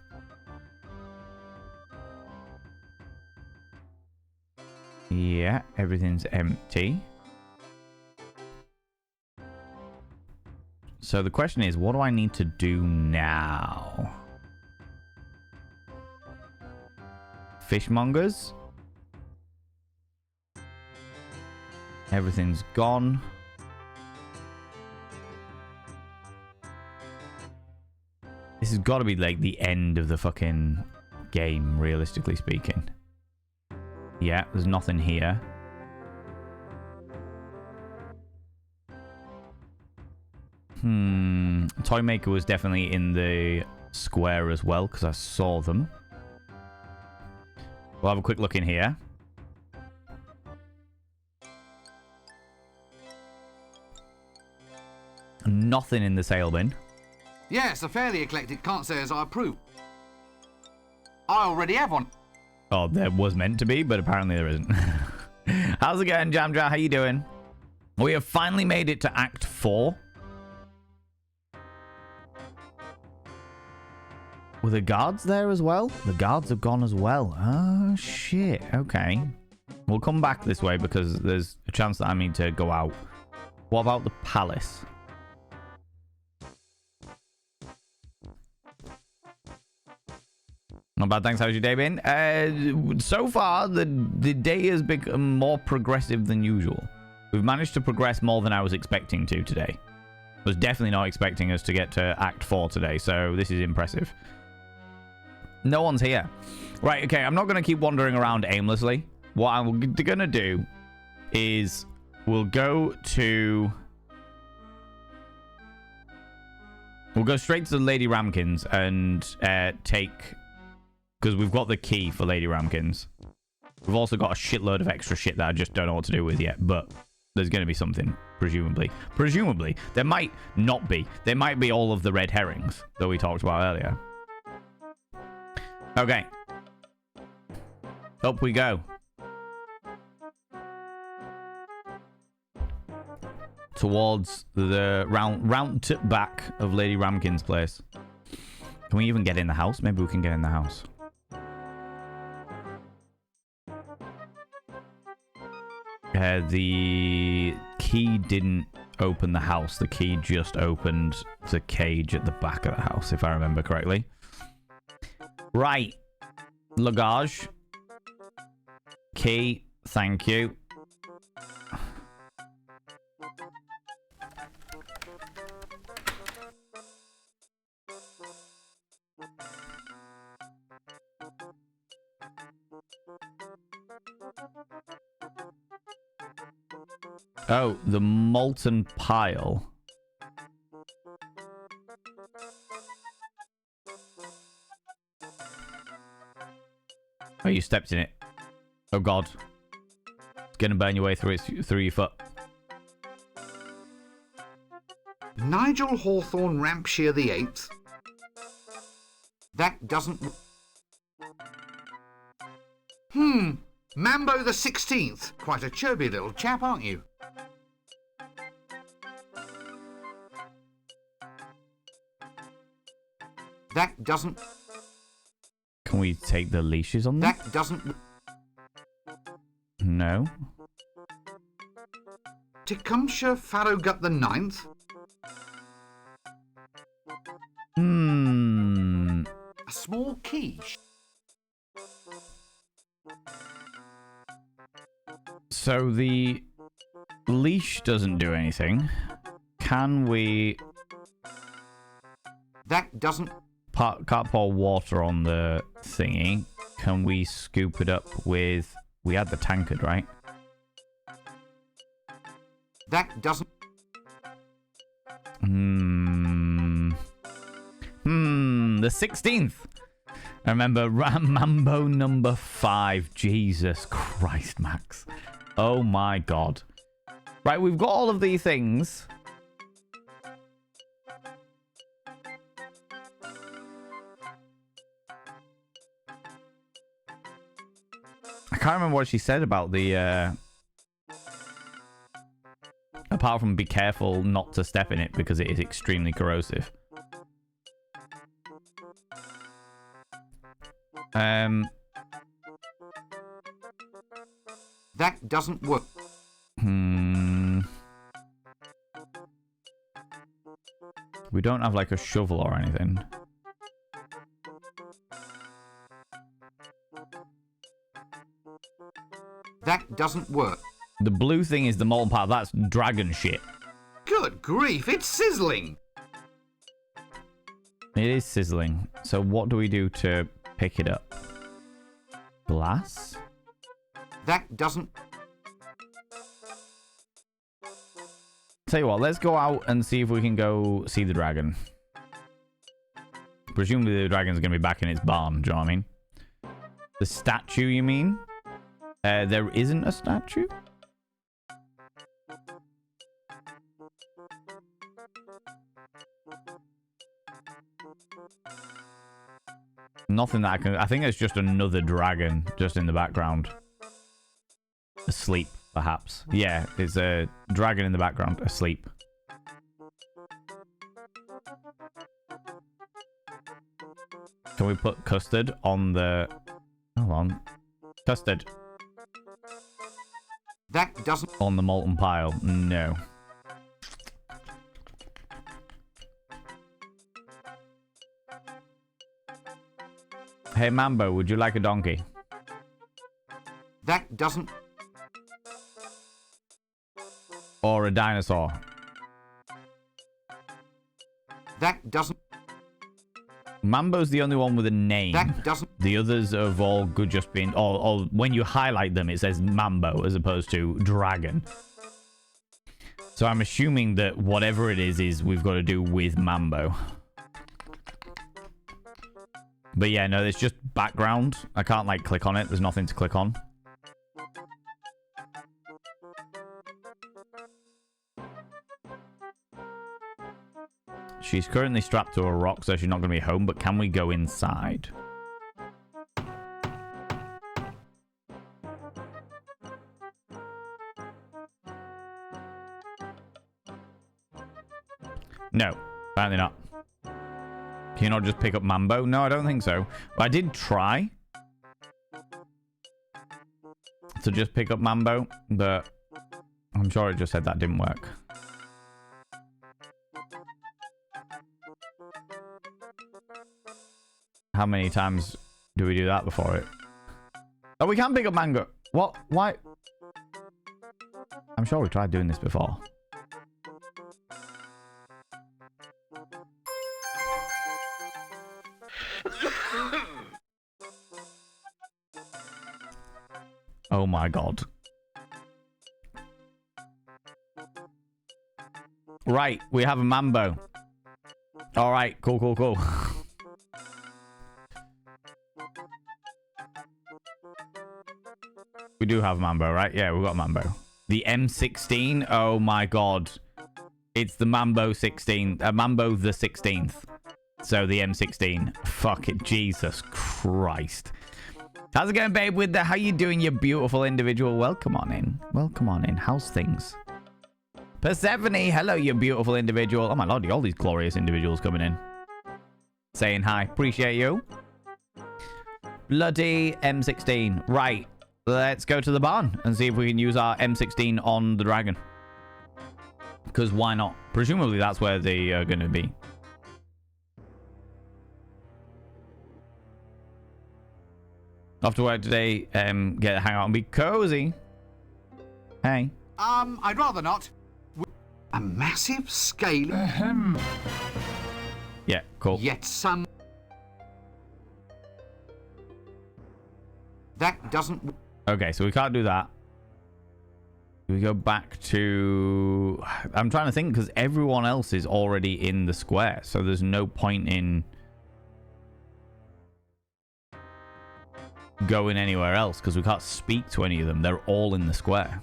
Yeah, everything's empty. So the question is, what do I need to do now? Fishmongers? Everything's gone. This has got to be like the end of the fucking game, realistically speaking. Yeah, there's nothing here. Toymaker was definitely in the square as well, because I saw them. We'll have a quick look in here. Nothing in the sale bin. Yes, a fairly eclectic. Can't say as I approve. I already have one. Oh, there was meant to be, but apparently there isn't. How's it going, Jamja? How you doing? We have finally made it to Act 4. Were the guards there as well? The guards have gone as well. Oh, shit. Okay. We'll come back this way because there's a chance that I need to go out. What about the palace? Not bad, thanks. How's your day been? So far, the day has become more progressive than usual. We've managed to progress more than I was expecting to today. Was definitely not expecting us to get to Act 4 today, so this is impressive. No one's here. Right, okay, I'm not going to keep wandering around aimlessly. What I'm going to do is we'll go straight to Lady Ramkins and take... Because we've got the key for Lady Ramkins. We've also got a shitload of extra shit that I just don't know what to do with yet, but there's going to be something, presumably. Presumably. There might not be. There might be all of the red herrings that we talked about earlier. Okay. Up we go. Towards the round to back of Lady Ramkins' place. Can we even get in the house? Maybe we can get in the house. The key didn't open the house. The key just opened the cage at the back of the house, if I remember correctly. Right. Luggage. Key. Thank you. Oh, the molten pile. Oh, you stepped in it. Oh god. It's gonna burn your way through your foot. Nigel Hawthorne Rampshire the 8th. That doesn't... Mambo the 16th. Quite a chubby little chap, aren't you? That doesn't... Can we take the leashes on them? That doesn't... No. Tecumseh Farrowgut the 9th. A small quiche. So the leash doesn't do anything. Can we... That doesn't... Can't pour water on the thingy. Can we scoop it up with... We had the tankard, right? That doesn't... The 16th. I remember Mambo number 5. Jesus Christ, Max. Oh my god. Right, we've got all of these things. I can't remember what she said about the... Apart from be careful not to step in it because it is extremely corrosive. That doesn't work. We don't have like a shovel or anything. That doesn't work. The blue thing is the molten pile. That's dragon shit. Good grief, it's sizzling. It is sizzling. So what do we do to pick it up? Glass? That doesn't... Tell you what, let's go out and see if we can go see the dragon. Presumably the dragon's going to be back in its barn, do you know what I mean? The statue, you mean? There isn't a statue? Nothing that I can... I think it's just another dragon just in the background. Asleep, perhaps. Yeah, it's a dragon in the background, asleep. Can we put custard on the... Hold on. Custard. That doesn't... On the molten pile. No. Hey, Mambo, would you like a donkey? That doesn't... Or a dinosaur? That doesn't... Mambo's the only one with a name. That doesn't... The others have all good just been... Or when you highlight them, it says Mambo as opposed to dragon. So I'm assuming that whatever it is we've got to do with Mambo. But yeah, no, it's just background. I can't, like, click on it. There's nothing to click on. She's currently strapped to a rock, so she's not going to be home. But can we go inside? No, apparently not. Can you not just pick up Mambo? No, I don't think so. But I did try to just pick up Mambo, but I'm sure it just said that didn't work. How many times do we do that before it? Oh, we can pick up Mango. What? Why? I'm sure we tried doing this before. Oh my god. Right, we have a Mambo. Alright, cool, cool, cool. We do have Mambo, right? Yeah, we've got Mambo. The M16? Oh my god. It's the Mambo 16. Mambo the 16th. So the M16. Fuck it. Jesus Christ. How's it going, babe? With the how you doing, you beautiful individual? Welcome on in. Welcome on in. How's things? Persephone, hello, you beautiful individual. Oh my lord, all these glorious individuals coming in. Saying hi. Appreciate you. Bloody M16. Right. Let's go to the barn and see if we can use our M16 on the dragon. Because why not? Presumably that's where they are going to be. Off to work today, get a hang out and be cozy. Hey. I'd rather not. A massive scale. Yeah, cool. Yet some. That doesn't. Okay, so we can't do that. We go back to... I'm trying to think because everyone else is already in the square. So there's no point in going anywhere else because we can't speak to any of them. They're all in the square.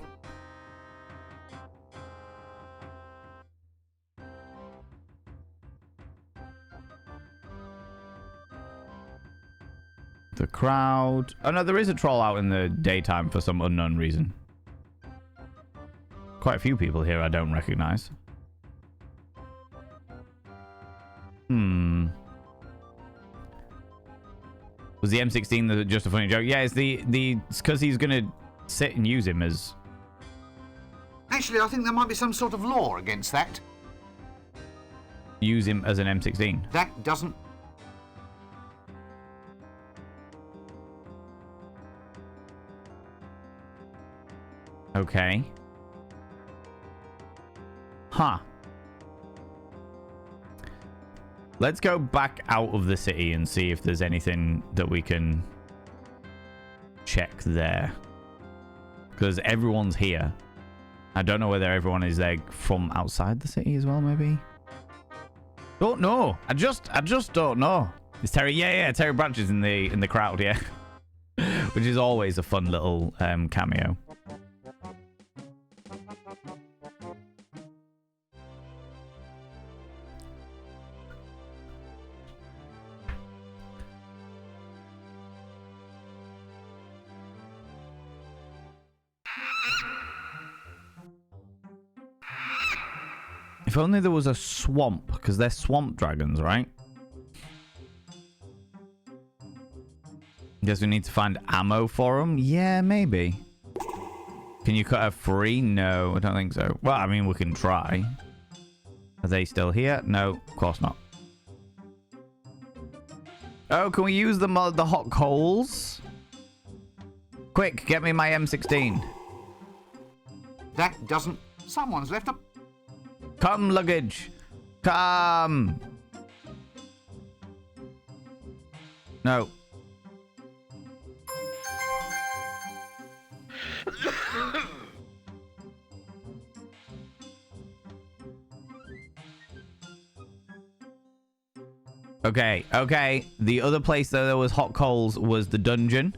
The crowd. Oh no, there is a troll out in the daytime for some unknown reason. Quite a few people here I don't recognize. Was the M16 just a funny joke? Yeah, it's because he's gonna sit and use him as... Actually, I think there might be some sort of law against that. Use him as an M16. That doesn't... Okay. Huh. Let's go back out of the city and see if there's anything that we can check there. Because everyone's here. I don't know whether everyone is there from outside the city as well, maybe? Don't know. I just don't know. Is Terry? Yeah. Terry Branch is in the crowd, yeah. Which is always a fun little cameo. If only there was a swamp, because they're swamp dragons, right? Guess we need to find ammo for them? Yeah, maybe. Can you cut her free? No, I don't think so. Well, I mean, we can try. Are they still here? No, of course not. Oh, can we use the hot coals? Quick, get me my M16. That doesn't... Someone's left a... Come, luggage. Come. No. Okay. The other place that there was hot coals was the dungeon.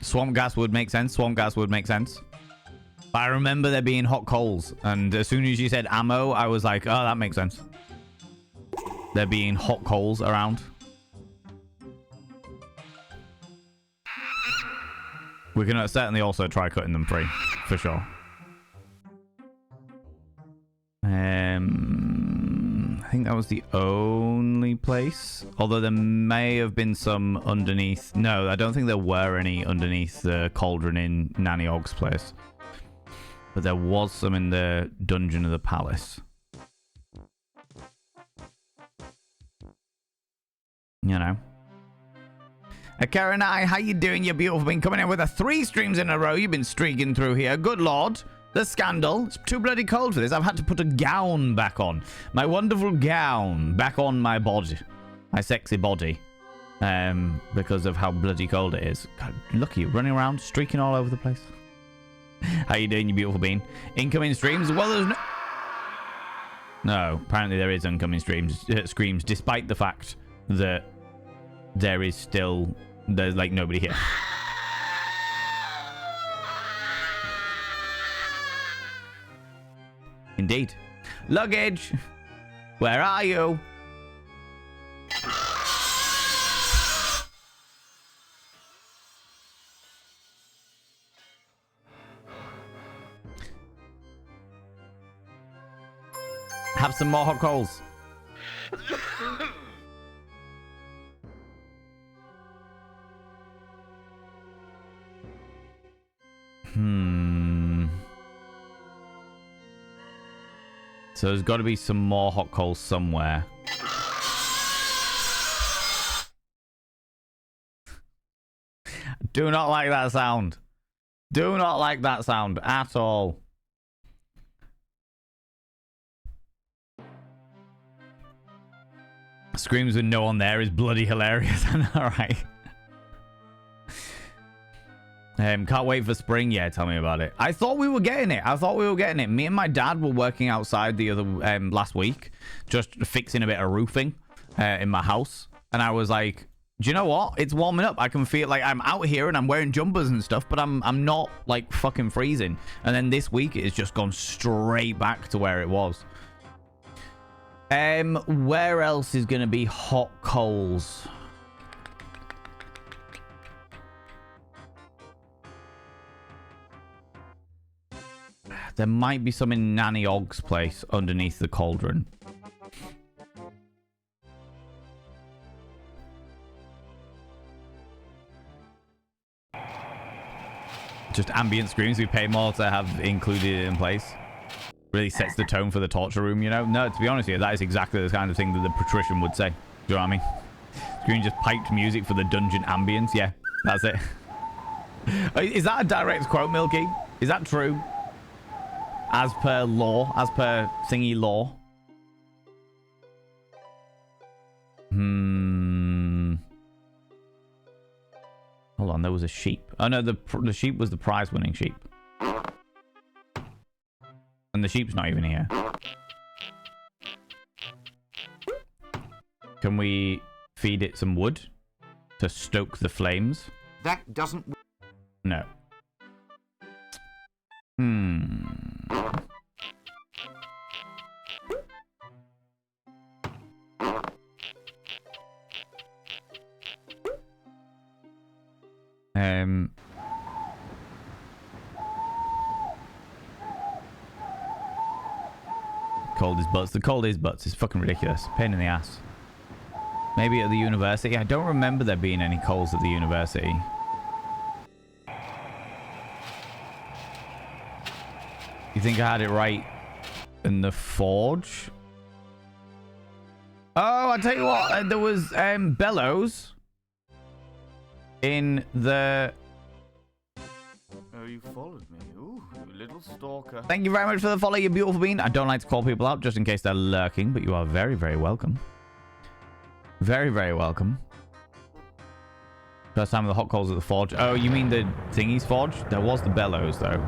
Swamp gas would make sense. I remember there being hot coals, and as soon as you said ammo, I was like, oh, that makes sense. There being hot coals around. We can certainly also try cutting them free, for sure. I think that was the only place. Although there may have been some underneath. No, I don't think there were any underneath the cauldron in Nanny Ogg's place. But there was some in the dungeon of the palace. You know. Karen, how you doing, you beautiful? Been coming in with 3 streams in a row. You've been streaking through here. Good lord. The scandal. It's too bloody cold for this. I've had to put a gown back on. My wonderful gown back on my body. My sexy body. Because of how bloody cold it is. God, look at you running around, streaking all over the place. How you doing, you beautiful bean? Incoming streams? Well, there's no... No, apparently there is incoming screams, despite the fact that there is still there's like nobody here. Indeed. Luggage! Where are you? Have some more hot coals. So there's got to be some more hot coals somewhere. Do not like that sound. Do not like that sound at all. Screams with no one there is bloody hilarious. Alright. Can't wait for spring. Yeah, tell me about it. I thought we were getting it. Me and my dad were working outside the other last week, just fixing a bit of roofing in my house. And I was like, do you know what? It's warming up. I can feel like I'm out here and I'm wearing jumpers and stuff, but I'm not like fucking freezing. And then this week it's just gone straight back to where it was. Where else is going to be hot coals? There might be some in Nanny Ogg's place underneath the cauldron. Just ambient screams we pay more to have included in place. Really sets the tone for the torture room, you know? No, to be honest with you, that is exactly the kind of thing that the patrician would say. Do you know what I mean? Screen just piped music for the dungeon ambience. Yeah, that's it. Is that a direct quote, Milky? Is that true? As per law, as per thingy law. Hold on, there was a sheep. Oh no, the sheep was the prize-winning sheep. And the sheep's not even here. Can we feed it some wood to stoke the flames? That doesn't... No. Cold is butts. The cold is butts. It's fucking ridiculous. Pain in the ass. Maybe at the university. I don't remember there being any coals at the university. You think I had it right in the forge? Oh, I tell you what. There was bellows in the... Oh, you followed me. Ooh, you little stalker. Thank you very much for the follow, you beautiful bean. I don't like to call people out just in case they're lurking, but you are very, very welcome. Very, very welcome. First time with the hot coals at the forge. Oh, you mean the thingy's forge? There was the bellows, though.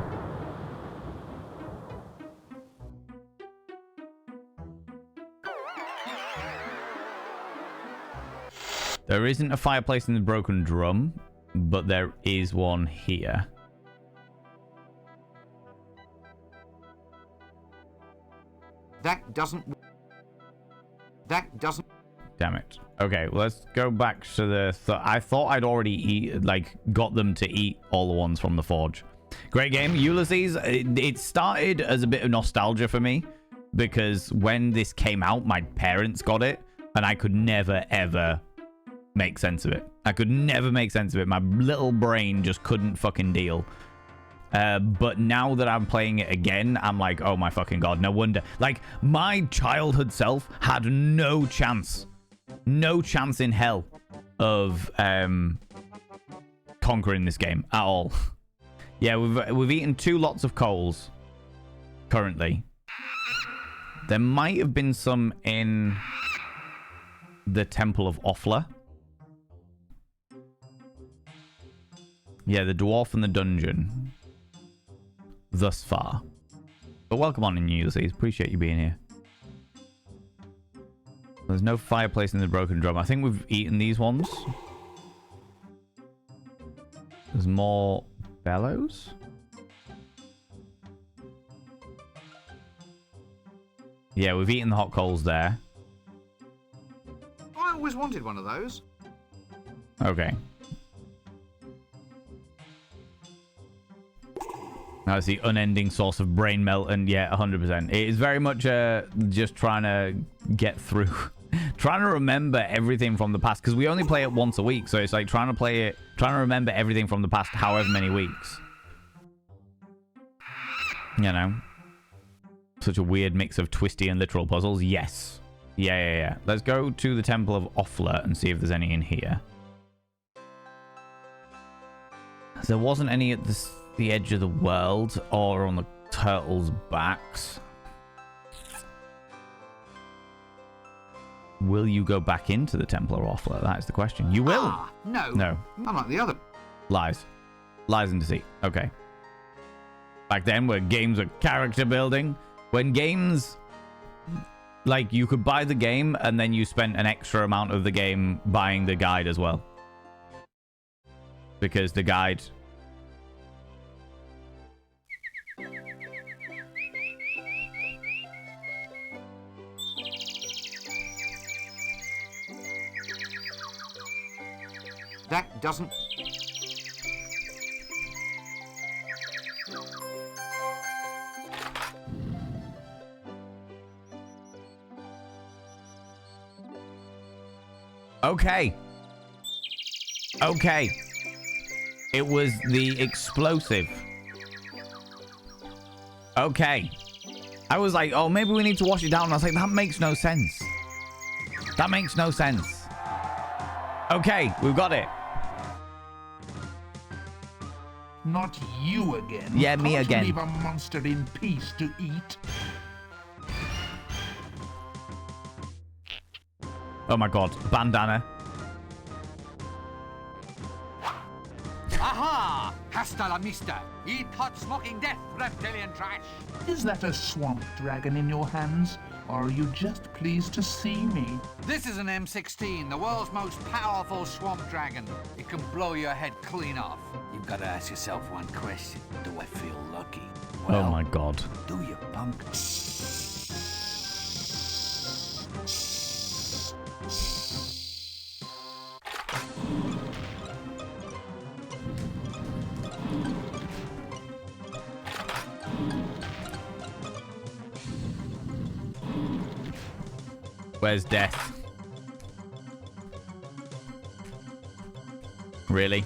There isn't a fireplace in the broken drum, but there is one here. That doesn't... Damn it. Okay, well, let's go back to the... I thought I'd already got them to eat all the ones from the forge. Great game. Ulysses, it started as a bit of nostalgia for me, because when this came out, my parents got it, and I could never, ever make sense of it. I could never make sense of it. My little brain just couldn't fucking deal. But now that I'm playing it again, I'm like, oh my fucking god, no wonder. Like, my childhood self had no chance in hell of conquering this game at all. Yeah, we've eaten 2 lots of coals currently. There might have been some in the Temple of Offler. Yeah, the dwarf and the dungeon. Thus far. But welcome on in, Ulysses. Appreciate you being here. There's no fireplace in the broken drum. I think we've eaten these ones. There's more bellows. Yeah, we've eaten the hot coals there. I always wanted one of those. Okay. Now it's the unending source of brain melt, and yeah, 100%. It is very much just trying to get through, trying to remember everything from the past, because we only play it once a week, so it's like trying to remember everything from the past however many weeks. You know? Such a weird mix of twisty and literal puzzles. Yes. Yeah. Let's go to the Temple of Offler and see if there's any in here. There wasn't any at the edge of the world or on the turtles' backs. Will you go back into the Temple of Offler? That is the question. You will. No. No. I'm like the other. Lies. Lies and deceit. Okay. Back then, where games were character building, when games, like, you could buy the game and then you spent an extra amount of the game buying the guide as well. Because the guide... That doesn't... Okay. Okay. It was the explosive. Okay. I was like, oh, maybe we need to wash it down. And I was like, that makes no sense. That makes no sense. Okay, we've got it. Not you again. Yeah, me Can't again. Leave a monster in peace to eat. Oh my god, bandana. Aha! Hasta la vista. Eat hot smoking death, reptilian trash. Is that a swamp dragon in your hands? Or are you just pleased to see me? This is an M16, the world's most powerful swamp dragon. It can blow your head clean off. You've got to ask yourself one question. Do I feel lucky? Well, oh my god. Do you, punk? Where's death? Really?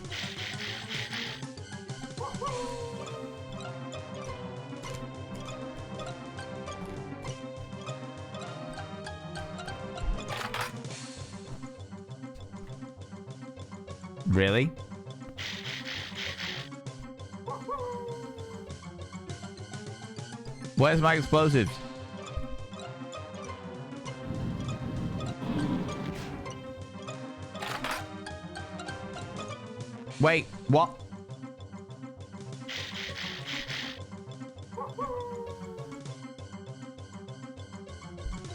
Really? Where's my explosives? Wait, what?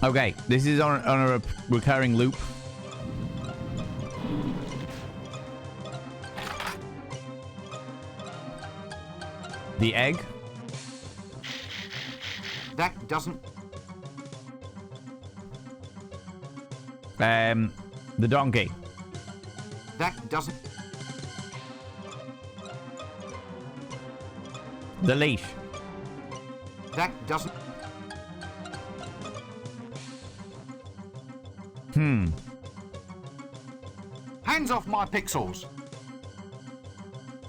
Okay, this is on a recurring loop. The egg? That doesn't... The donkey. That doesn't... The leash. That doesn't... Hands off my pixels.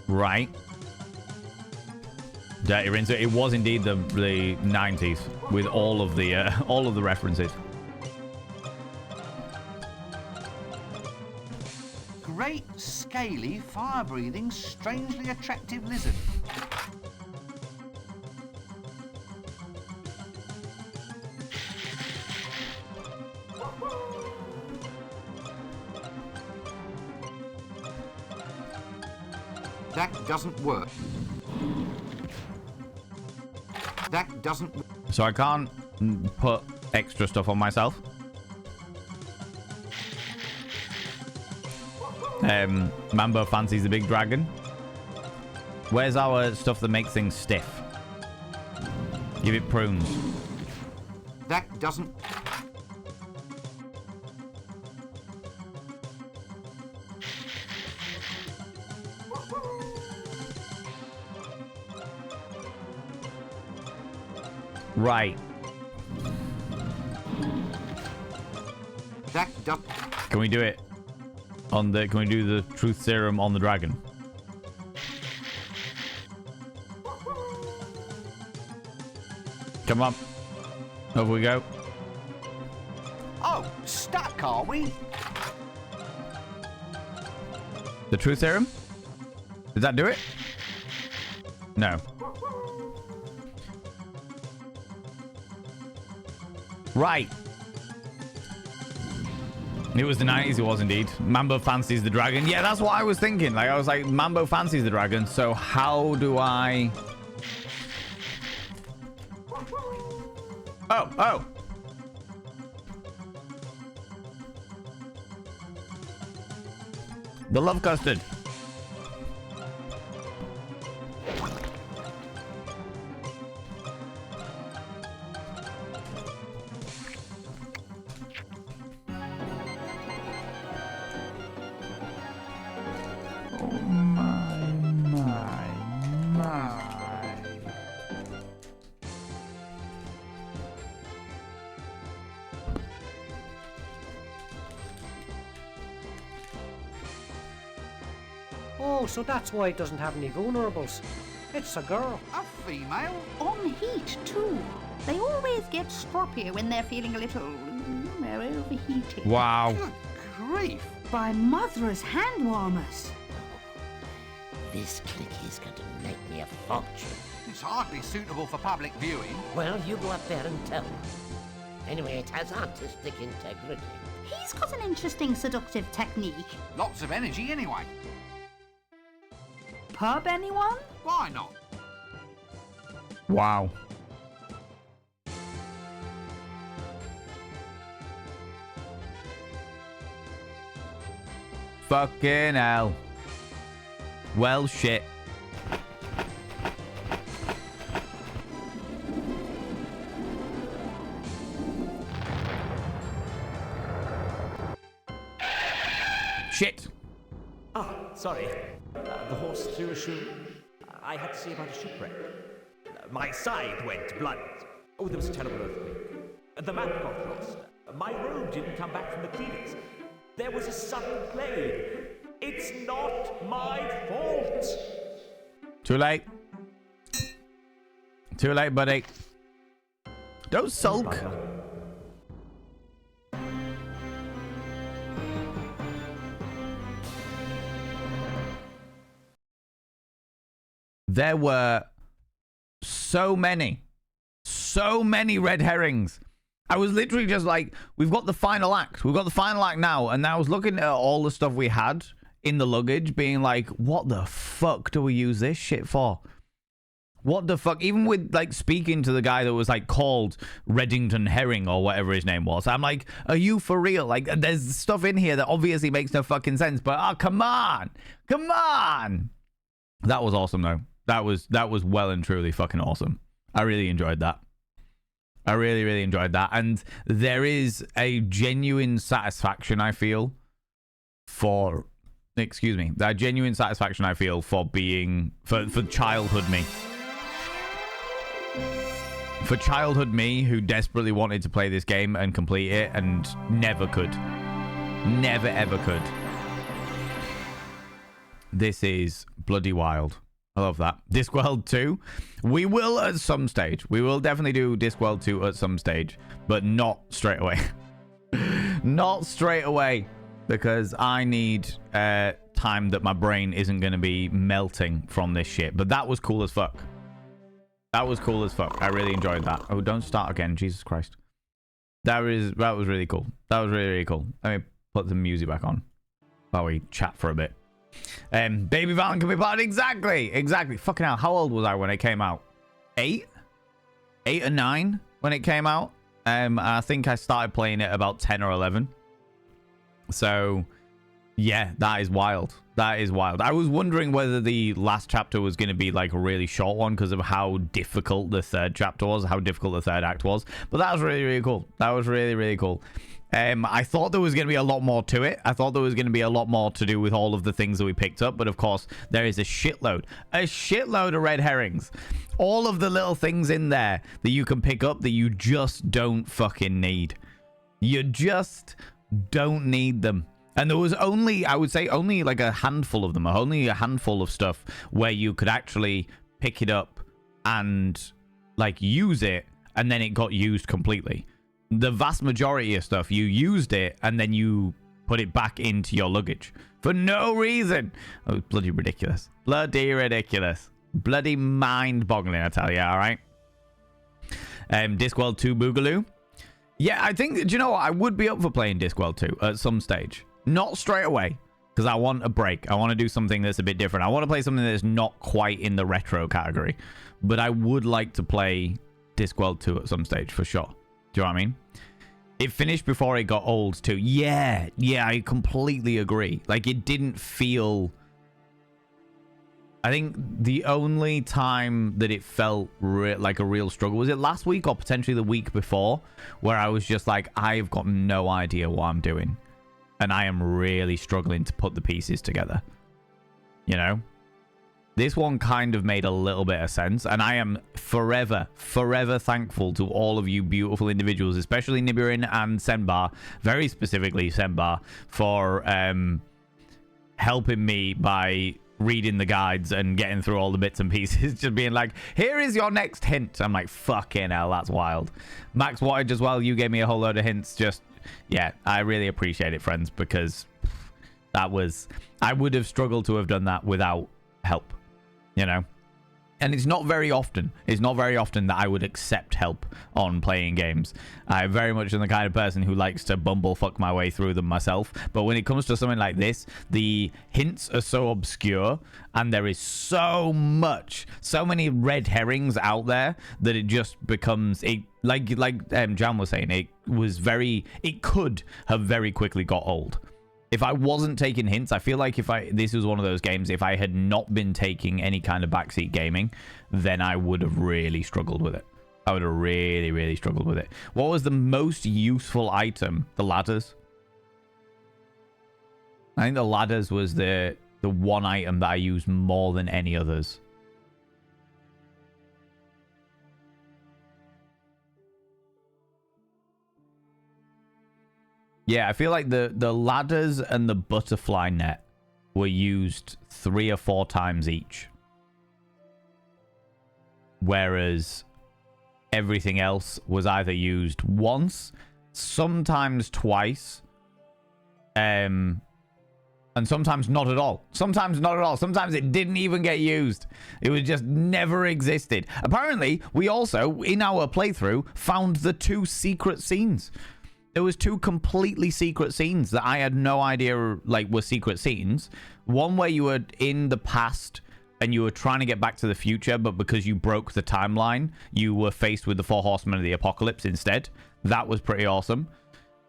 Right. Dirty Rinse. It was indeed the 90s with all of the references. Great, scaly, fire-breathing, strangely attractive lizard. That doesn't work. That doesn't... So I can't put extra stuff on myself. Mambo fancies the big dragon. Where's our stuff that makes things stiff? Give it prunes. That doesn't... Right. That does... Can we do it on the... Can we do the truth serum on the dragon? Come on. Over we go. Oh, stuck, are we? The truth serum? Did that do it? No. Right. It was the 90s, it was indeed. Mambo fancies the dragon. Yeah, that's what I was thinking. Like, I was like, Mambo fancies the dragon, so how do I... Oh. The love custard. Oh, so that's why it doesn't have any vulnerables. It's a girl. A female? On heat, too. They always get stroppy when they're feeling a little overheated. Wow. Good grief. By Mother's hand warmers. This clicky is going to make me a fortune. It's hardly suitable for public viewing. Well, you go up there and tell them. Anyway, it has artistic integrity. He's got an interesting seductive technique. Lots of energy anyway. Pub, anyone? Why not? Wow. Fucking hell. Well, shit. Shit. Ah, sorry. The horse threw a shoe. I had to see about a shipwreck. My side went blunt. Oh, there was a terrible earthquake. The map got lost. My road didn't come back from the cleaners. There was a sudden plague. It's not my fault. Too late. Too late, buddy. Don't sulk. There were so many red herrings. I was literally just like, we've got the final act. We've got the final act now. And I was looking at all the stuff we had in the luggage, being like, what the fuck do we use this shit for? What the fuck? Even with like speaking to the guy that was like called Reddington Herring or whatever his name was. I'm like, are you for real? Like, there's stuff in here that obviously makes no fucking sense. But oh, come on. Come on. That was awesome though. That was well and truly fucking awesome. I really enjoyed that. I really, really enjoyed that. And there is a genuine satisfaction I feel for, excuse me, that genuine satisfaction I feel for being, for childhood me. For childhood me who desperately wanted to play this game and complete it and never could. Never ever could. This is bloody wild. I love that. Discworld 2. We will at some stage. We will definitely do Discworld 2 at some stage. But not straight away. Not straight away. Because I need time that my brain isn't going to be melting from this shit. But that was cool as fuck. That was cool as fuck. I really enjoyed that. Oh, don't start again. Jesus Christ. That was really cool. That was really, really cool. Let me put the music back on while we chat for a bit. Baby Valen can be part. Exactly. Fucking hell, how old was I when it came out? 8 or 9 when it came out. I think I started playing it about 10 or 11. So yeah, that is wild. That is wild. I was wondering whether the last chapter was going to be like a really short one because of how difficult the third chapter was, how difficult the third act was. But that was really, really cool. That was really, really cool. I thought there was going to be a lot more to it. I thought there was going to be a lot more to do with all of the things that we picked up. But of course, there is a shitload of red herrings. All of the little things in there that you can pick up that you just don't fucking need. You just don't need them. And there was only, I would say, only like a handful of them, only a handful of stuff where you could actually pick it up and like use it, and then it got used completely. The vast majority of stuff, you used it and then you put it back into your luggage for no reason. Oh, bloody ridiculous. Bloody ridiculous. Bloody mind-boggling, I tell you, all right? Discworld 2 Boogaloo. Yeah, I think, do you know what? I would be up for playing Discworld 2 at some stage. Not straight away, because I want a break. I want to do something that's a bit different. I want to play something that's not quite in the retro category. But I would like to play Discworld 2 at some stage, for sure. Do you know what I mean? It finished before it got old, too. Yeah, I completely agree. Like, it didn't feel... I think the only time that it felt like a real struggle was it last week or potentially the week before, where I was just like, I've got no idea what I'm doing. And I am really struggling to put the pieces together. You know? This one kind of made a little bit of sense. And I am forever thankful to all of you beautiful individuals, especially Nibirin and Senbar, very specifically Senbar, for helping me by reading the guides and getting through all the bits and pieces. Just being like, here is your next hint. I'm like, fucking hell, that's wild. Max Wattage as well, you gave me a whole load of hints. Just, yeah, I really appreciate it, friends, because that was... I would have struggled to have done that without help. You know, and it's not very often. It's not very often that I would accept help on playing games. I very much am the kind of person who likes to bumblefuck my way through them myself. But when it comes to something like this, the hints are so obscure and there is so many red herrings out there that it just becomes a like Jan was saying, it could have very quickly got old. If I wasn't taking hints, I feel like this was one of those games, if I had not been taking any kind of backseat gaming, then I would have really struggled with it. I would have really struggled with it. What was the most useful item? The ladders. I think the ladders was the one item that I used more than any others. Yeah, I feel like the ladders and the butterfly net were used 3 or 4 times each. Whereas everything else was either used once, sometimes twice, and sometimes not at all. Sometimes it didn't even get used. It was just never existed. Apparently, we also, in our playthrough, found the 2 secret scenes. There was 2 completely secret scenes that I had no idea like were secret scenes. One where you were in the past and you were trying to get back to the future, but because you broke the timeline, you were faced with the 4 horsemen of the apocalypse instead. That was pretty awesome.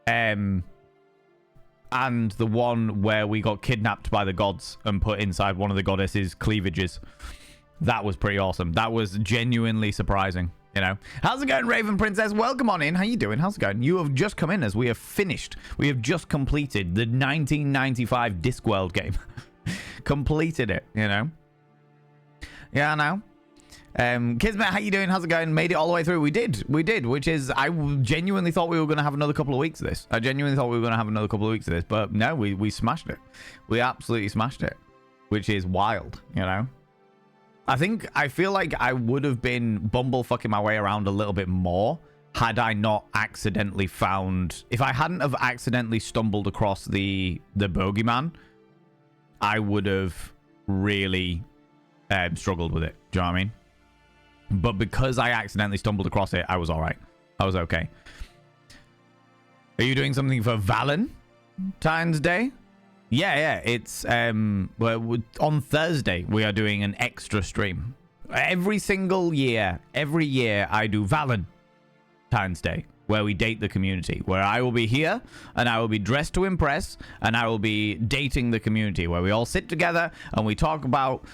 And the one where we got kidnapped by the gods and put inside one of the goddesses' cleavages. That was pretty awesome. That was genuinely surprising. You know, how's it going, Raven Princess? Welcome on in. How you doing? How's it going? You have just come in as we have finished. We have just completed the 1995 Discworld game. Completed it, you know. Yeah, I know. Kismet, how you doing? How's it going? Made it all the way through. We did, which is, I genuinely thought we were going to have another couple of weeks of this. But no, we smashed it. We absolutely smashed it, which is wild, you know. I feel like I would have been bumblefucking my way around a little bit more had I not accidentally if I hadn't have accidentally stumbled across the bogeyman, I would have really struggled with it. Do you know what I mean? But because I accidentally stumbled across it, I was all right. I was okay. Are you doing something for Valentine's Day? Yeah, it's on Thursday we are doing an extra stream. Every year I do Valentine's Day. where we date the community, where I will be here and I will be dressed to impress and I will be dating the community, where we all sit together and we talk about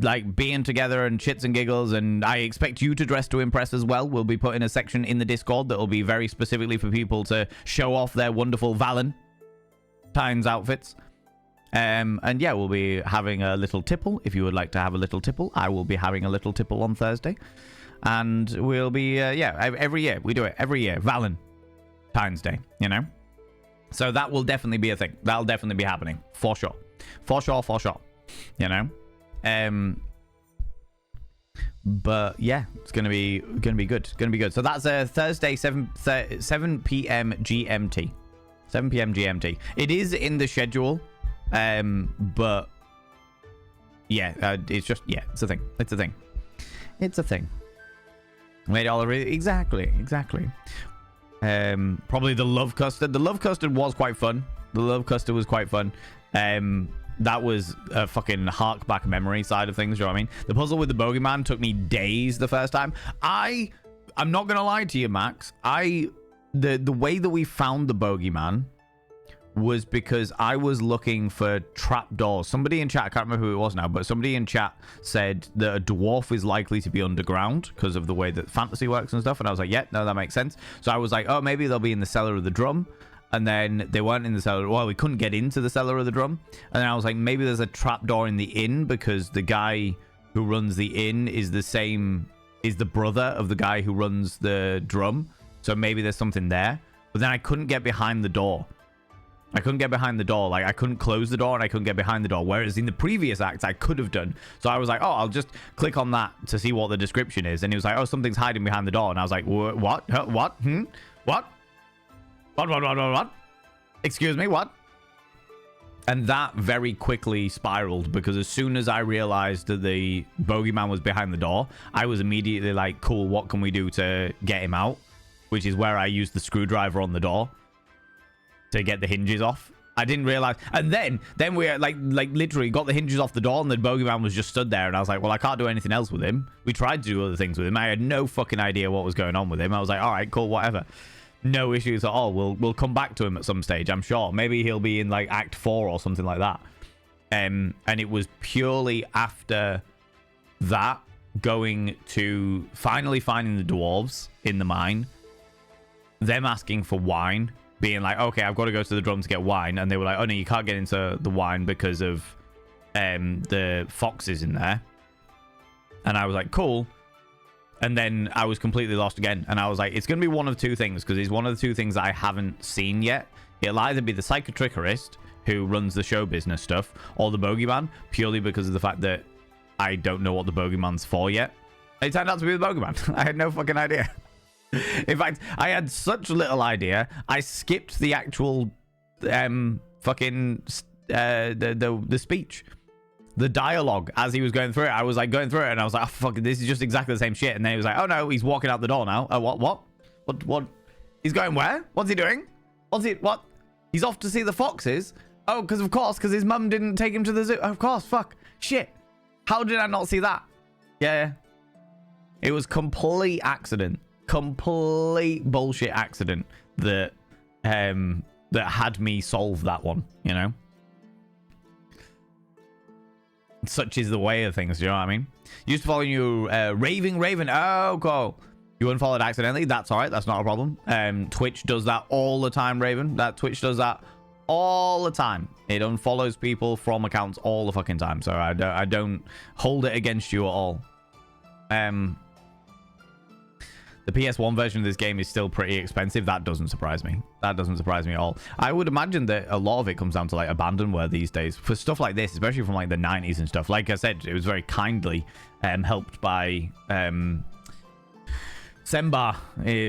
like being together and shits and giggles. And I expect you to dress to impress as well. We'll be putting a section in the Discord that will be very specifically for people to show off their wonderful Valentine's outfits. And yeah, we'll be having a little tipple. If you would like to have a little tipple, I will be having a little tipple on Thursday. And we'll be, every year. We do it every year. Valentine's Day, you know? So that will definitely be a thing. That'll definitely be happening. For sure. For sure, for sure. You know? But yeah, it's gonna be good. It's gonna be good. So that's Thursday, 7 p.m. GMT. 7 p.m. GMT. It is in the schedule. But yeah, it's just, yeah, it's a thing. It's a thing. It's a thing. Wait, exactly. Probably the love custard. The love custard was quite fun. That was a fucking hark back memory side of things. You know what I mean? The puzzle with the bogeyman took me days the first time. I'm not gonna lie to you, Max. The way that we found the bogeyman was because I was looking for trapdoors. Somebody in chat, I can't remember who it was now, but somebody in chat said that a dwarf is likely to be underground because of the way that fantasy works and stuff. And I was like, yeah, no, that makes sense. So I was like, oh, maybe they'll be in the cellar of the drum. And then they weren't in the cellar. Well, we couldn't get into the cellar of the drum. And then I was like, maybe there's a trapdoor in the inn because the guy who runs the inn is the brother of the guy who runs the drum. So maybe there's something there. But then I couldn't get behind the door. Like, I couldn't close the door and I couldn't get behind the door. Whereas in the previous acts, I could have done. So I was like, oh, I'll just click on that to see what the description is. And he was like, oh, something's hiding behind the door. And I was like, what? Huh? What? What? Excuse me, what? And that very quickly spiraled because as soon as I realized that the bogeyman was behind the door, I was immediately like, cool, what can we do to get him out? Which is where I used the screwdriver on the door to get the hinges off. I didn't realize. And then we like literally got the hinges off the door and the bogeyman was just stood there. And I was like, well, I can't do anything else with him. We tried to do other things with him. I had no fucking idea what was going on with him. I was like, all right, cool, whatever. No issues at all. We'll come back to him at some stage, I'm sure. Maybe he'll be in like Act 4 or something like that. And it was purely after that, going to finally finding the dwarves in the mine, them asking for wine, being like, okay, I've got to go to the drum to get wine. And they were like, oh no, you can't get into the wine because of the foxes in there. And I was like, cool. And then I was completely lost again. And I was like, it's going to be one of two things, because it's one of the two things I haven't seen yet. It'll either be the psychotrickerist who runs the show business stuff, or the bogeyman, purely because of the fact that I don't know what the bogeyman's for yet. It turned out to be the bogeyman. I had no fucking idea. In fact, I had such little idea. I skipped the actual fucking the speech, the dialogue as he was going through it. I was like going through it, and I was like, oh, fuck, this is just exactly the same shit. And then he was like, oh no, he's walking out the door now. What? He's going where? What's he doing? What? He's off to see the foxes. Oh, because his mum didn't take him to the zoo. Of course, fuck, shit. How did I not see that? Yeah. It was complete accident. Complete bullshit accident that had me solve that one, you know? Such is the way of things, you know what I mean? Used to follow you, Raving Raven. Oh, cool. You unfollowed accidentally. That's all right. That's not a problem. Twitch does that all the time, Raven. Twitch does that all the time. It unfollows people from accounts all the fucking time. So I don't hold it against you at all. The PS1 version of this game is still pretty expensive. That doesn't surprise me. That doesn't surprise me at all. I would imagine that a lot of it comes down to like abandonware these days for stuff like this, especially from like the 90s and stuff. Like I said, it was very kindly helped by Semba,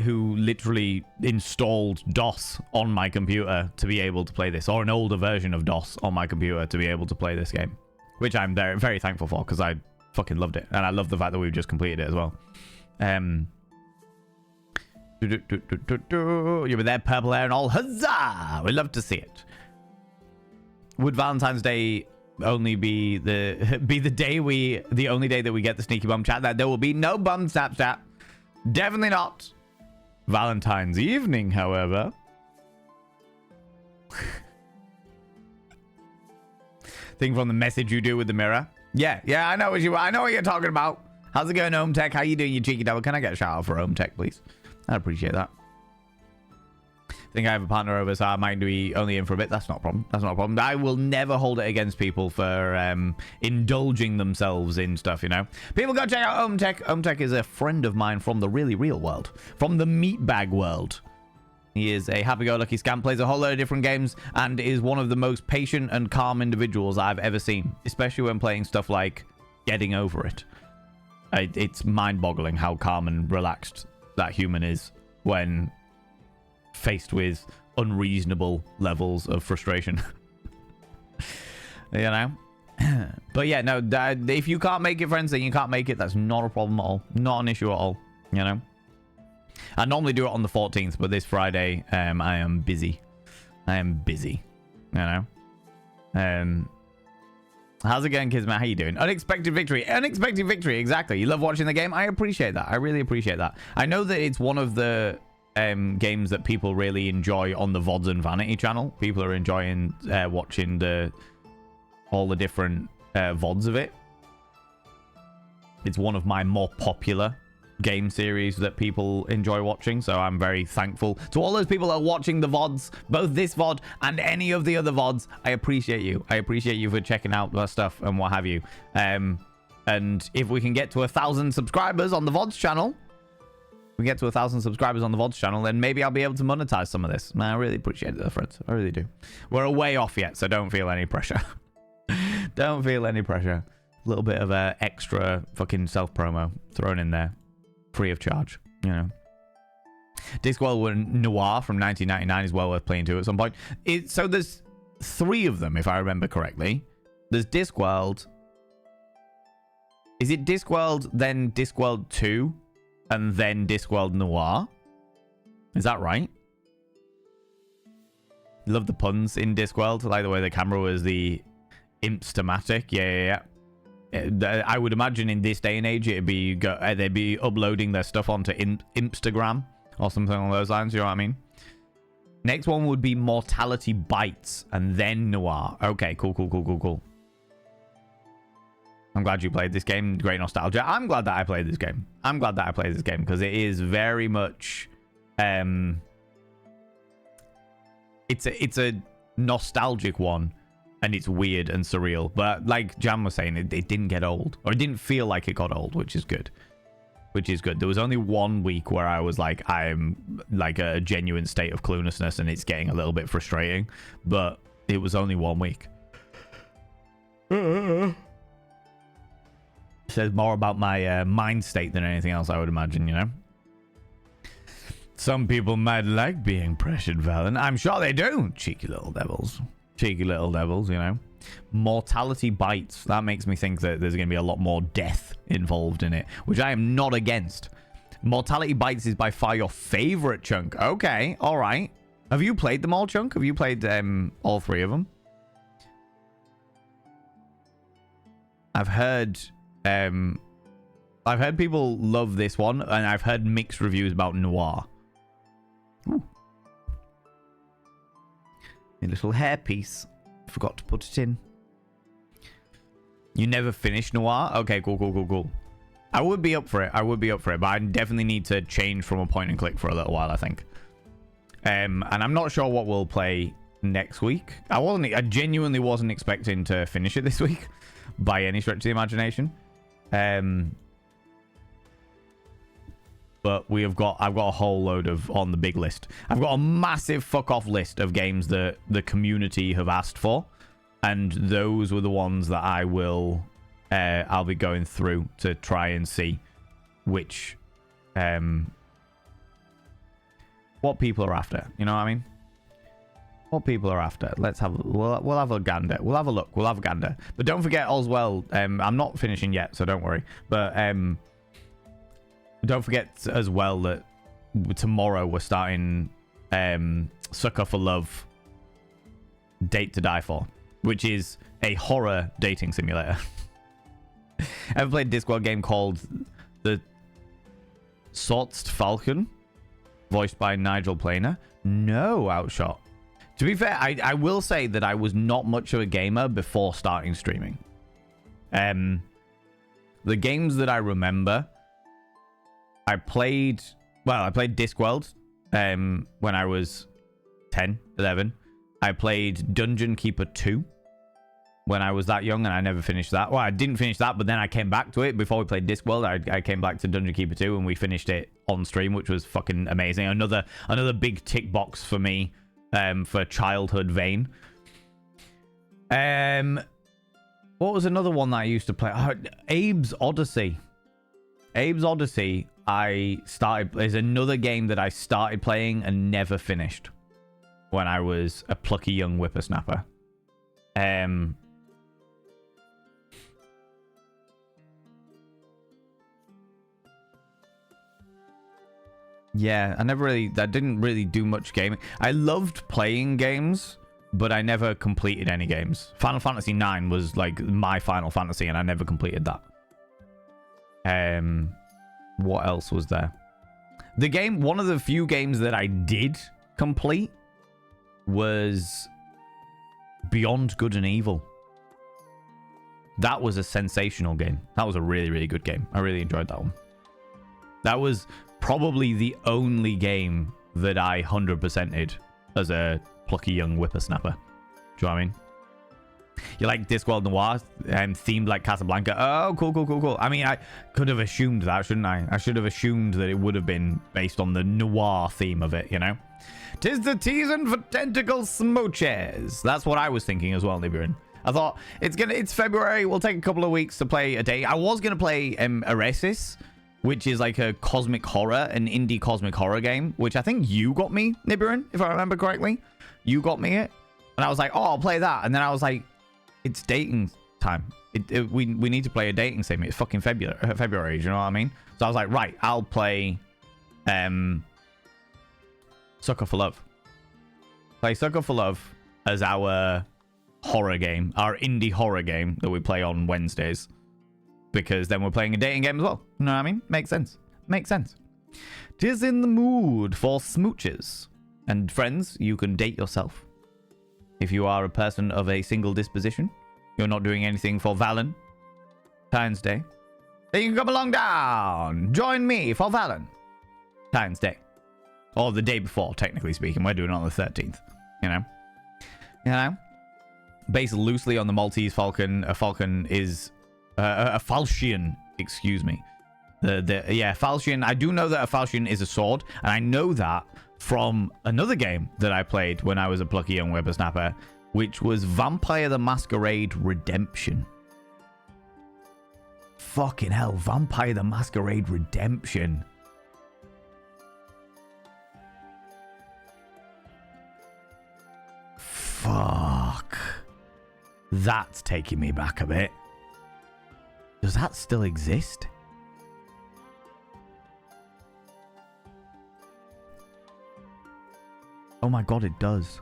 who literally installed DOS on my computer to be able to play this, or an older version of DOS on my computer to be able to play this game, which I'm very, very thankful for, because I fucking loved it. And I love the fact that we've just completed it as well. You were there, purple hair and all. Huzzah! We love to see it. Would Valentine's Day only be the only day that we get the sneaky bum chat? That there will be no bum Snapchat. Definitely not. Valentine's evening, however. Thing from the message you do with the mirror. Yeah, I know what you're talking about. How's it going, Home Tech? How you doing, you cheeky devil? Can I get a shout out for Home Tech, please? I'd appreciate that. I think I have a partner over, so I might be only in for a bit. That's not a problem. That's not a problem. I will never hold it against people for indulging themselves in stuff, you know? People go check out Home Tech. Home Tech is a friend of mine from the really real world. From the meatbag world. He is a happy-go-lucky scamp, plays a whole load of different games, and is one of the most patient and calm individuals I've ever seen. Especially when playing stuff like Getting Over It. It's mind-boggling how calm and relaxed that human is when faced with unreasonable levels of frustration. You know? But yeah, no, if you can't make it, friends, then you can't make it. That's not a problem at all. Not an issue at all. You know? I normally do it on the 14th, but this Friday, I am busy. I am busy. You know? How's it going, kids, man? How you doing? Unexpected victory. Unexpected victory, exactly. You love watching the game? I appreciate that. I really appreciate that. I know that it's one of the games that people really enjoy on the VODs and Vanity channel. People are enjoying watching all the different VODs of it. It's one of my more popular game series that people enjoy watching, so I'm very thankful to all those people that are watching the VODs, both this VOD and any of the other VODs. I appreciate you. I appreciate you for checking out that stuff and what have you. And if we can get to 1,000 subscribers on the VODs channel, then maybe I'll be able to monetize some of this. Man, I really appreciate it, friends. I really do. We're a way off yet, so don't feel any pressure. Don't feel any pressure. A little bit of extra fucking self-promo thrown in there. Free of charge, you know. Discworld Noir from 1999 is well worth playing too at some point. So there's 3 of them, if I remember correctly. There's Discworld. Is it Discworld, then Discworld 2, and then Discworld Noir? Is that right? Love the puns in Discworld. I like the way the camera was the Impstomatic. Yeah. I would imagine in this day and age they'd be uploading their stuff onto Instagram or something along those lines. You know what I mean? Next one would be Mortality Bites and then Noir. Okay, cool. I'm glad you played this game. Great nostalgia. I'm glad that I played this game. Because it is very much it's a nostalgic one. And it's weird and surreal. But like Jam was saying, it didn't get old. Or it didn't feel like it got old, which is good. There was only 1 week where I was like, I'm like a genuine state of cluelessness and it's getting a little bit frustrating. But it was only 1 week. Says more about my mind state than anything else, I would imagine, you know? Some people might like being pressured, Valen. I'm sure they do. Cheeky little devils, you know. Mortality Bites. That makes me think that there's going to be a lot more death involved in it, which I am not against. Mortality Bites is by far your favorite chunk. Okay, all right. Have you played them all, Chunk? Have you played all 3 of them? I've heard people love this one, and I've heard mixed reviews about Noir. Ooh. A little hairpiece. Forgot to put it in. You never finished Noir? Okay, cool. I would be up for it, but I definitely need to change from a point and click for a little while, I think. And I'm not sure what we'll play next week. I genuinely wasn't expecting to finish it this week by any stretch of the imagination. But I've got a whole load on the big list. I've got a massive fuck off list of games that the community have asked for, and those were the ones that I'll be going through to try and see which what people are after. You know what I mean? What people are after. We'll have a gander. We'll have a look. We'll have a gander. But don't forget as well. I'm not finishing yet, so don't worry. But don't forget as well that tomorrow we're starting Sucker for Love Date to Die For, which is a horror dating simulator. Ever played a Discworld game called The Sortst Falcon? voiced by Nigel Planer. No, Outshot. To be fair, I will say that I was not much of a gamer before starting streaming. The games that I remember, I played Discworld when I was 10, 11. I played Dungeon Keeper 2 when I was that young, and I never finished that. Well, I didn't finish that, but then I came back to it before we played Discworld. I came back to Dungeon Keeper 2, and we finished it on stream, which was fucking amazing. Another big tick box for me for childhood vein. What was another one that I used to play? Abe's Odyssey. Abe's Odyssey, is another game that I started playing and never finished when I was a plucky young whippersnapper. Yeah, I didn't really do much gaming. I loved playing games, but I never completed any games. Final Fantasy 9 was like my Final Fantasy, and I never completed that. What else was there? One of the few games that I did complete was Beyond Good and Evil. That was a sensational game. That was a really, really good game. I really enjoyed that one. That was probably the only game that I 100%ed as a plucky young whippersnapper. Do you know what I mean? You like Discworld Noir, themed like Casablanca. Oh, cool. I mean, I could have assumed that, shouldn't I? I should have assumed that it would have been based on the noir theme of it, you know? 'Tis the season for tentacle smooches. That's what I was thinking as well, Nibirin. I thought, it's February, we'll take a couple of weeks to play a day. I was going to play Eresis, which is like a cosmic horror, an indie cosmic horror game, which I think you got me, Nibirin, if I remember correctly. You got me it. And I was like, oh, I'll play that. And then I was like, it's dating time. We need to play a dating sim. It's fucking February, do you know what I mean? So I was like, right, I'll play Sucker for Love. Play Sucker for Love as our horror game, our indie horror game that we play on Wednesdays. Because then we're playing a dating game as well. You know what I mean? Makes sense. Makes sense. 'Tis in the mood for smooches. And friends, you can date yourself. If you are a person of a single disposition, you're not doing anything for Valentine's Day, then you can come along down. Join me for Valentine's Day. Or the day before, technically speaking. We're doing it on the 13th. You know? Based loosely on the Maltese falcon. A falcon is... a falchion, excuse me. Falchion. I do know that a falchion is a sword, and I know that from another game that I played when I was a plucky young whippersnapper, which was Vampire the Masquerade Redemption. Fucking hell, Vampire the Masquerade Redemption. Fuck. That's taking me back a bit. Does that still exist? Oh my god, it does.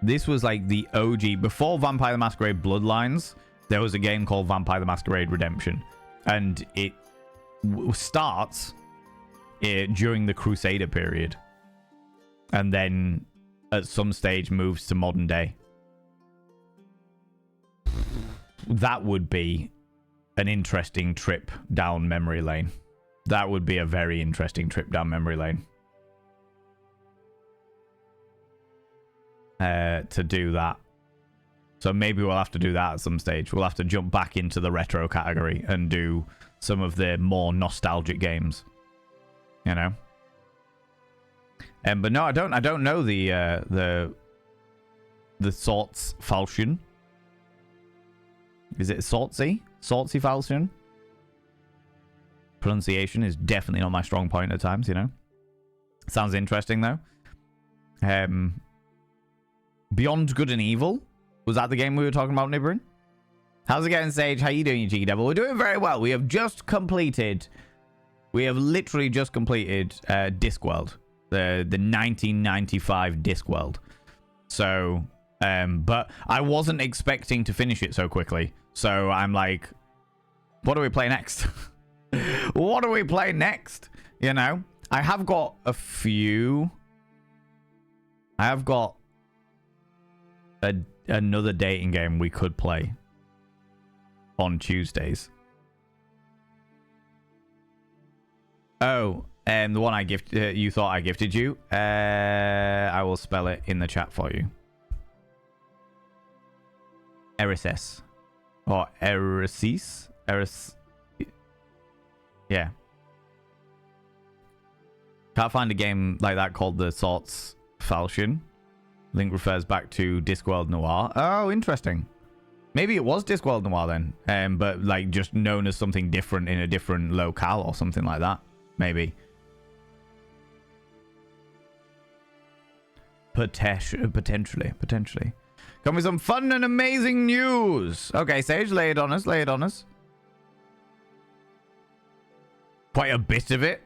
This was like the OG. Before Vampire the Masquerade Bloodlines, there was a game called Vampire the Masquerade Redemption. And it starts during the Crusader period. And then at some stage moves to modern day. That would be an interesting trip down memory lane. That would be a very interesting trip down memory lane. To do that. So maybe we'll have to do that at some stage. We'll have to jump back into the retro category and do some of the more nostalgic games. You know? But no, I don't know the Sorts Falchion. Is it Sortsy? Sortsy Falchion? Pronunciation is definitely not my strong point at times, you know? Sounds interesting, though. Beyond Good and Evil? Was that the game we were talking about, Nibirin? How's it going, Sage? How you doing, you cheeky devil? We're doing very well. We have literally just completed Discworld. The 1995 Discworld. So, But I wasn't expecting to finish it so quickly. So I'm like, what do we play next? What do we play next? You know, I have got a few. I have got another dating game we could play on Tuesdays. Oh, the one I gifted, you thought I gifted you. I will spell it in the chat for you. Erises. Or Erises? Yeah. Can't find a game like that called The Sorts Falchion. Link refers back to Discworld Noir. Oh, interesting. Maybe it was Discworld Noir then. But like just known as something different in a different locale or something like that. Maybe. Potentially. Come with some fun and amazing news. Okay, Sage, lay it on us. Quite a bit of it.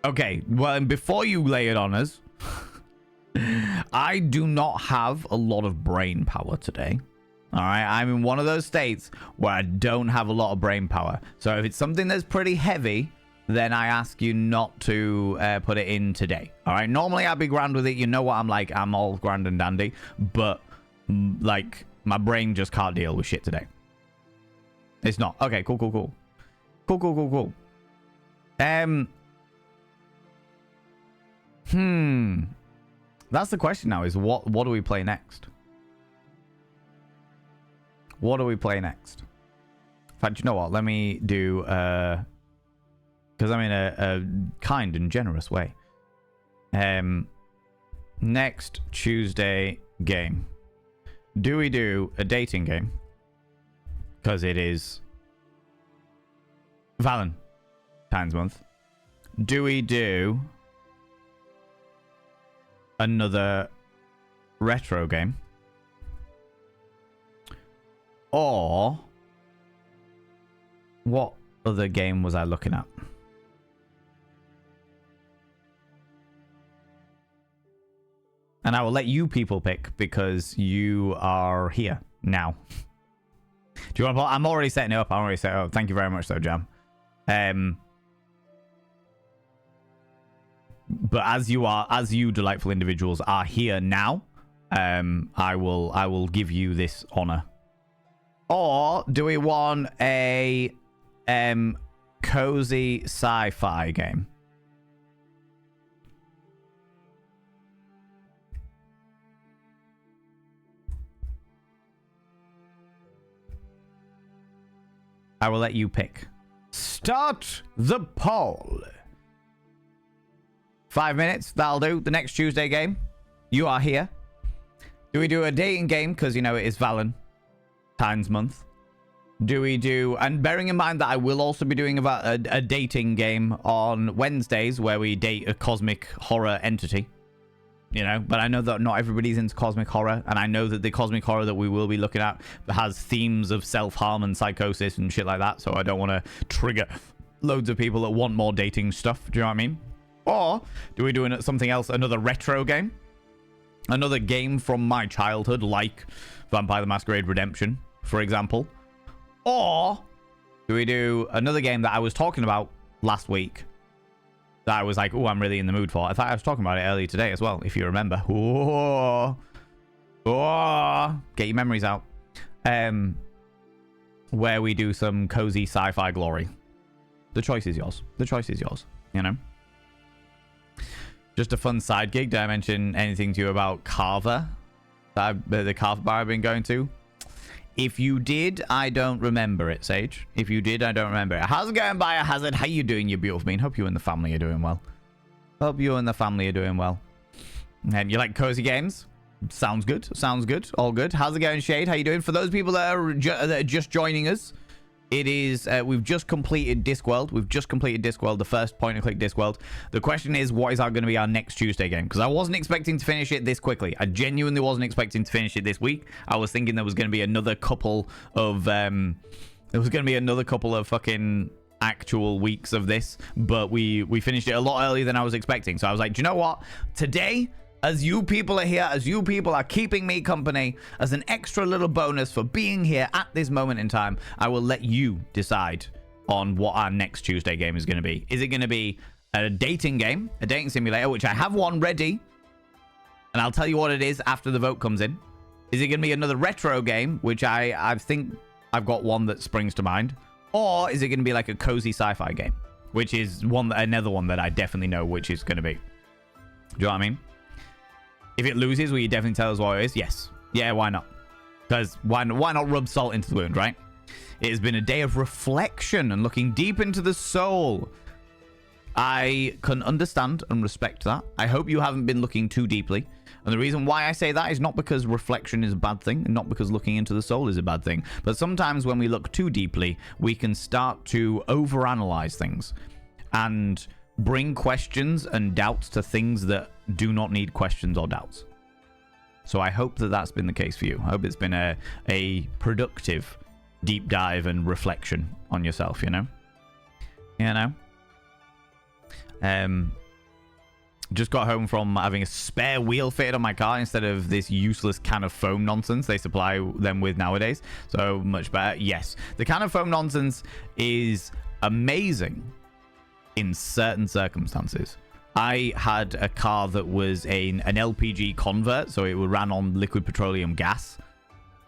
Okay, well, and before you lay it on us, I do not have a lot of brain power today. All right, I'm in one of those states where I don't have a lot of brain power. So if it's something that's pretty heavy, then I ask you not to put it in today. All right, normally I'd be grand with it. You know what I'm like. I'm all grand and dandy. But, like, my brain just can't deal with shit today. It's not. Okay, cool. Cool. That's the question now, is what do we play next? What do we play next? In fact, you know what? Let me do, because I'm in a kind and generous way. Next Tuesday game. Do we do a dating game? Because it is Valentine's month. Do we do another retro game? Or what other game was I looking at? And I will let you people pick because you are here now. Do you want to play? I'm already setting it up. Thank you very much, though, Jam. But as you delightful individuals are here now, I will give you this honor. Or do we want a cozy sci-fi game? I will let you pick. Start the poll. 5 minutes, that'll do. The next Tuesday game. You are here. Do we do a dating game? Because, you know, it is Valentine's month. Do we do... And bearing in mind that I will also be doing a dating game on Wednesdays where we date a cosmic horror entity. You know, but I know that not everybody's into cosmic horror. And I know that the cosmic horror that we will be looking at has themes of self-harm and psychosis and shit like that. So I don't want to trigger loads of people that want more dating stuff. Do you know what I mean? Or do we do something else, another retro game? Another game from my childhood, like Vampire the Masquerade Redemption, for example. Or do we do another game that I was talking about last week that I was like, oh, I'm really in the mood for? I thought I was talking about it earlier today as well, if you remember. Oh, get your memories out. Where we do some cozy sci-fi glory. The choice is yours. You know? Just a fun side gig. Did I mention anything to you about Carver? The Carver bar I've been going to? If you did, I don't remember it, Sage. If you did, I don't remember it. How's it going, Biohazard? How you doing, you beautiful bean? Hope you and the family are doing well. And you like cozy games? Sounds good. All good. How's it going, Shade? How you doing? For those people that are just joining us, it is, we've just completed Discworld. The first point-and-click Discworld. The question is, what is going to be our next Tuesday game? Because I wasn't expecting to finish it this quickly. I genuinely wasn't expecting to finish it this week. I was thinking there was going to be another couple of, fucking actual weeks of this. But we finished it a lot earlier than I was expecting. So I was like, do you know what? Today, as you people are here, as you people are keeping me company, as an extra little bonus for being here at this moment in time, I will let you decide on what our next Tuesday game is going to be. Is it going to be a dating game, a dating simulator, which I have one ready, and I'll tell you what it is after the vote comes in? Is it going to be another retro game, which I think I've got one that springs to mind? Or is it going to be like a cozy sci-fi game, which is another one that I definitely know which is going to be? Do you know what I mean? If it loses, will you definitely tell us what it is? Yes. Yeah, why not? Because why not rub salt into the wound, right? It has been a day of reflection and looking deep into the soul. I can understand and respect that. I hope you haven't been looking too deeply. And the reason why I say that is not because reflection is a bad thing, and not because looking into the soul is a bad thing, but sometimes when we look too deeply, we can start to overanalyze things and bring questions and doubts to things that do not need questions or doubts. So I hope that that's been the case for you. I hope it's been a productive deep dive and reflection on yourself, you know? Just got home from having a spare wheel fitted on my car instead of this useless can of foam nonsense they supply them with nowadays. So much better. Yes, the can of foam nonsense is amazing in certain circumstances. I had a car that was an LPG convert, so it ran on liquid petroleum gas.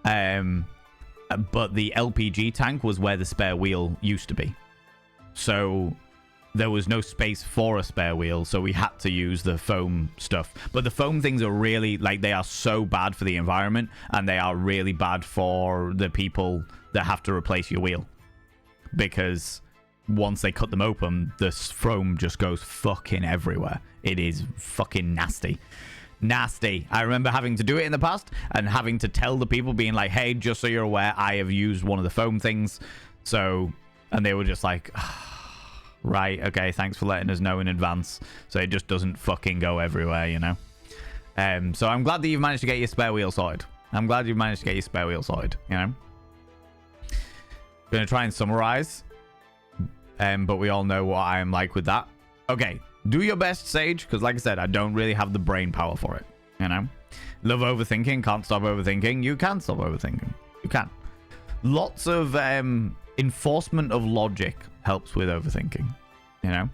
But the LPG tank was where the spare wheel used to be. So there was no space for a spare wheel, so we had to use the foam stuff. But the foam things are really, like, they are so bad for the environment, and they are really bad for the people that have to replace your wheel. Because once they cut them open, the foam just goes fucking everywhere. It is fucking nasty. Nasty. I remember having to do it in the past and having to tell the people, being like, hey, just so you're aware, I have used one of the foam things. So, and they were just like, right, okay, thanks for letting us know in advance, so it just doesn't fucking go everywhere, you know? So I'm glad that you've managed to get your spare wheel sorted. You know? Gonna try and summarize, but we all know what I am like with that. Okay, do your best, Sage, because like I said, I don't really have the brain power for it, you know? Love overthinking, can't stop overthinking. You can stop overthinking. You can. Lots of enforcement of logic helps with overthinking, you know?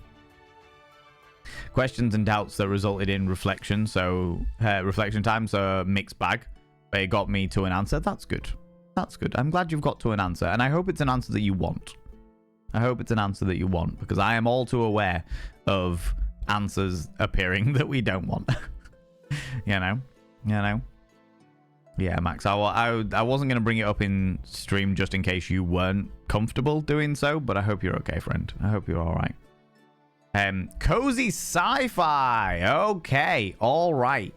Questions and doubts that resulted in reflection. So reflection time's a mixed bag, but it got me to an answer. That's good. That's good. I'm glad you've got to an answer, and I hope it's an answer that you want. Because I am all too aware of answers appearing that we don't want. you know? Yeah, Max, I wasn't going to bring it up in stream just in case you weren't comfortable doing so, but I hope you're okay, friend. I hope you're all right. Cozy sci-fi. Okay, all right.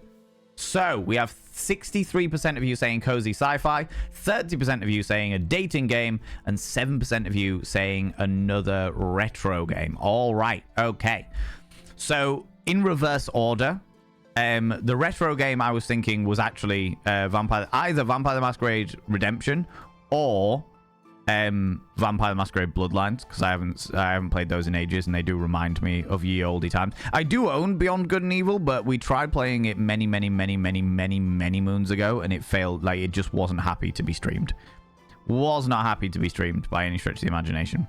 So we have 63% of you saying cozy sci-fi, 30% of you saying a dating game, and 7% of you saying another retro game. All right, okay. So in reverse order, the retro game I was thinking was actually either Vampire the Masquerade Redemption or Vampire the Masquerade Bloodlines, because I haven't played those in ages, and they do remind me of ye olde times. I do own Beyond Good and Evil, but we tried playing it many moons ago, and it failed. Like, it just wasn't happy to be streamed. Was not happy to be streamed by any stretch of the imagination.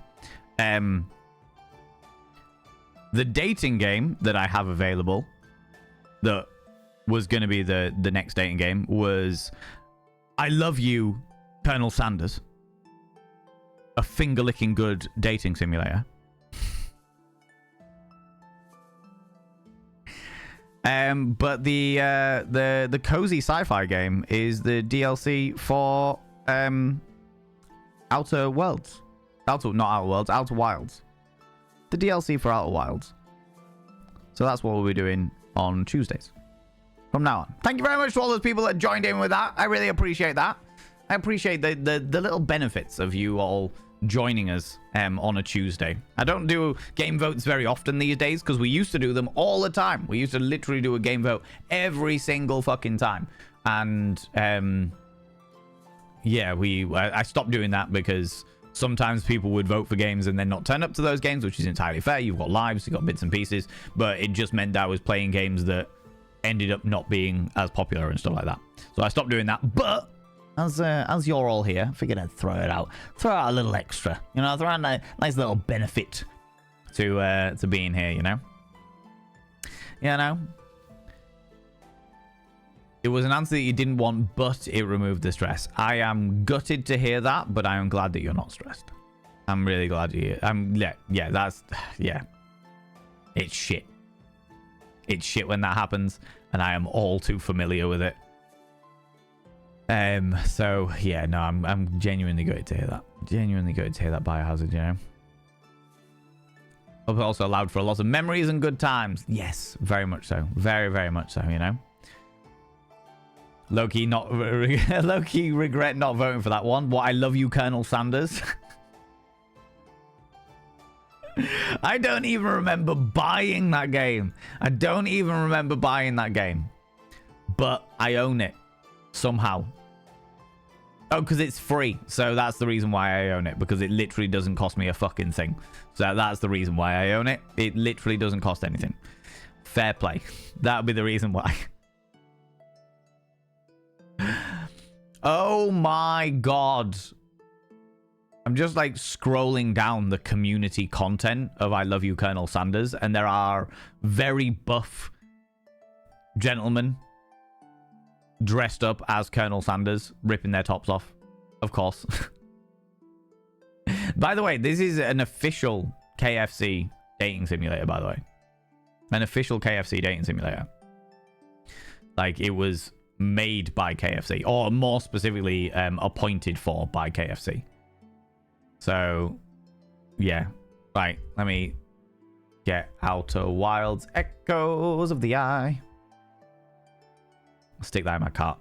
The dating game that I have available that was going to be the next dating game was I Love You, Colonel Sanders. A finger-licking good dating simulator. But the cozy sci-fi game is the DLC for Outer Wilds. Outer Wilds. The DLC for Outer Wilds. So that's what we'll be doing on Tuesdays from now on. Thank you very much to all those people that joined in with that. I really appreciate that. I appreciate the little benefits of you all joining us on a Tuesday. I don't do game votes very often these days because we used to do them all the time. We used to literally do a game vote every single fucking time. And yeah, I stopped doing that because sometimes people would vote for games and then not turn up to those games, which is entirely fair. You've got lives, you've got bits and pieces, but it just meant that I was playing games that ended up not being as popular and stuff like that. So I stopped doing that. But as you're all here, I figured I'd throw out a little extra. You know, throw out a nice little benefit to being here. You know. It was an answer that you didn't want, but it removed the stress. I am gutted to hear that, but I am glad that you're not stressed. I'm really glad you. Yeah. It's shit. It's shit when that happens, and I am all too familiar with it. So yeah, no, I'm genuinely gutted to hear that. Genuinely gutted to hear that, Biohazard. You know. But also allowed for a lot of memories and good times. Yes, very much so. Very, very much so. You know. Low-key regret not voting for that one. What, I love you, Colonel Sanders. I don't even remember buying that game. But I own it. Somehow. Oh, because it's free. So that's the reason why I own it. Because it literally doesn't cost me a fucking thing. So that's the reason why I own it. It literally doesn't cost anything. Fair play. That would be the reason why. Oh my god. I'm just like scrolling down the community content of I Love You, Colonel Sanders, and there are very buff gentlemen dressed up as Colonel Sanders, ripping their tops off, of course. By the way, this is an official KFC dating simulator, by the way. An official KFC dating simulator. Like, it was made by KFC, or more specifically appointed for by KFC. So yeah, right, let me get Outer Wilds Echoes of the Eye. I'll stick that in my cart.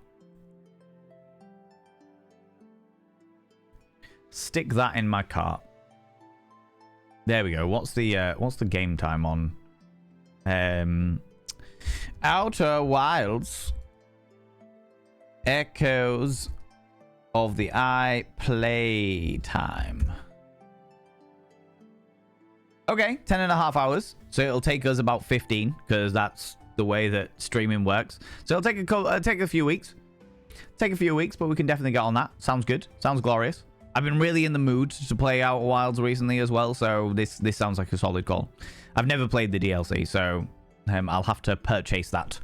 Stick that in my cart. There we go. What's the game time on Outer Wilds Echoes of the Eye playtime? Okay, 10.5 hours. So it'll take us about 15, because that's the way that streaming works. So it'll take a few weeks. Take a few weeks, but we can definitely get on that. Sounds good. Sounds glorious. I've been really in the mood to play Outer Wilds recently as well, so this sounds like a solid call. I've never played the DLC, so I'll have to purchase that.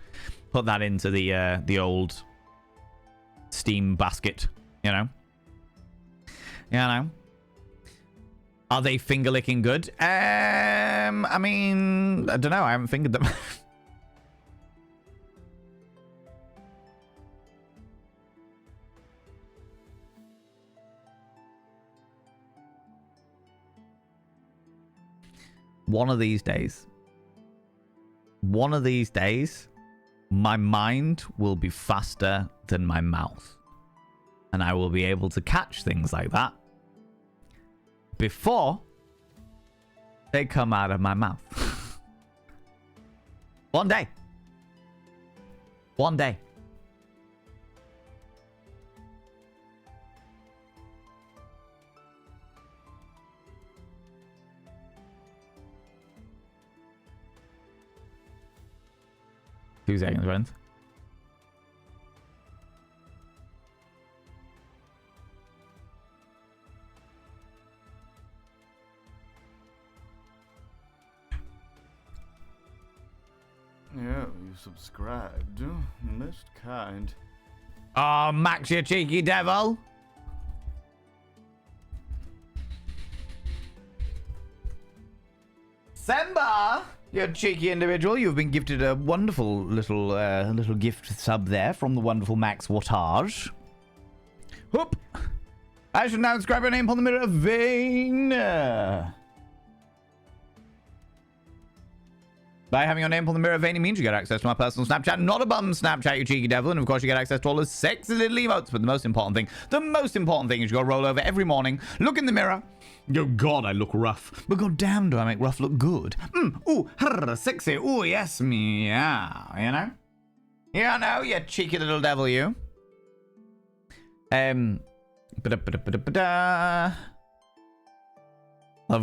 Put that into the old Steam basket, you know. Are they finger licking good? I mean, I don't know. I haven't fingered them. One of these days, my mind will be faster than my mouth. And I will be able to catch things like that before they come out of my mouth. One day. 2 seconds, friends. Yeah, you subscribed. Most kind. Oh, Max, you cheeky devil. Semba, you cheeky individual. You've been gifted a wonderful little gift sub there from the wonderful Max Wattage. Whoop. I should now inscribe your name upon the mirror vein. By having your name upon the mirror vein, it means you get access to my personal Snapchat. Not a bum Snapchat, you cheeky devil. And of course, you get access to all the sexy little emotes. But the most important thing is you got to roll over every morning, look in the mirror. Oh, God, I look rough. But God damn, do I make rough look good. Ooh, sexy. Ooh, yes, meow. You know? Yeah, no, you cheeky little devil, you. Love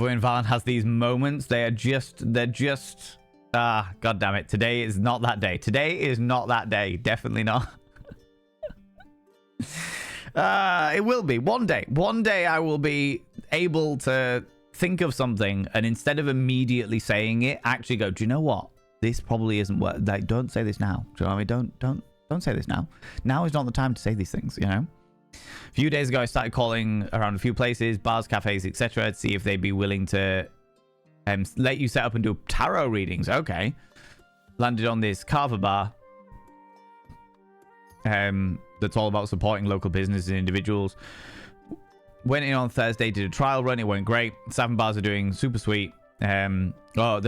when Valen has these moments. They're just Ah, god damn it. Today is not that day. Today is not that day. Definitely not. It will be. One day. One day I will be able to think of something and instead of immediately saying it, actually go, do you know what? This probably isn't what... Like, don't say this now. Do you know what I mean? Don't say this now. Now is not the time to say these things, you know? A few days ago, I started calling around a few places, bars, cafes, etc., to see if they'd be willing to let you set up and do tarot readings. Okay. Landed on this Carver bar that's all about supporting local businesses and individuals. Went in on Thursday, did a trial run. It went great. Staff and bars are doing super sweet. The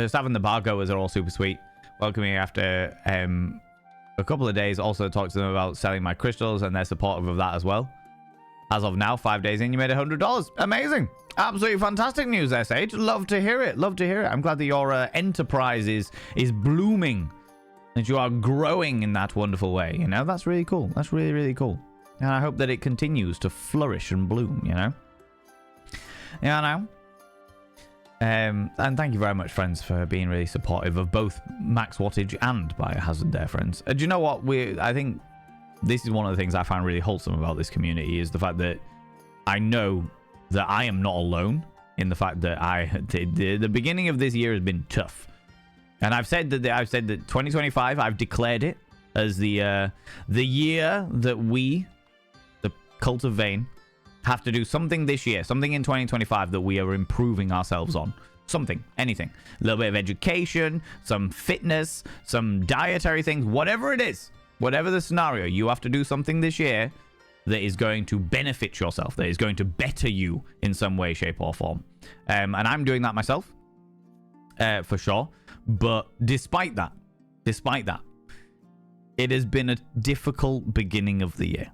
staff and the bar goers are all super sweet. Welcoming after a couple of days. Also talked to them about selling my crystals, and they're supportive of that as well. As of now, 5 days in, you made $100. Amazing. Absolutely fantastic news there, Sage. Love to hear it. Love to hear it. I'm glad that your enterprise is blooming, that you are growing in that wonderful way. You know, that's really cool. That's really, really cool. And I hope that it continues to flourish and bloom, you know? Yeah, I know. And thank you very much, friends, for being really supportive of both Max Wattage and Biohazard there, friends. Do you know what? I think this is one of the things I find really wholesome about this community is the fact that I know that I am not alone in the fact that the beginning of this year has been tough. And I've said that 2025, I've declared it as the year that we, the Cult of Vane, have to do something this year, something in 2025 that we are improving ourselves on. Something, anything. A little bit of education, some fitness, some dietary things, whatever it is, whatever the scenario, you have to do something this year that is going to benefit yourself, that is going to better you in some way, shape, or form. And I'm doing that myself, for sure. But despite that, it has been a difficult beginning of the year.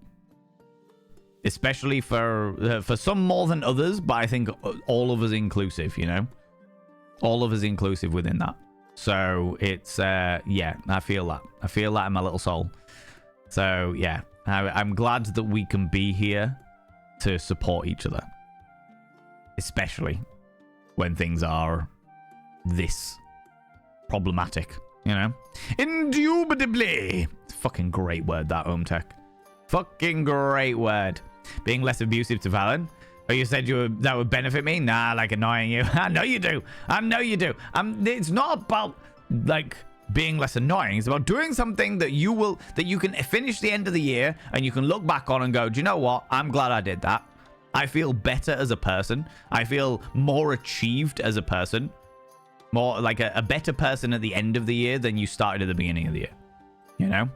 Especially for some more than others, but I think all of us inclusive, you know? All of us inclusive within that. So it's, yeah, I feel that. I feel that in my little soul. So, yeah, I'm glad that we can be here to support each other. Especially when things are this problematic, you know? Indubitably. It's a fucking great word, that Ohm Tech. Fucking great word. Being less abusive to Valen. Oh, you said that would benefit me? Nah, like annoying you. I know you do. I know you do. It's not about like being less annoying. It's about doing something that you can finish the end of the year and you can look back on and go, do you know what? I'm glad I did that. I feel better as a person. I feel more achieved as a person. More like a better person at the end of the year than you started at the beginning of the year. You know?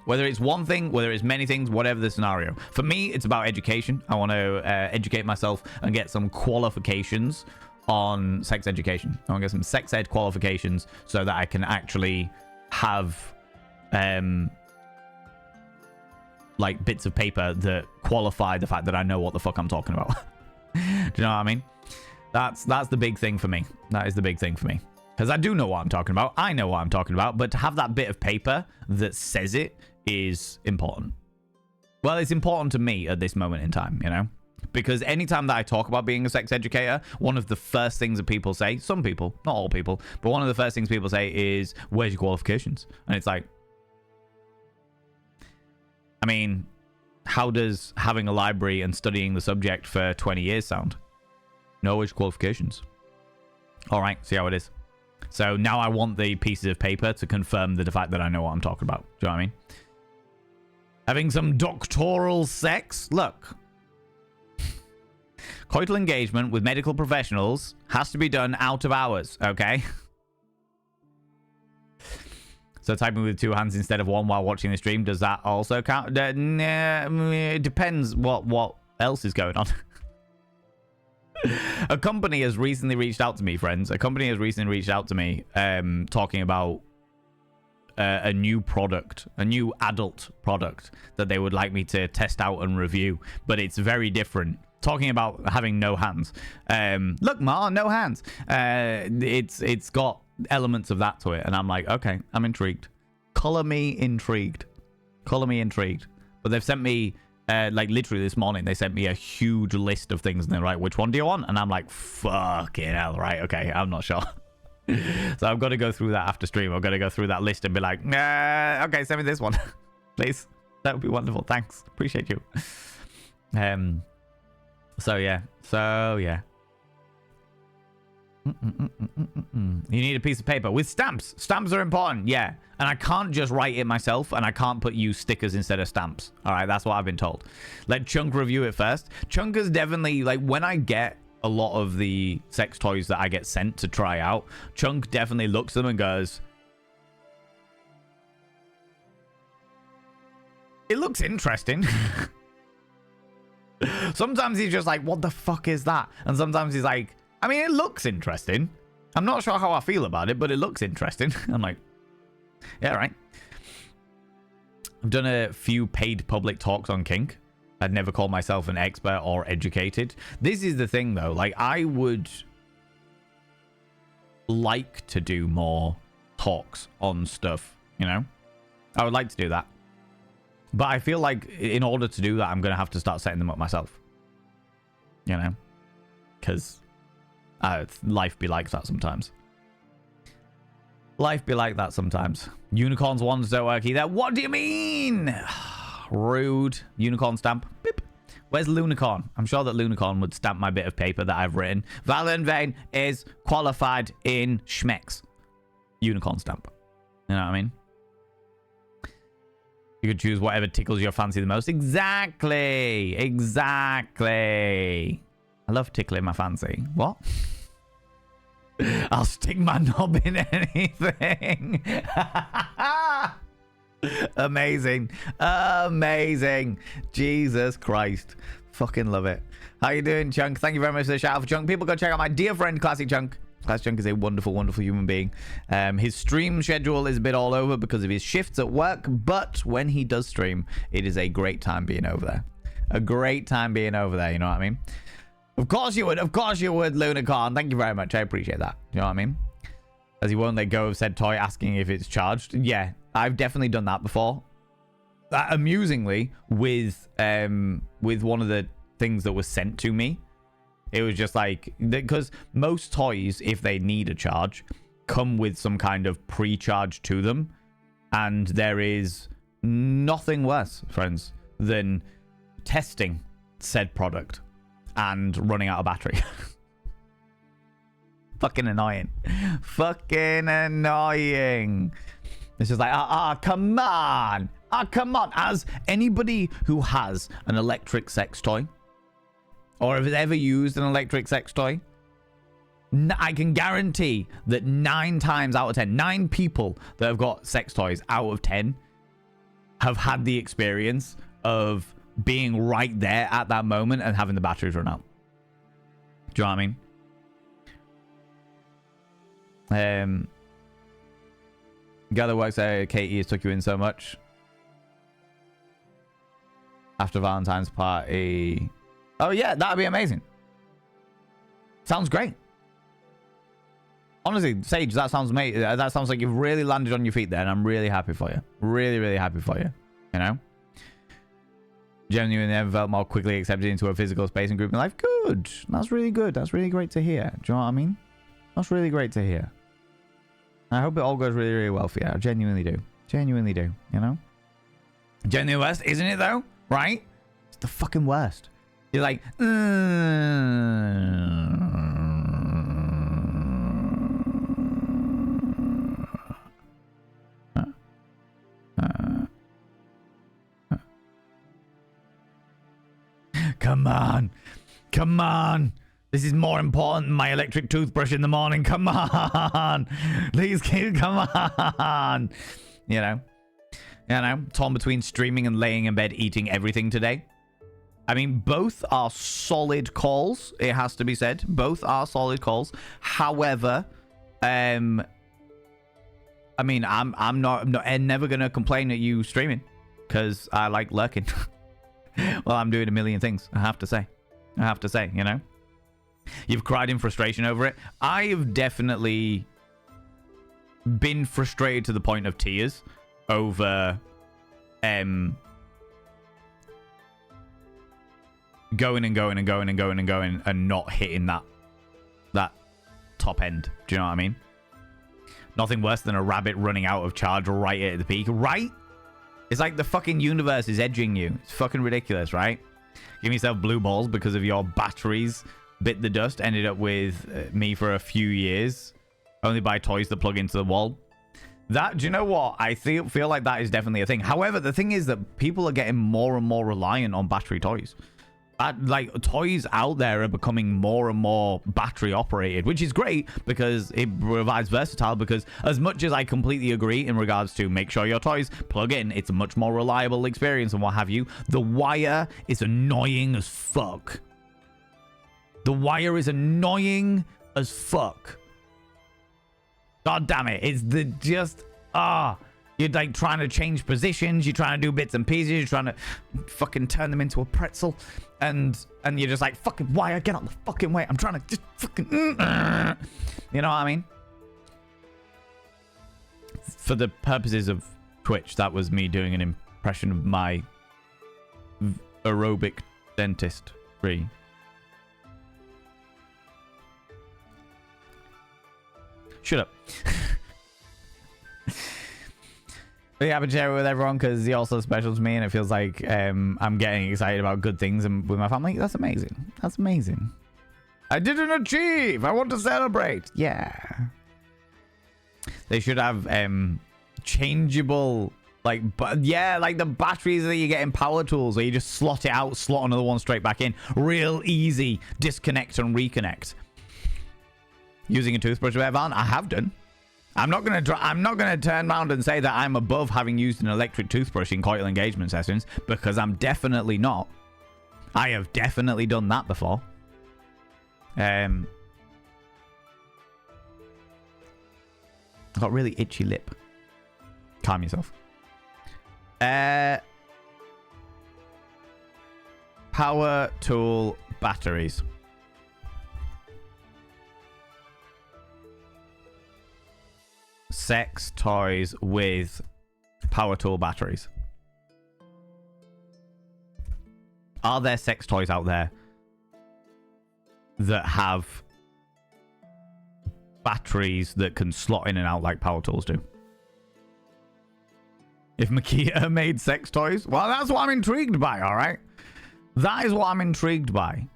Whether it's one thing, whether it's many things, whatever the scenario. For me, it's about education. I want to educate myself and get some qualifications on sex education. I want to get some sex ed qualifications so that I can actually have like bits of paper that qualify the fact that I know what the fuck I'm talking about. Do you know what I mean? That's the big thing for me. That is the big thing for me. Because I do know what I'm talking about. I know what I'm talking about. But to have that bit of paper that says it is important. Well, it's important to me at this moment in time, you know? Because anytime that I talk about being a sex educator, one of the first things that people say, some people, not all people, but one of the first things people say is, where's your qualifications? And it's like, I mean, how does having a library and studying the subject for 20 years sound? No, where's your qualifications? All right, see how it is. So now I want the pieces of paper to confirm the fact that I know what I'm talking about. Do you know what I mean? Having some doctoral sex? Look. Coital engagement with medical professionals has to be done out of hours, okay? So typing with two hands instead of one while watching the stream, does that also count? It depends what else is going on. A company has recently reached out to me, friends. A company has recently reached out to me talking about a new product, a new adult product that they would like me to test out and review, but it's very different. Talking about having no hands. Look, Ma, no hands. It's got elements of that to it, and I'm like, okay, I'm intrigued. Color me intrigued. Color me intrigued. But they've sent me, like literally this morning, they sent me a huge list of things, and they're like, which one do you want? And I'm like, fucking hell, right, okay, I'm not sure. So I've got to go through that after stream. I've got to go through that list and be like, okay, send me this one, please. That would be wonderful. Thanks. Appreciate you. So yeah. You need a piece of paper with stamps. Stamps are important, yeah. And I can't just write it myself, and I can't use stickers instead of stamps. All right, that's what I've been told. Let Chunk review it first. Chunk is definitely, like, when I get a lot of the sex toys that I get sent to try out, Chunk definitely looks at them and goes, it looks interesting. Sometimes he's just like, what the fuck is that? And sometimes he's like, I mean, it looks interesting. I'm not sure how I feel about it, but it looks interesting. I'm like, yeah, right. I've done a few paid public talks on kink. I'd never call myself an expert or educated. This is the thing, though. Like, I would like to do more talks on stuff, you know? I would like to do that. But I feel like in order to do that, I'm going to have to start setting them up myself. You know? Because life be like that sometimes. Life be like that sometimes. Unicorns ones don't work either. What do you mean? Rude. Unicorn stamp. Beep. Where's Lunicorn? I'm sure that Lunicorn would stamp my bit of paper that I've written. Valen Vane is qualified in schmecks. Unicorn stamp. You know what I mean? You could choose whatever tickles your fancy the most. Exactly. Exactly. I love tickling my fancy. What? I'll stick my knob in anything. Amazing. Amazing. Jesus Christ. Fucking love it. How you doing, Chunk? Thank you very much for the shout out for Chunk. People go check out my dear friend, Classic Chunk. Classic Chunk is a wonderful, wonderful human being. His stream schedule is a bit all over because of his shifts at work, but when he does stream, it is a great time being over there. A great time being over there, you know what I mean? Of course you would. Of course you would, Lunicorn. Thank you very much. I appreciate that. You know what I mean? As he won't let go of said toy asking if it's charged. Yeah, I've definitely done that before. Amusingly, with one of the things that was sent to me, it was just like, because most toys, if they need a charge, come with some kind of pre-charge to them. And there is nothing worse, friends, than testing said product and running out of battery. Fucking annoying. Fucking annoying. It's just like, come on. Come on. As anybody who has an electric sex toy, or has ever used an electric sex toy, I can guarantee that 9 times out of 10, 9 people that have got sex toys out of 10 have had the experience of being right there at that moment and having the batteries run out. Do you know what I mean? Guy that works there, Katie, has took you in so much. After Valentine's party. Oh yeah, that'd be amazing. Sounds great. Honestly, Sage, that sounds amazing. That sounds like you've really landed on your feet there, and I'm really happy for you. Really, really happy for you. You know? Genuinely never felt more quickly accepted into a physical space and group in life. Good. That's really good. That's really great to hear. Do you know what I mean? That's really great to hear. I hope it all goes really, really well for you. I genuinely do. Genuinely do. You know? Genuinely worst, isn't it though? Right? It's the fucking worst. You're like, come on. Come on. This is more important than my electric toothbrush in the morning. Come on. Please, come on. You know? Torn between streaming and laying in bed eating everything today. I mean, both are solid calls, it has to be said. Both are solid calls. However, I mean, I'm not never going to complain at you streaming because I like lurking. Well, I'm doing a million things, I have to say, you know? You've cried in frustration over it. I've definitely been frustrated to the point of tears over going and not hitting that top end. Do you know what I mean? Nothing worse than a rabbit running out of charge right at the peak, right? It's like the fucking universe is edging you. It's fucking ridiculous, right? Give yourself blue balls because of your batteries bit the dust. Ended up with me for a few years. Only buy toys that plug into the wall. That, do you know what? I feel like that is definitely a thing. However, the thing is that people are getting more and more reliant on battery toys. Like, toys out there are becoming more and more battery operated, which is great because it provides versatile. Because as much as I completely agree in regards to make sure your toys plug in, it's a much more reliable experience and what have you. The wire is annoying as fuck. The wire is annoying as fuck. God damn it. It's the just, you're like trying to change positions. You're trying to do bits and pieces. You're trying to fucking turn them into a pretzel. And you're just like, fucking wire, get out the fucking way. I'm trying to just fucking, you know what I mean? For the purposes of Twitch, that was me doing an impression of my aerobic dentist free. Shut up. But yeah, I've been sharing it with everyone because he's also special to me, and it feels like I'm getting excited about good things and with my family. That's amazing. That's amazing. I didn't achieve. I want to celebrate. Yeah. They should have changeable, like, like the batteries that you get in power tools, where you just slot it out, slot another one straight back in. Real easy. Disconnect and reconnect. Using a toothbrush with Evan, I have done. I'm not gonna turn around and say that I'm above having used an electric toothbrush in coital engagement sessions, because I'm definitely not. I have definitely done that before. I got really itchy lip. Calm yourself. Power tool batteries. Sex toys with power tool batteries. Are there sex toys out there that have batteries that can slot in and out like power tools do? If Makita made sex toys, well, that's what I'm intrigued by, all right? That is what I'm intrigued by.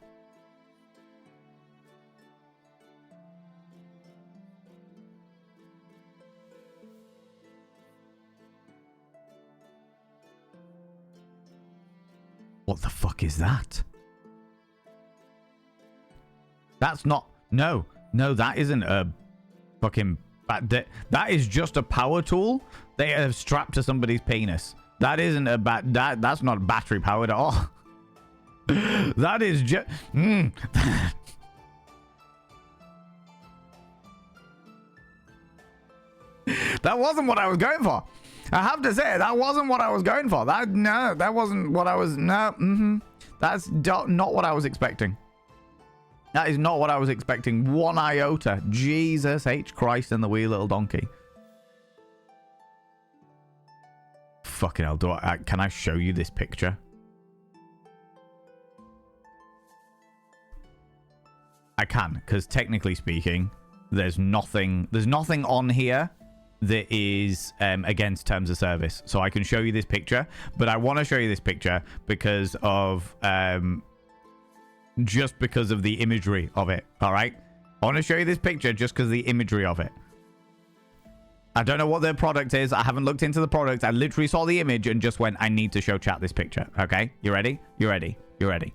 What the fuck is that? That's not... No, that isn't a fucking... That is just a power tool they have strapped to somebody's penis. That isn't a... That's not battery powered at all. That is just... That wasn't what I was going for. I have to say, that wasn't what I was going for. That wasn't what I was... That's not what I was expecting. That is not what I was expecting. One iota. Jesus H. Christ and the wee little donkey. Fucking hell, can I show you this picture? I can, because technically speaking, there's nothing on here that is against terms of service. So I can show you this picture, but I want to show you this picture because of just because of the imagery of it. All right, I want to show you this picture just because of the imagery of it. I don't know what their product is. I haven't looked into the product. I literally saw the image and just went, I need to show chat this picture. Okay, you ready? You ready? You ready?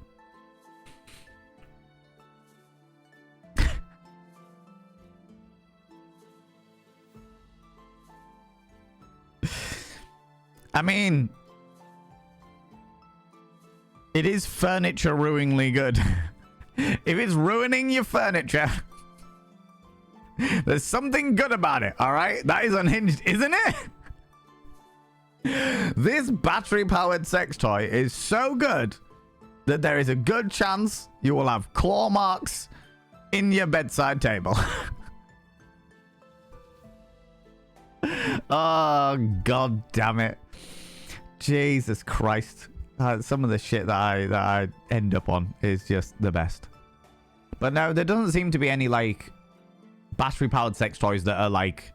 I mean, it is furniture ruiningly good. If it's ruining your furniture, there's something good about it, all right? That is unhinged, isn't it? This battery-powered sex toy is so good that there is a good chance you will have claw marks in your bedside table. Oh, god damn it. Jesus Christ. Some of the shit that I end up on is just the best. But no, there doesn't seem to be any, like, battery-powered sex toys that are, like,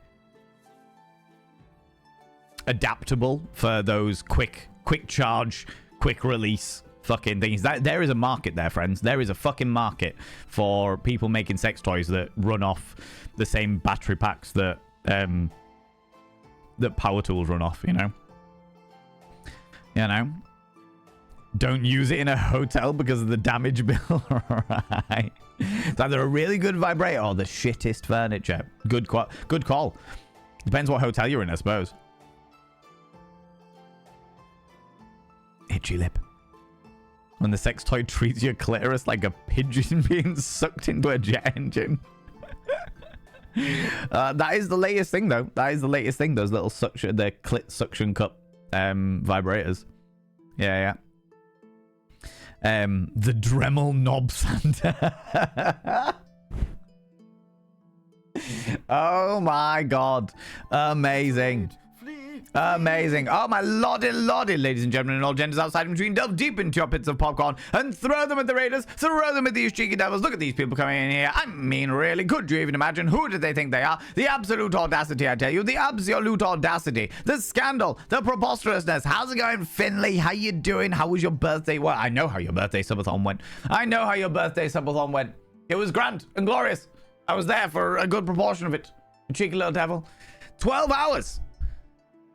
adaptable for those quick charge, quick release fucking things. There is a market there, friends. There is a fucking market for people making sex toys that run off the same battery packs that power tools run off, you know? You know? Don't use it in a hotel because of the damage bill, right? It's either a really good vibrator or the shittest furniture. Good call. Depends what hotel you're in, I suppose. Itchy lip. When the sex toy treats your clitoris like a pigeon being sucked into a jet engine. That is the latest thing, though. That is the latest thing. Those little the clit suction cup vibrators. Yeah. The Dremel knob sander. Oh my god. Amazing. Amazing. Oh my lordy, ladies and gentlemen, and all genders outside and between, delve deep into your pits of popcorn and throw them at the raiders, throw them at these cheeky devils. Look at these people coming in here. I mean, really, could you even imagine? Who do they think they are? The absolute audacity, I tell you. The absolute audacity. The scandal. The preposterousness. How's it going, Finley? How you doing? How was your birthday? Well, I know how your birthday subathon went. It was grand and glorious. I was there for a good proportion of it. You cheeky little devil. 12 hours.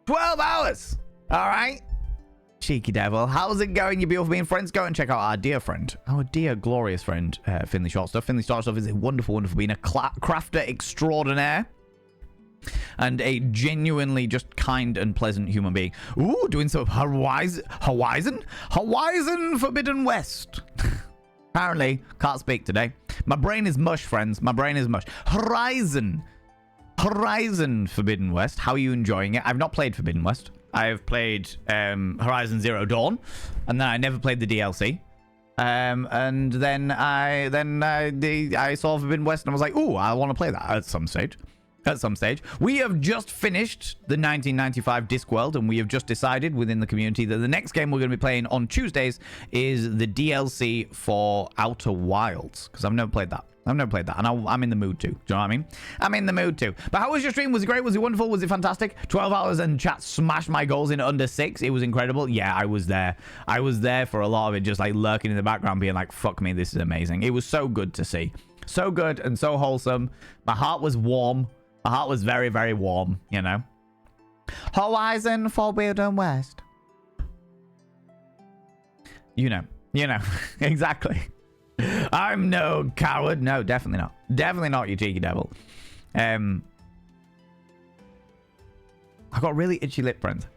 12 hours. All right. Cheeky devil. How's it going, you beautiful being friends? Go and check out our dear friend, our dear glorious friend, Finley Shortstuff. Finley Shortstuff is a wonderful, wonderful being, a crafter extraordinaire and a genuinely just kind and pleasant human being. Ooh, doing some Horizon Forbidden West. Apparently, can't speak today. My brain is mush, friends. My brain is mush. Horizon Forbidden West. How are you enjoying it? I've not played Forbidden West. I've played Horizon Zero Dawn, and then I never played the DLC. And then I saw Forbidden West, and I was like, "Ooh, I want to play that at some stage." We have just finished the 1995 Discworld, and we have just decided within the community that the next game we're going to be playing on Tuesdays is the DLC for Outer Wilds, because I've never played that. And I'm in the mood too. Do you know what I mean? I'm in the mood too. But how was your stream? Was it great? Was it wonderful? Was it fantastic? 12 hours and chat smashed my goals in under 6. It was incredible. Yeah, I was there. I was there for a lot of it, just like lurking in the background, being like, fuck me, this is amazing. It was so good to see. So good and so wholesome. My heart was warm. My heart was very, very warm, you know? Horizon Forbidden West. You know. Exactly. I'm no coward. No, definitely not. Definitely not, you cheeky devil. I got really itchy lip, friends.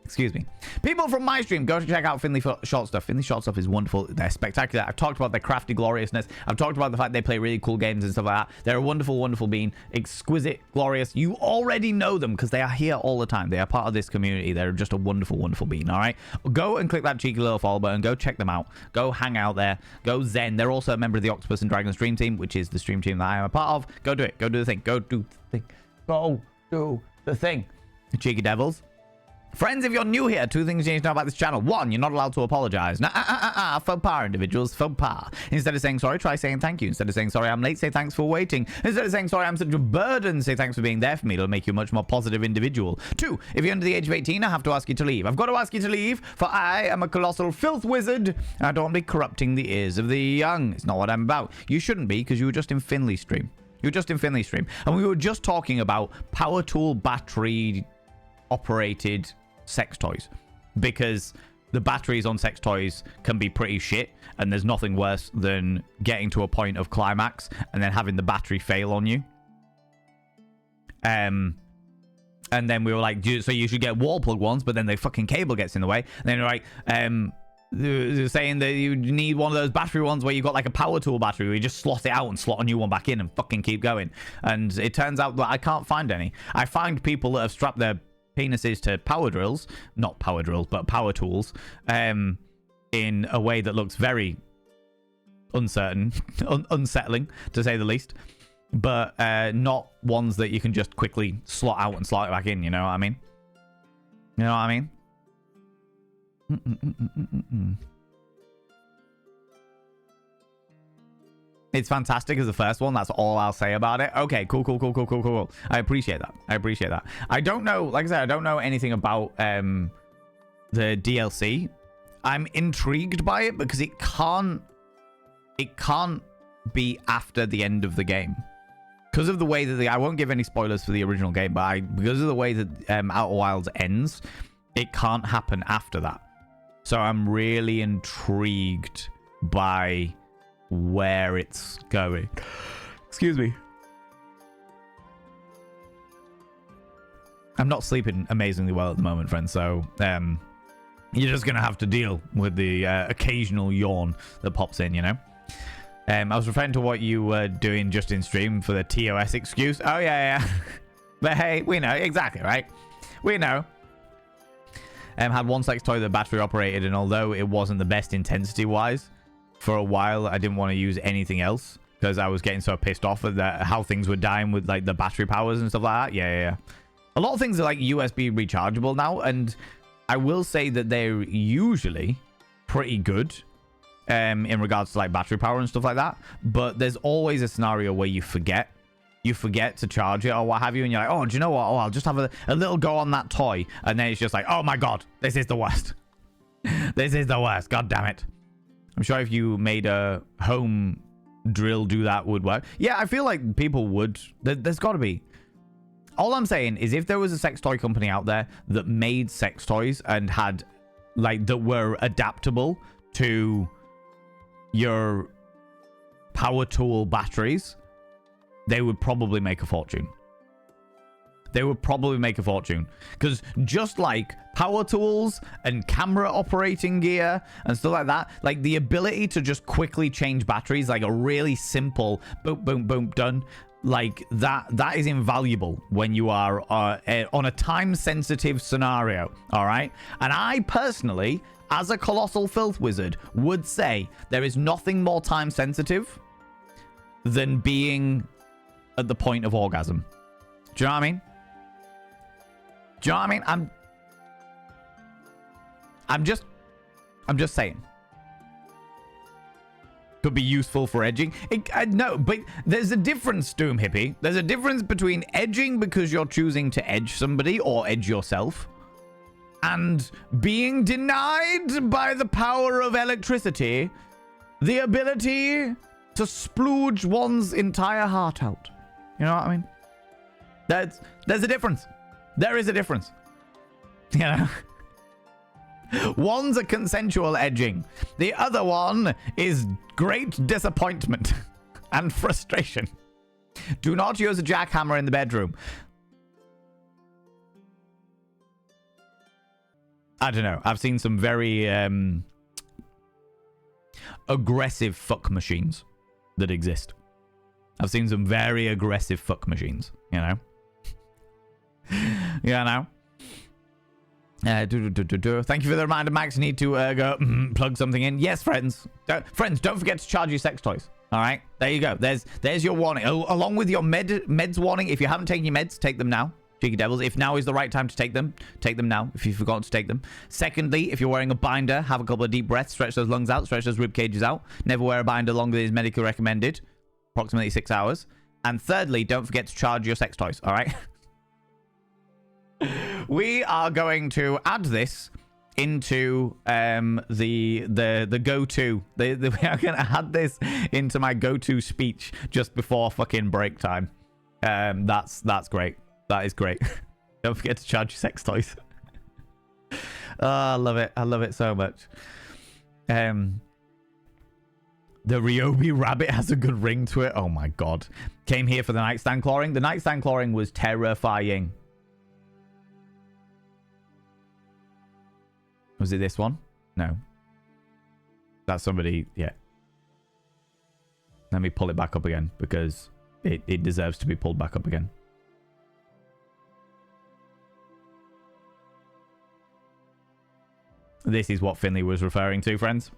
Excuse me. People from my stream, go to check out Finley Short Stuff. Finley Short Stuff is wonderful. They're spectacular. I've talked about their crafty gloriousness. I've talked about the fact they play really cool games and stuff like that. They're a wonderful, wonderful being. Exquisite, glorious. You already know them because they are here all the time. They are part of this community. They're just a wonderful, wonderful being, all right? Go and click that cheeky little follow button. Go check them out. Go hang out there. Go zen. They're also a member of the Octopus and Dragon stream team, which is the stream team that I am a part of. Go do it. Go do the thing. Go do the thing. Go do the thing. Cheeky devils. Friends, if you're new here, 2 things you need to know about this channel. 1, you're not allowed to apologize. Faux pas, individuals. Faux pas. Instead of saying sorry, try saying thank you. Instead of saying sorry, I'm late, say thanks for waiting. Instead of saying sorry, I'm such a burden, say thanks for being there for me. It'll make you a much more positive individual. 2, if you're under the age of 18, I have to ask you to leave. I've got to ask you to leave, for I am a colossal filth wizard, and I don't want to be corrupting the ears of the young. It's not what I'm about. You shouldn't be, because you were just in Finley's stream. And we were just talking about power tool battery operated sex toys, because the batteries on sex toys can be pretty shit, and there's nothing worse than getting to a point of climax and then having the battery fail on you. And then we were like, so you should get wall plug ones, but then the fucking cable gets in the way. And then like they're saying that you need one of those battery ones where you've got like a power tool battery where you just slot it out and slot a new one back in and fucking keep going. And it turns out that I can't find any. I find people that have strapped their penises to not power drills, but power tools, in a way that looks very unsettling, to say the least. But not ones that you can just quickly slot out and slot it back in, you know what I mean? It's fantastic as the first one. That's all I'll say about it. Okay, cool. I appreciate that. I don't know, like I said, I don't know anything about the DLC. I'm intrigued by it because it can't be after the end of the game. Because of the way that I won't give any spoilers for the original game, but because of the way that Outer Wilds ends, it can't happen after that. So I'm really intrigued by where it's going. Excuse me. I'm not sleeping amazingly well at the moment, friends, so you're just going to have to deal with the occasional yawn that pops in, you know? I was referring to what you were doing just in stream for the TOS excuse. Oh, yeah. But hey, we know. Exactly, right? We know. Had one sex toy that battery operated, and although it wasn't the best intensity-wise, for a while I didn't want to use anything else because I was getting so pissed off at how things were dying with like the battery powers and stuff like that. Yeah. A lot of things are like USB rechargeable now, and I will say that they're usually pretty good in regards to like battery power and stuff like that. But there's always a scenario where you forget to charge it or what have you, and you're like, oh, do you know what? Oh, I'll just have a little go on that toy, and then it's just like, oh my god, this is the worst. This is the worst. God damn it. I'm sure if you made a home drill do that would work. Yeah, I feel like people would. There's got to be. All I'm saying is if there was a sex toy company out there that made sex toys and had like that were adaptable to your power tool batteries, they would probably make a fortune. Because just like power tools and camera operating gear and stuff like that, like the ability to just quickly change batteries, like a really simple boom, done, like that is invaluable when you are on a time-sensitive scenario, all right? And I personally, as a colossal filth wizard, would say there is nothing more time-sensitive than being at the point of orgasm. Do you know what I mean? I'm just saying. Could be useful for edging. No, but there's a difference, Doom Hippie. There's a difference between edging because you're choosing to edge somebody or edge yourself, and being denied by the power of electricity the ability to splooge one's entire heart out. You know what I mean? There's a difference. There is a difference. You know? One's a consensual edging. The other one is great disappointment and frustration. Do not use a jackhammer in the bedroom. I don't know. I've seen some very aggressive fuck machines that exist. I've seen some very aggressive fuck machines, you know? Thank you for the reminder, Max. Need to go plug something in. Yes, friends. Friends, don't forget to charge your sex toys. All right? There you go. There's your warning. Along with your meds warning. If you haven't taken your meds, take them now. Cheeky devils. If now is the right time to take them now if you've forgotten to take them. Secondly, if you're wearing a binder, have a couple of deep breaths. Stretch those lungs out. Stretch those rib cages out. Never wear a binder longer than is medically recommended. Approximately 6 hours. And thirdly, don't forget to charge your sex toys. All right? We are going to add this into the go-to. We are going to add this into my go-to speech just before fucking break time. That's great. That is great. Don't forget to charge your sex toys. Oh, I love it. I love it so much. The Ryobi rabbit has a good ring to it. Oh my god. Came here for the nightstand clawing. The nightstand clawing was terrifying. Was it this one? No. That's somebody, yeah. Let me pull it back up again because it deserves to be pulled back up again. This is what Finley was referring to, friends.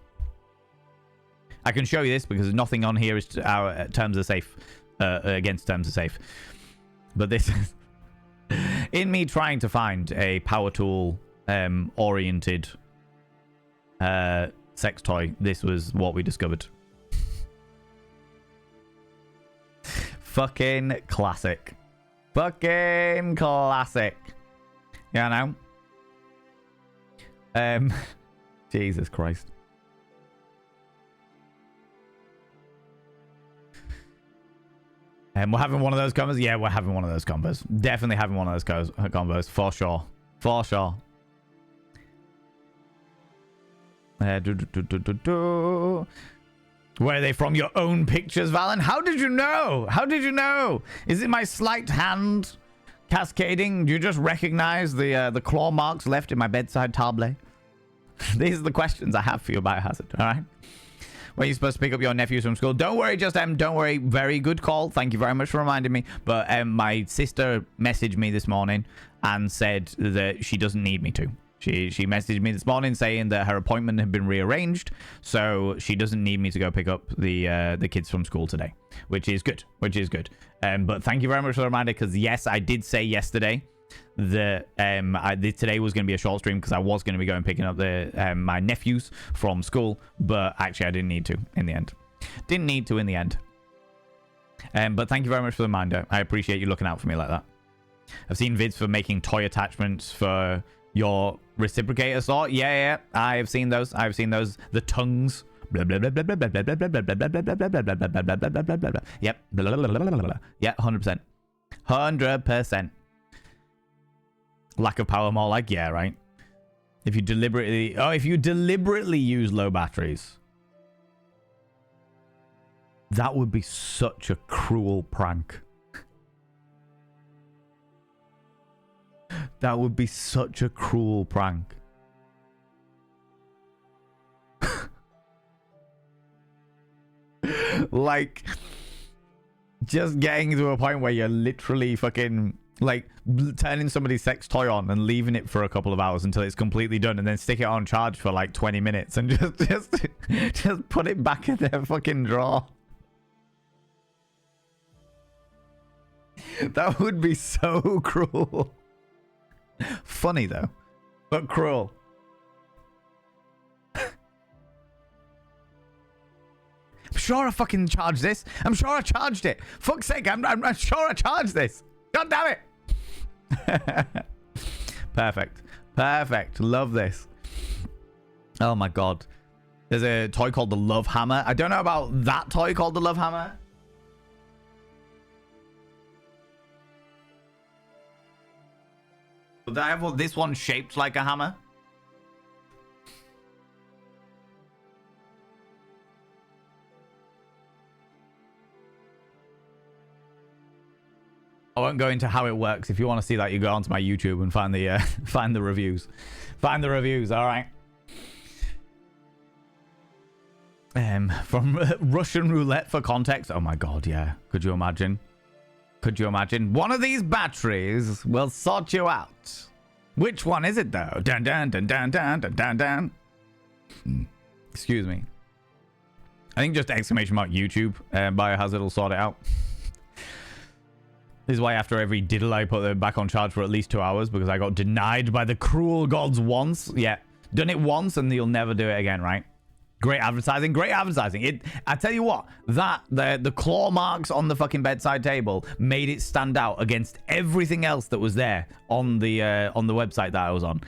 I can show you this because nothing on here is our terms are safe, against terms are safe. But this is in me trying to find a power tool oriented sex toy. This was what we discovered. Fucking classic. Fucking classic. Yeah, I know. Jesus Christ. And we're having one of those combos? Yeah, we're having one of those combos. Definitely having one of those combos. For sure. For sure. Where are they from? Your own pictures, Valen? How did you know? How did you know? Is it my slight hand cascading? Do you just recognize the claw marks left in my bedside table? These are the questions I have for you, Biohazard. All right. When you're supposed to pick up your nephews from school. Don't worry, don't worry. Very good call. Thank you very much for reminding me. But my sister messaged me this morning and said that she doesn't need me to. She messaged me this morning saying that her appointment had been rearranged, so she doesn't need me to go pick up the kids from school today, which is good. But thank you very much for the reminder, because yes, I did say yesterday that today was going to be a short stream because I was going to be going picking up my nephews from school, but actually I didn't need to in the end. Didn't need to in the end. But thank you very much for the reminder. I appreciate you looking out for me like that. I've seen vids for making toy attachments for your reciprocator sword. Yeah, I have seen those. The tongues. Blah blah blah blah blah blah blah blah blah blah blah blah blah blah blah blah blah blah blah. Yep. Yeah, 100%. 100%. Lack of power, more like, yeah, right? If you deliberately use low batteries, that would be such a cruel prank. That would be such a cruel prank. Like, just getting to a point where you're literally fucking, like, turning somebody's sex toy on and leaving it for a couple of hours until it's completely done, and then stick it on charge for like 20 minutes and just put it back in their fucking drawer. That would be so cruel. Funny though, but cruel. I'm sure I fucking charged this. I'm sure I charged it. Fuck's sake, I'm sure I charged this. God damn it. Perfect. Love this. Oh my god. There's a toy called the Love Hammer. I don't know about that toy called the Love Hammer. But I have this one shaped like a hammer. I won't go into how it works. If you want to see that, you go onto my YouTube and find the find the reviews. Find the reviews, all right. From Russian roulette for context. Oh my god, yeah. Could you imagine? Could you imagine? One of these batteries will sort you out. Which one is it though? Dun dun dun dun dun dun dun dun. Excuse me. I think just exclamation mark YouTube. Biohazard will sort it out. This is why after every diddle I put them back on charge for at least 2 hours, because I got denied by the cruel gods once. Yeah, done it once and you'll never do it again, right? Great advertising, great advertising. I tell you what, the claw marks on the fucking bedside table made it stand out against everything else that was there on the website that I was on.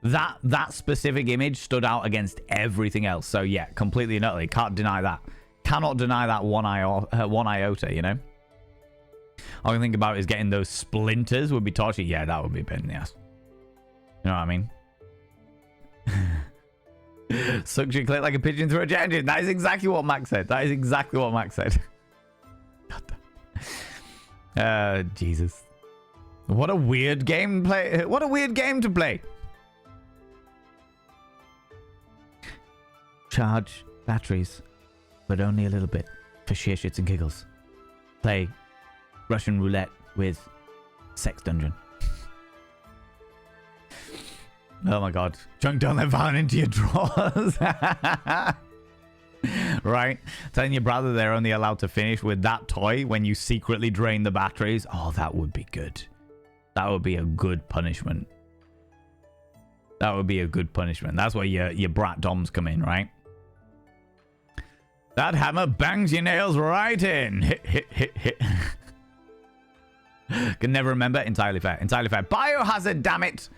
That specific image stood out against everything else. So yeah, completely and utterly can't deny that. Cannot deny that one iota, you know. All I can think about is getting those splinters would be torture. Yeah, that would be a pain in the ass. You know what I mean? Sucks your clit like a pigeon through a jet engine. That is exactly what Max said. Jesus. What a weird game to play. Charge batteries, but only a little bit for sheer shits and giggles. Play Russian roulette with Sex Dungeon. Oh my god. Chunk, don't let Valen into your drawers. Right? Telling your brother they're only allowed to finish with that toy when you secretly drain the batteries. Oh, that would be good. That would be a good punishment. That's where your brat doms come in, right? That hammer bangs your nails right in. Hit. Can never remember. Entirely fair. Entirely fair. Biohazard, damn it.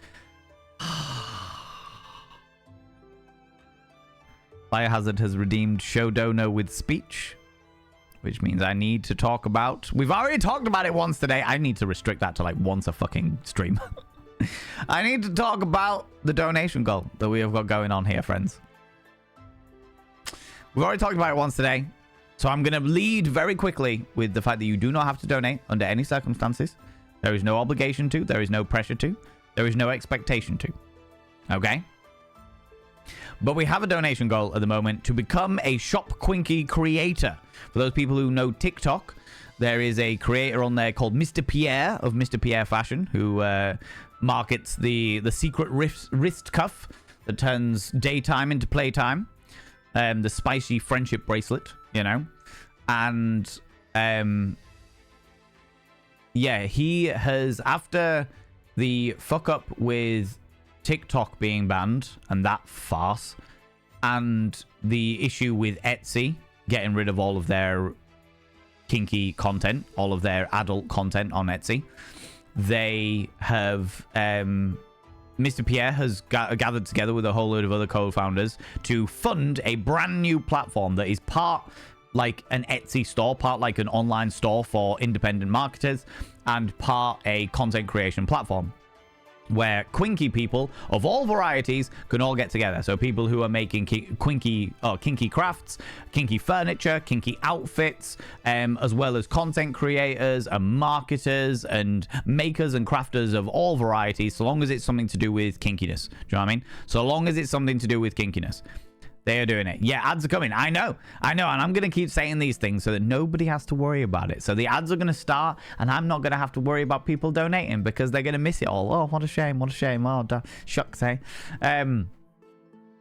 Biohazard has redeemed Showdono with speech, which means I need to talk about... We've already talked about it once today. I need to restrict that to like once a fucking stream. I need to talk about the donation goal that we have got going on here, friends. We've already talked about it once today. So I'm going to lead very quickly with the fact that you do not have to donate under any circumstances. There is no obligation to. There is no pressure to. There is no expectation to. Okay? But we have a donation goal at the moment to become a Shop Quinky creator. For those people who know TikTok, there is a creator on there called Mr. Pierre of Mr. Pierre Fashion who markets the secret wrist cuff that turns daytime into playtime. The spicy friendship bracelet, you know. And yeah, he has, after the fuck up with TikTok being banned and that farce, and the issue with Etsy getting rid of all of their kinky content, all of their adult content on Etsy, they have Mr. Pierre has gathered together with a whole load of other co-founders to fund a brand new platform that is part like an Etsy store, part like an online store for independent marketers, and part a content creation platform where quinky people of all varieties can all get together. So people who are making kinky crafts, kinky furniture, kinky outfits, as well as content creators and marketers and makers and crafters of all varieties, so long as it's something to do with kinkiness. Do you know what I mean? So long as it's something to do with kinkiness. They are doing it. Yeah, ads are coming. I know. And I'm going to keep saying these things so that nobody has to worry about it. So the ads are going to start, and I'm not going to have to worry about people donating because they're going to miss it all. Oh, what a shame. What a shame. Oh, shucks, eh?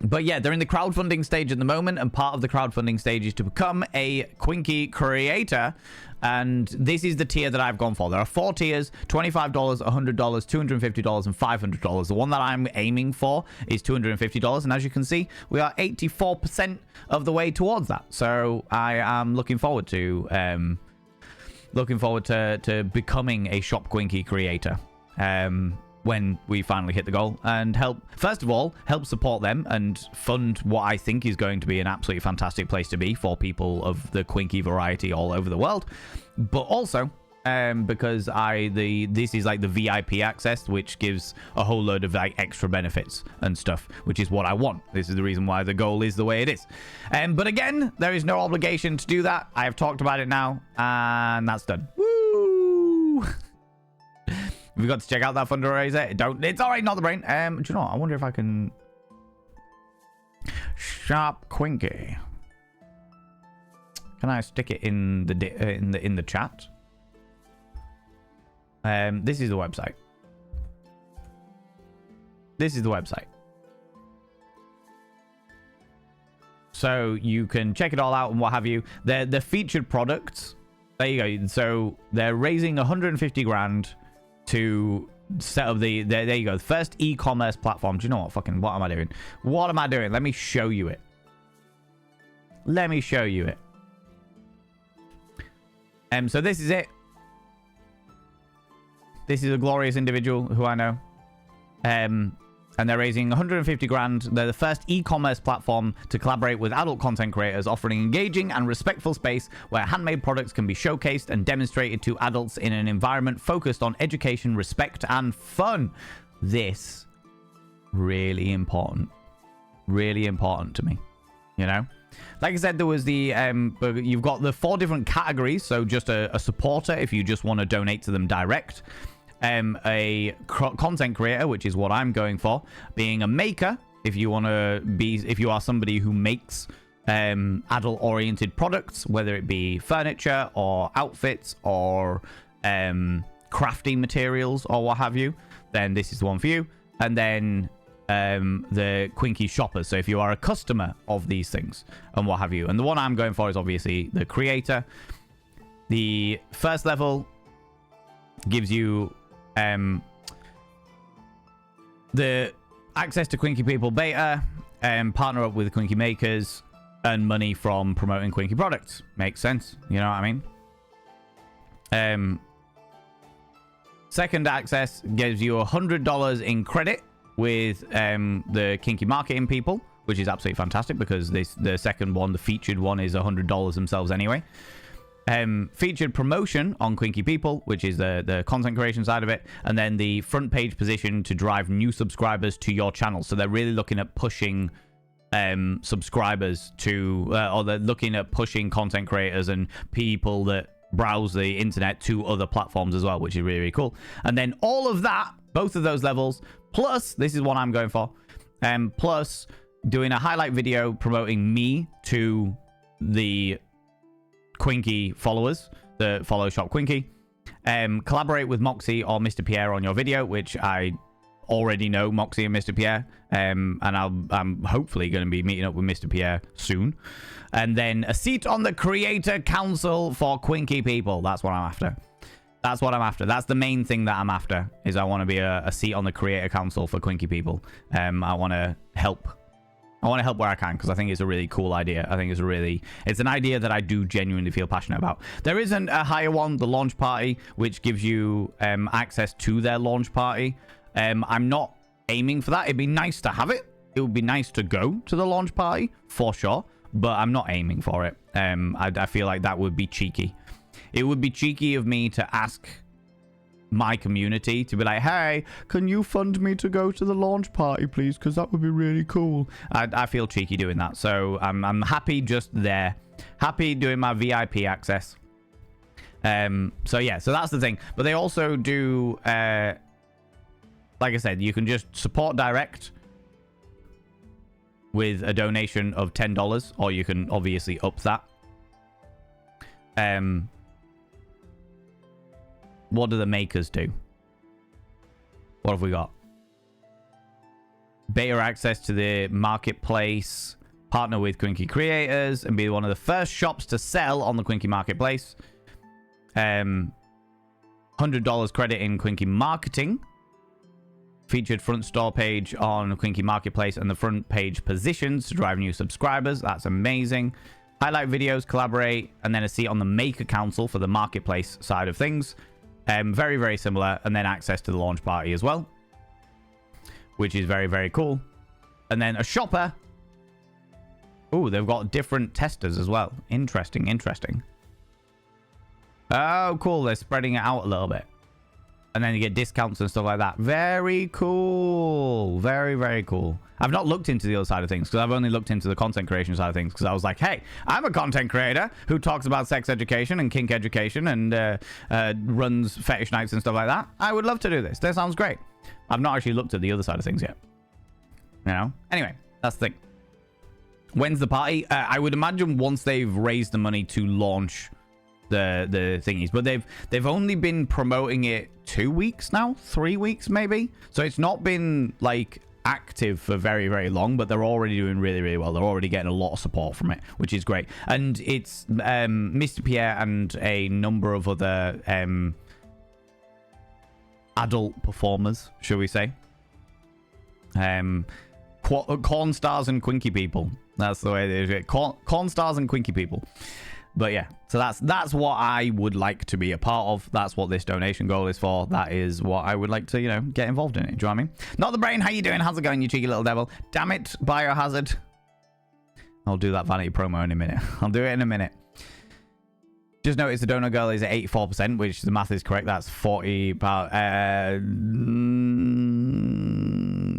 But yeah, they're in the crowdfunding stage at the moment, and part of the crowdfunding stage is to become a Quinky creator. And this is the tier that I've gone for. There are 4 tiers: $25, $100, $250, and $500. The one that I'm aiming for is $250. And as you can see, we are 84% of the way towards that. So I am looking forward to becoming a Shop Quinky creator. When we finally hit the goal, and first of all, help support them and fund what I think is going to be an absolutely fantastic place to be for people of the quinky variety all over the world. But also, because this is like the VIP access, which gives a whole load of like extra benefits and stuff, which is what I want. This is the reason why the goal is the way it is. But again, there is no obligation to do that. I have talked about it now, and that's done. Woo! We've got to check out that fundraiser. It's all right, not the brain. Do you know what? I wonder if I can... Sharp Quinky. Can I stick it in the chat? This is the website. This is the website. So you can check it all out and what have you. They're featured products. There you go. So they're raising 150 grand to set up there you go, the first e-commerce platform. Do you know what? What am I doing? What am I doing? Let me show you it. So this is it. This is a glorious individual who I know. And they're raising 150 grand. They're the first e-commerce platform to collaborate with adult content creators, offering engaging and respectful space where handmade products can be showcased and demonstrated to adults in an environment focused on education, respect, and fun. This, really important. Really important to me. You know? Like I said, there was you've got the 4 different categories. So just a supporter if you just want to donate to them direct. A content creator, which is what I'm going for, being a maker if you are somebody who makes adult oriented products, whether it be furniture or outfits or crafting materials or what have you, then this is the one for you. And then the Quinky shoppers, so if you are a customer of these things and what have you. And the one I'm going for is obviously the creator. The first level gives you the access to Quinky People beta, partner up with Quinky makers, earn money from promoting Quinky products. Makes sense, you know what I mean? Second access gives you $100 in credit with the kinky marketing people, which is absolutely fantastic because the second one, the featured one, is $100 themselves anyway. Featured promotion on Quinky People, which is the content creation side of it, and then the front page position to drive new subscribers to your channel. So they're really looking at pushing subscribers to, or they're looking at pushing content creators and people that browse the internet to other platforms as well, which is really, really cool. And then all of that, both of those levels, plus, this is what I'm going for, plus doing a highlight video promoting me to the Quinky followers that follow Shop Quinky. Collaborate with Moxie or Mr. Pierre on your video, which I already know Moxie and Mr. Pierre. And I'm hopefully going to be meeting up with Mr. Pierre soon. And then a seat on the Creator Council for Quinky People. That's what I'm after. That's what I'm after. That's the main thing that I'm after, is I want to be a seat on the Creator Council for Quinky People. I want to help. I want to help where I can because I think it's a really cool idea. I think it's an idea that I do genuinely feel passionate about. There isn't a higher one, the launch party, which gives you access to their launch party. I'm not aiming for that. It'd be nice to have it. It would be nice to go to the launch party for sure, but I'm not aiming for it. I feel like that would be cheeky. It would be cheeky of me to ask my community to be like, hey, can you fund me to go to the launch party, please? Because that would be really cool. I feel cheeky doing that. So I'm happy just there. Happy doing my VIP access. So yeah, so that's the thing. But they also do, like I said, you can just support direct with a donation of $10, or you can obviously up that. What do the makers do? What have we got? Beta access to the marketplace. Partner with Quinky creators and be one of the first shops to sell on the Quinky marketplace. $100 credit in Quinky marketing. Featured front store page on Quinky marketplace and the front page positions to drive new subscribers. That's amazing. Highlight videos, collaborate, and then a seat on the maker council for the marketplace side of things. Very, very similar. And then access to the launch party as well, which is very, very cool. And then a shopper. Oh, they've got different testers as well. Interesting, interesting. Oh, cool. They're spreading it out a little bit. And then you get discounts and stuff like that. Very cool. Very, very cool. I've not looked into the other side of things because I've only looked into the content creation side of things because I was like, hey, I'm a content creator who talks about sex education and kink education and runs fetish nights and stuff like that. I would love to do this. That sounds great. I've not actually looked at the other side of things yet. You know? Anyway, that's the thing. When's the party? I would imagine once they've raised the money to launch the thingies, but they've only been promoting it 2 weeks now, 3 weeks maybe, so it's not been like active for very, very long, but they're already doing really, really well. They're already getting a lot of support from it, which is great. And it's Mr. Pierre and a number of other adult performers, shall we say, corn stars and Quinky people. That's the way they do it. Corn stars and Quinky people. But yeah, so that's what I would like to be a part of. That's what this donation goal is for. That is what I would like to, you know, get involved in it. Do you know what I mean? Not the brain. How you doing? How's it going, you cheeky little devil? Damn it, Biohazard. I'll do that vanity promo in a minute. I'll do it in a minute. Just notice the donor girl is at 84%, which the math is correct. That's 40 about.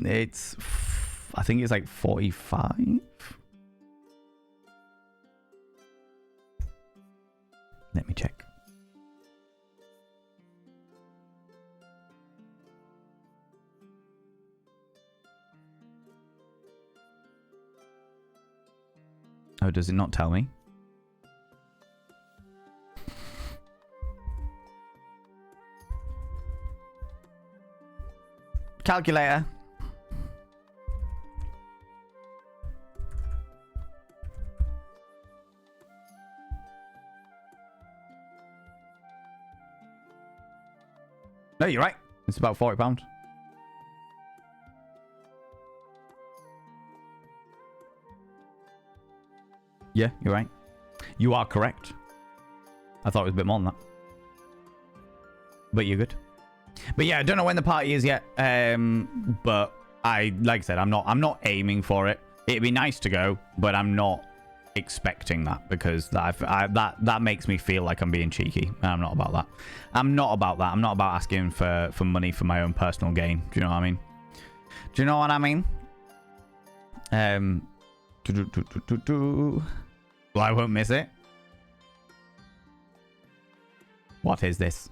It's, I think it's like 45. Let me check. Oh, does it not tell me? Calculator. No, you're right. It's about £40. Yeah, you're right. You are correct. I thought it was a bit more than that. But you're good. But yeah, I don't know when the party is yet. But like I said, I'm not aiming for it. It'd be nice to go, but I'm not expecting that because that makes me feel like I'm being cheeky, and I'm not about that. I'm not about asking for money for my own personal gain. Do you know what I mean? Do you know what I mean? Well, I won't miss it. What is this?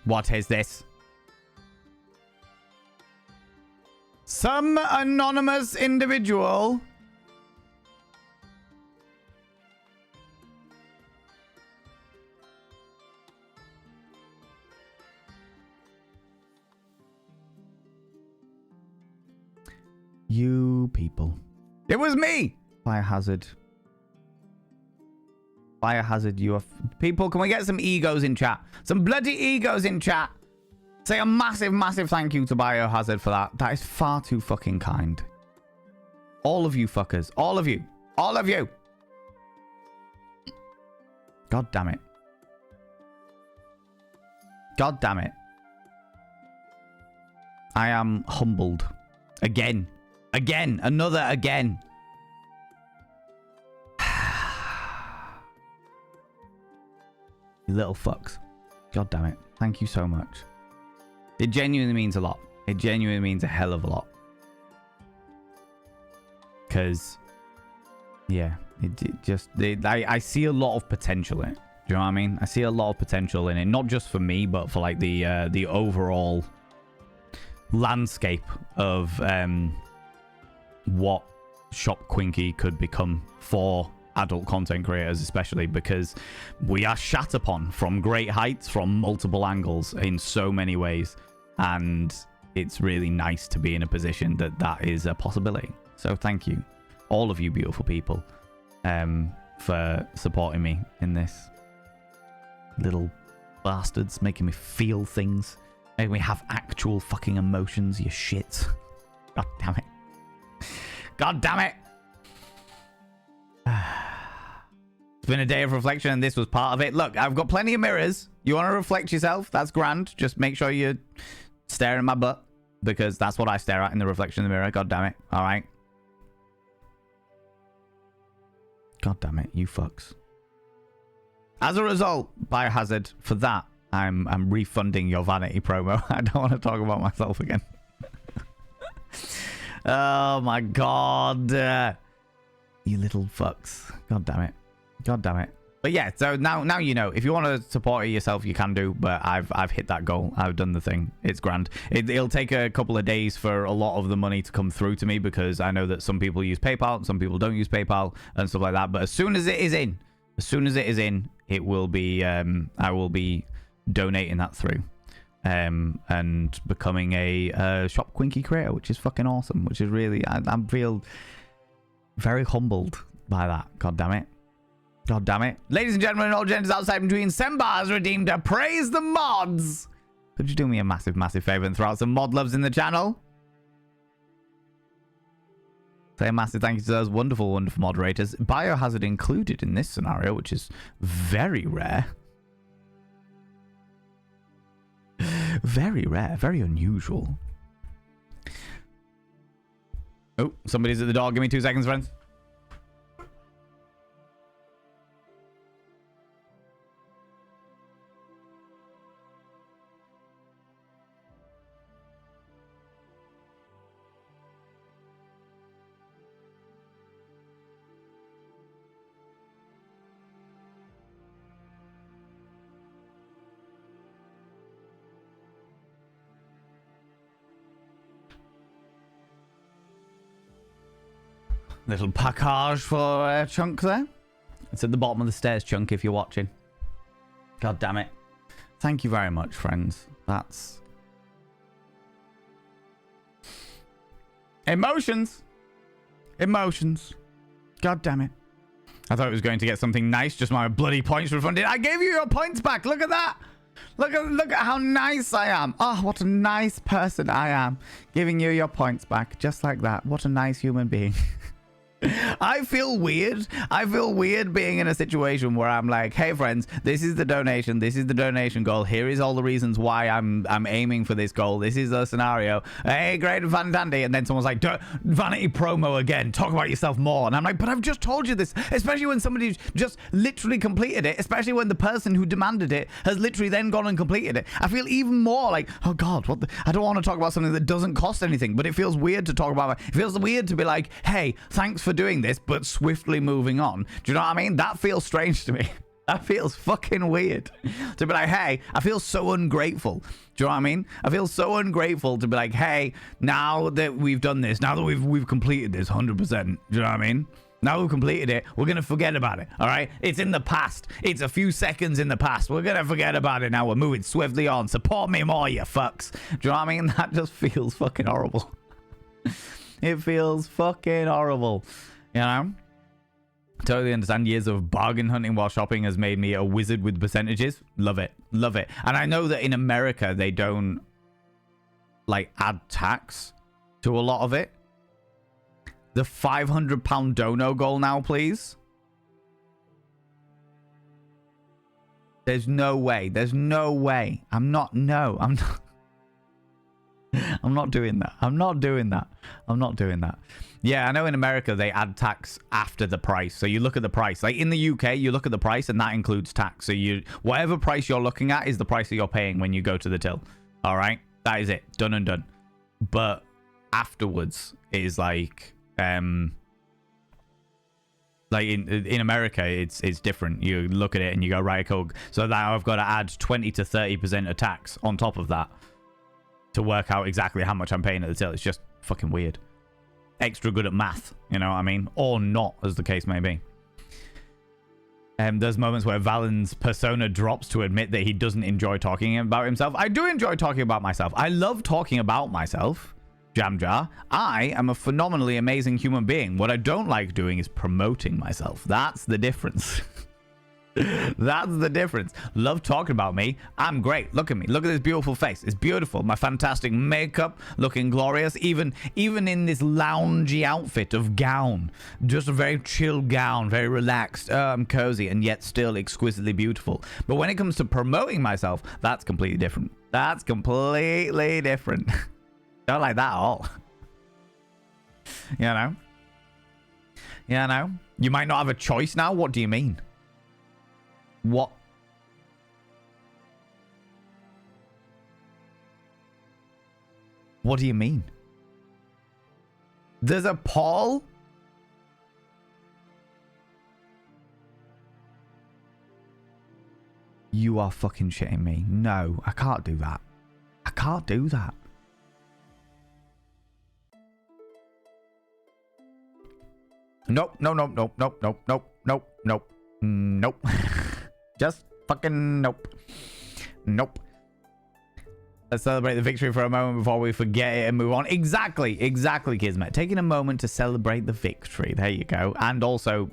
What is this? Some anonymous individual. You people. It was me! Biohazard. Biohazard, you are... People, can we get some egos in chat? Some bloody egos in chat! Say a massive, massive thank you to Biohazard for that. That is far too fucking kind. All of you fuckers. All of you. All of you! God damn it. God damn it. I am humbled. Again. Again. Another again. You little fucks. God damn it. Thank you so much. It genuinely means a lot. It genuinely means a hell of a lot. Because, yeah, I see a lot of potential in it. Do you know what I mean? I see a lot of potential in it. Not just for me, but for like the overall landscape of what Shop Quinky could become for adult content creators, especially because we are shat upon from great heights from multiple angles in so many ways, and it's really nice to be in a position that is a possibility. So thank you, all of you beautiful people, for supporting me in this. Little bastards, making me feel things, making me have actual fucking emotions, you shit. God damn it. God damn it. It's been a day of reflection and this was part of it. Look, I've got plenty of mirrors. You want to reflect yourself? That's grand. Just make sure you stare at my butt, because that's what I stare at in the reflection of the mirror. God damn it. All right. God damn it, you fucks. As a result, Biohazard, for that, I'm refunding your vanity promo. I don't want to talk about myself again. Oh my god. You little fucks. God damn it. God damn it. But yeah, so now you know. If you want to support it yourself, you can do. But I've hit that goal. I've done the thing. It's grand. It'll take a couple of days for a lot of the money to come through to me, because I know that some people use PayPal, some people don't use PayPal, and stuff like that. But as soon as it is in, it will be. I will be donating that through, and becoming a Shop Quinky creator, which is fucking awesome. Which is really, I feel very humbled by that. God damn it. God damn it. Ladies and gentlemen, all genders outside between, Sembar has redeemed to praise the mods. Could you do me a massive, massive favor and throw out some mod loves in the channel? Say a massive thank you to those wonderful, wonderful moderators. Biohazard included in this scenario, which is very rare. Very rare. Very unusual. Oh, somebody's at the door. Give me 2 seconds, friends. Little package for Chunk there. It's at the bottom of the stairs, Chunk, if you're watching. God damn it. Thank you very much, friends. That's... Emotions. Emotions. God damn it. I thought it was going to get something nice, just my bloody points refunded. I gave you your points back. Look at that. Look at how nice I am. Oh, what a nice person I am. Giving you your points back, just like that. What a nice human being. I feel weird. I feel weird being in a situation where I'm like, hey friends, this is the donation. This is the donation goal. Here is all the reasons why I'm aiming for this goal. This is the scenario. Hey, great and fun dandy. And then someone's like, vanity promo again. Talk about yourself more. And I'm like, but I've just told you this. Especially when somebody just literally completed it. Especially when the person who demanded it has literally then gone and completed it. I feel even more like, oh God, what I don't want to talk about something that doesn't cost anything, but it feels weird to talk about. It feels weird to be like, hey, thanks for doing this, but swiftly moving on. Do you know what I mean? That feels strange to me. That feels fucking weird to be like, hey, I feel so ungrateful. Do you know what I mean? I feel so ungrateful to be like, hey, now that we've done this, now that we've completed this 100%, do you know what I mean? Now we've completed it, we're going to forget about it, all right? It's in the past. It's a few seconds in the past. We're going to forget about it now. We're moving swiftly on. Support me more, you fucks. Do you know what I mean? That just feels fucking horrible. It feels fucking horrible. You know? Totally understand. Years of bargain hunting while shopping has made me a wizard with percentages. Love it. Love it. And I know that in America, they don't, like, add tax to a lot of it. The £500 dono goal now, please. There's no way. There's no way. I'm not doing that. I'm not doing that. Yeah, I know in America they add tax after the price. So you look at the price. Like in the UK, you look at the price and that includes tax. So whatever price you're looking at is the price that you're paying when you go to the till. All right? That is it. Done and done. But afterwards is like in America, it's different. You look at it and you go, right, cool. So now I've got to add 20 to 30% of tax on top of that to work out exactly how much I'm paying at the till. It's just fucking weird. Extra good at math, you know what I mean? Or not, as the case may be. There's moments where Valen's persona drops to admit that he doesn't enjoy talking about himself. I do enjoy talking about myself. I love talking about myself, Jamjar. I am a phenomenally amazing human being. What I don't like doing is promoting myself. That's the difference. That's the difference. Love talking about me. I'm great. Look at me. Look at this beautiful face. It's beautiful. My fantastic makeup, looking glorious. Even in this loungy outfit of gown. Just a very chill gown. Very relaxed. I'm cozy and yet still exquisitely beautiful. But when it comes to promoting myself, that's completely different. That's completely different. Don't like that at all. You know? Yeah, no. You might not have a choice now. What do you mean? What? What do you mean? There's a Paul? You are fucking shitting me. No, I can't do that. I can't do that. Nope, nope. Just fucking nope. Let's celebrate the victory for a moment before we forget it and move on. Exactly, Kismet. Taking a moment to celebrate the victory. There you go. And also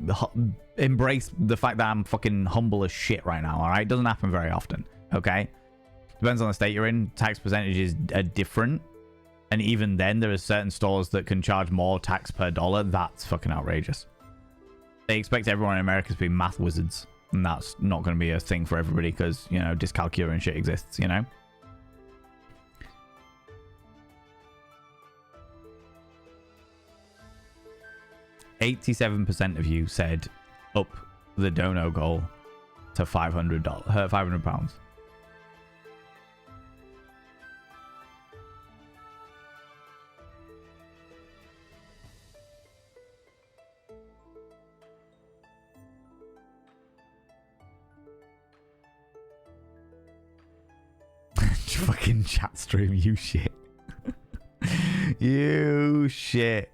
embrace the fact that I'm fucking humble as shit right now, all right? Doesn't happen very often, okay? Depends on the state you're in. Tax percentages are different. And even then, there are certain stores that can charge more tax per dollar. That's fucking outrageous. They expect everyone in America to be math wizards. And that's not going to be a thing for everybody because, you know, dyscalculia and shit exists, you know? %87% of you said up the dono goal to £500. Fucking chat stream, you shit. You shit.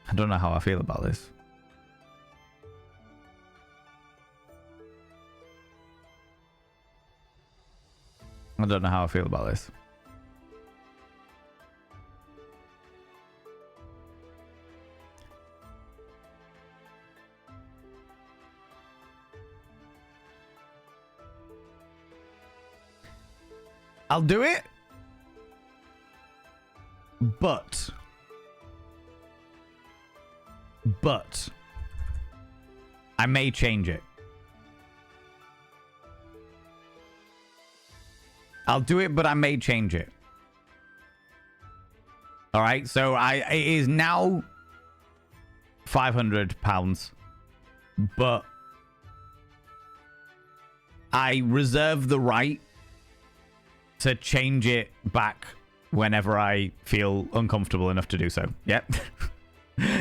I don't know how I feel about this. I don't know how I feel about this. I'll do it. But I may change it. I'll do it, but I may change it. All right, so it is now £500, but I reserve the right to change it back whenever I feel uncomfortable enough to do so. Yep.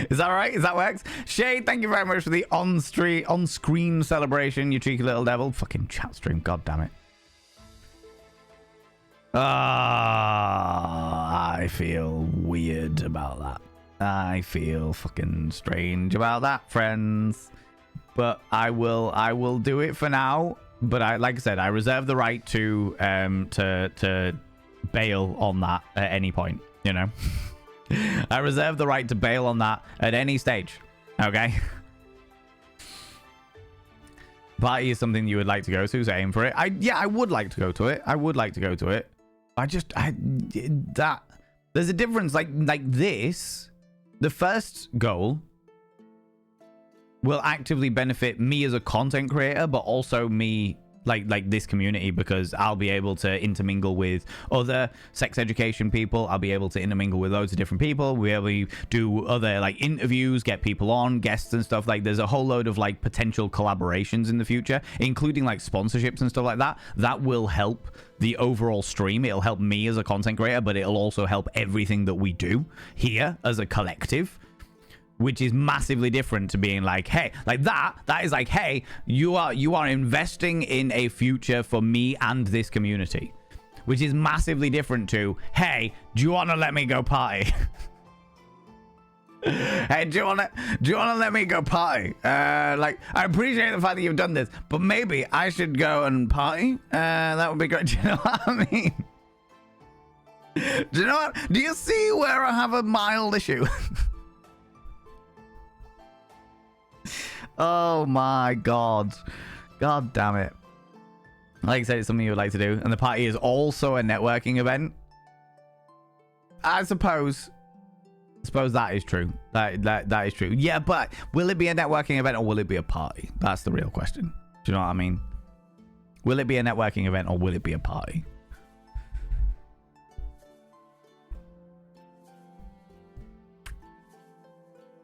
Is that right? Is that works? Shade, thank you very much for the on-screen celebration, you cheeky little devil. Fucking chat stream, god damn it. I feel weird about that. I feel fucking strange about that, friends. But I will do it for now. But like I said, I reserve the right to bail on that at any point, you know. I reserve the right to bail on that at any stage. Okay. Party is something you would like to go to, so aim for it. I would like to go to it. I would like to go to it. There's a difference. Like this, the first goal will actively benefit me as a content creator, but also me, like this community, because I'll be able to intermingle with other sex education people. I'll be able to intermingle with loads of different people. We'll be able to do other like interviews, get people on, guests and stuff. Like there's a whole load of like potential collaborations in the future, including like sponsorships and stuff like that. That will help the overall stream. It'll help me as a content creator, but it'll also help everything that we do here as a collective, which is massively different to being like, hey, like that is like, hey, you are investing in a future for me and this community, which is massively different to, hey, do you want to let me go party? Hey, do you want to let me go party? Like, I appreciate the fact that you've done this, but maybe I should go and party. That would be great. Do you know what I mean? Do you know what? Do you see where I have a mild issue? Oh my god. God damn it. Like I said, it's something you would like to do. And the party is also a networking event. I suppose that is true. That is true. Yeah, but will it be a networking event or will it be a party? That's the real question. Do you know what I mean? Will it be a networking event or will it be a party?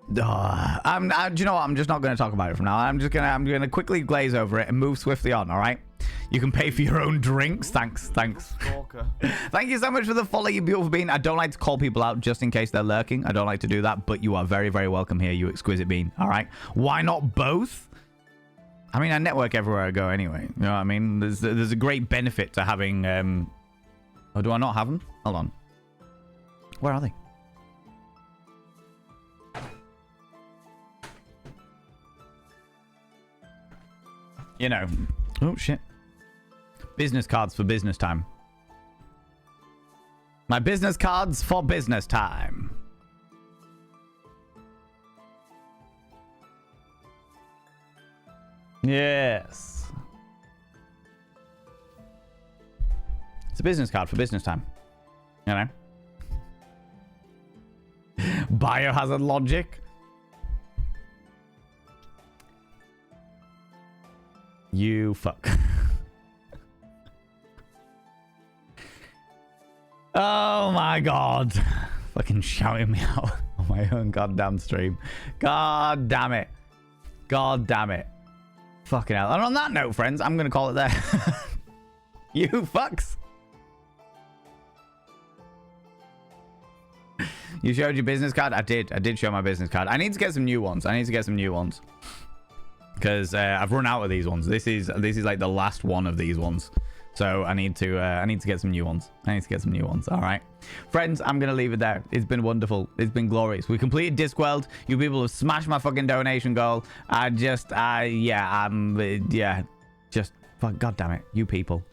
Do you know what? I'm just not going to talk about it from now. I'm going to quickly glaze over it and move swiftly on. All right. You can pay for your own drinks. Thanks. Thank you so much for the follow, you beautiful bean. I don't like to call people out just in case they're lurking. I don't like to do that, but you are very, very welcome here, you exquisite bean. All right. Why not both? I mean, I network everywhere I go anyway. You know what I mean? There's a great benefit to having. Oh, do I not have them? Hold on. Where are they? You know, oh shit. Business cards for business time. My business cards for business time. Yes. It's a business card for business time. You know? Biohazard logic. You fuck. Oh my god. Fucking shouting me out on my own goddamn stream. God damn it. God damn it. Fucking hell. And on that note, friends, I'm going to call it there. You fucks. You showed your business card? I did show my business card. I need to get some new ones. Because I've run out of these ones. This is like the last one of these ones. So I need to get some new ones. All right. Friends, I'm going to leave it there. It's been wonderful. It's been glorious. We completed Discworld. You people have smashed my fucking donation goal. Just fuck, god damn it. You people.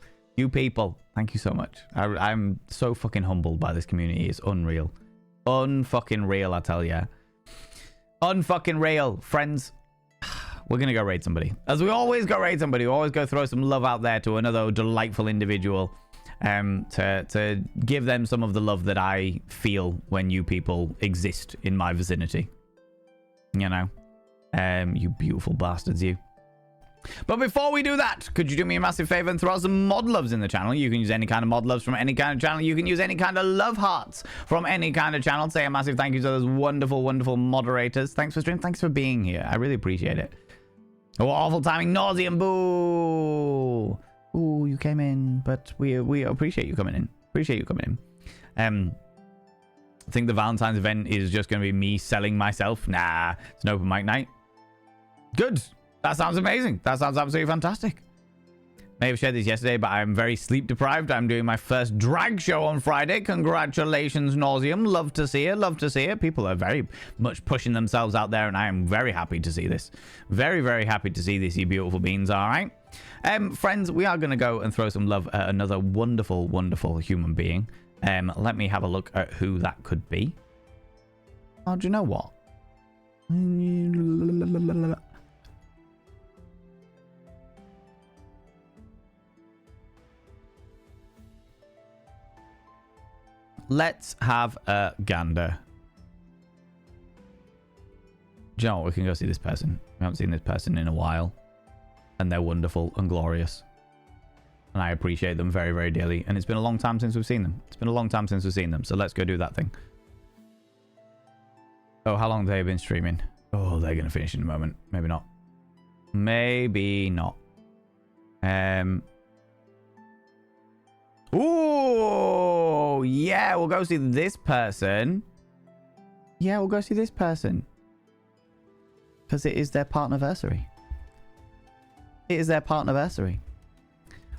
Thank you so much. I'm so fucking humbled by this community. It's unreal. Unfucking real, I tell ya. Unfucking real. Friends, we're going to go raid somebody. As we always go raid somebody. We always go throw some love out there to another delightful individual. to give them some of the love that I feel when you people exist in my vicinity. You know? You beautiful bastards, you. But before we do that, could you do me a massive favor and throw out some mod loves in the channel? You can use any kind of mod loves from any kind of channel. You can use any kind of love hearts from any kind of channel. Say a massive thank you to those wonderful, wonderful moderators. Thanks for streaming. Thanks for being here. I really appreciate it. Oh, awful timing. Nauseum. Boo. Ooh, you came in, but we appreciate you coming in. Appreciate you coming in. I think the Valentine's event is just going to be me selling myself. Nah, it's an open mic night. Good. That sounds amazing. That sounds absolutely fantastic. May have shared this yesterday, but I'm very sleep deprived. I'm doing my first drag show on Friday. Congratulations, Nauseum. Love to see it. Love to see it. People are very much pushing themselves out there, and I am very happy to see this. Very, very happy to see this, you beautiful beings. All right. Friends, we are going to go and throw some love at another wonderful, wonderful human being. Let me have a look at who that could be. Oh, do you know what? Let's have a gander. Do you know what? We can go see this person. We haven't seen this person in a while. And they're wonderful and glorious. And I appreciate them very, very dearly. And it's been a long time since we've seen them. It's been a long time since we've seen them. So let's go do that thing. Oh, how long have they been streaming? Oh, they're going to finish in a moment. Maybe not. Maybe not. Ooh, yeah, we'll go see this person. Yeah, we'll go see this person. Because it is their partnerversary. It is their partnerversary.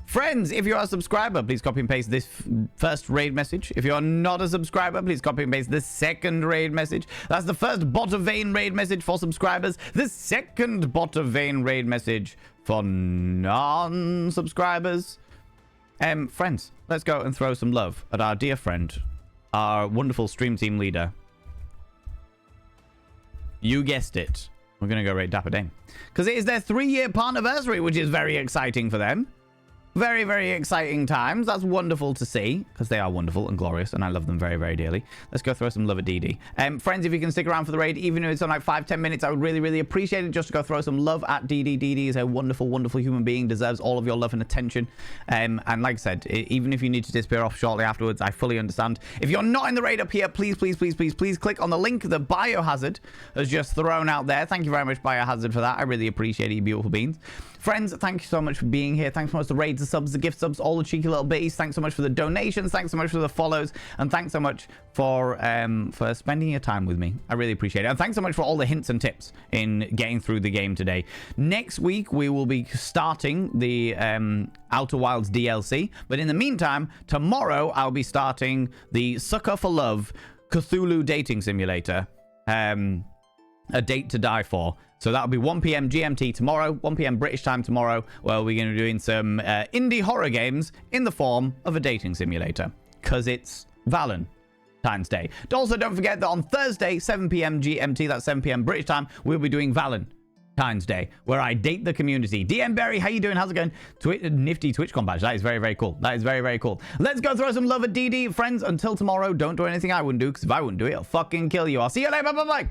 Friends, if you are a subscriber, please copy and paste this first raid message. If you're not a subscriber, please copy and paste the second raid message. That's the first bot of vein raid message for subscribers. The second bot of vein raid message for non-subscribers. Friends, let's go and throw some love at our dear friend, our wonderful stream team leader. You guessed it. We're going to go raid Dapper Dame. Because it is their 3-year partnerversary, which is very exciting for them. Very, very exciting times. That's wonderful to see, because they are wonderful and glorious, and I love them very, very dearly. Let's go throw some love at DD. Friends, if you can stick around for the raid, even if it's on like 5-10 minutes, I would really, really appreciate it just to go throw some love at DD. DD is a wonderful, wonderful human being, deserves all of your love and attention. And like I said, even if you need to disappear off shortly afterwards, I fully understand. If you're not in the raid up here, please, please, please, please, please click on the link the Biohazard has just thrown out there. Thank you very much, Biohazard, for that. I really appreciate it, you beautiful beings. Friends, thank you so much for being here. Thanks so much for the raids, the subs, the gift subs, all the cheeky little bitties. Thanks so much for the donations. Thanks so much for the follows. And thanks so much for spending your time with me. I really appreciate it. And thanks so much for all the hints and tips in getting through the game today. Next week, we will be starting the Outer Wilds DLC. But in the meantime, tomorrow, I'll be starting the Sucker for Love Cthulhu Dating Simulator. A Date to Die For. So that'll be 1 p.m. GMT tomorrow, 1 p.m. British time tomorrow, where we're going to be doing some indie horror games in the form of a dating simulator. Because it's Valentine's Day. Also, don't forget that on Thursday, 7 p.m. GMT, that's 7 p.m. British time, we'll be doing Valentine's Day, where I date the community. DM Berry, how you doing? How's it going? Nifty TwitchCon badge. That is very, very cool. That is very, very cool. Let's go throw some love at DD. Friends, until tomorrow, don't do anything I wouldn't do, because if I wouldn't do it, I'll fucking kill you. I'll see you later. Bye-bye.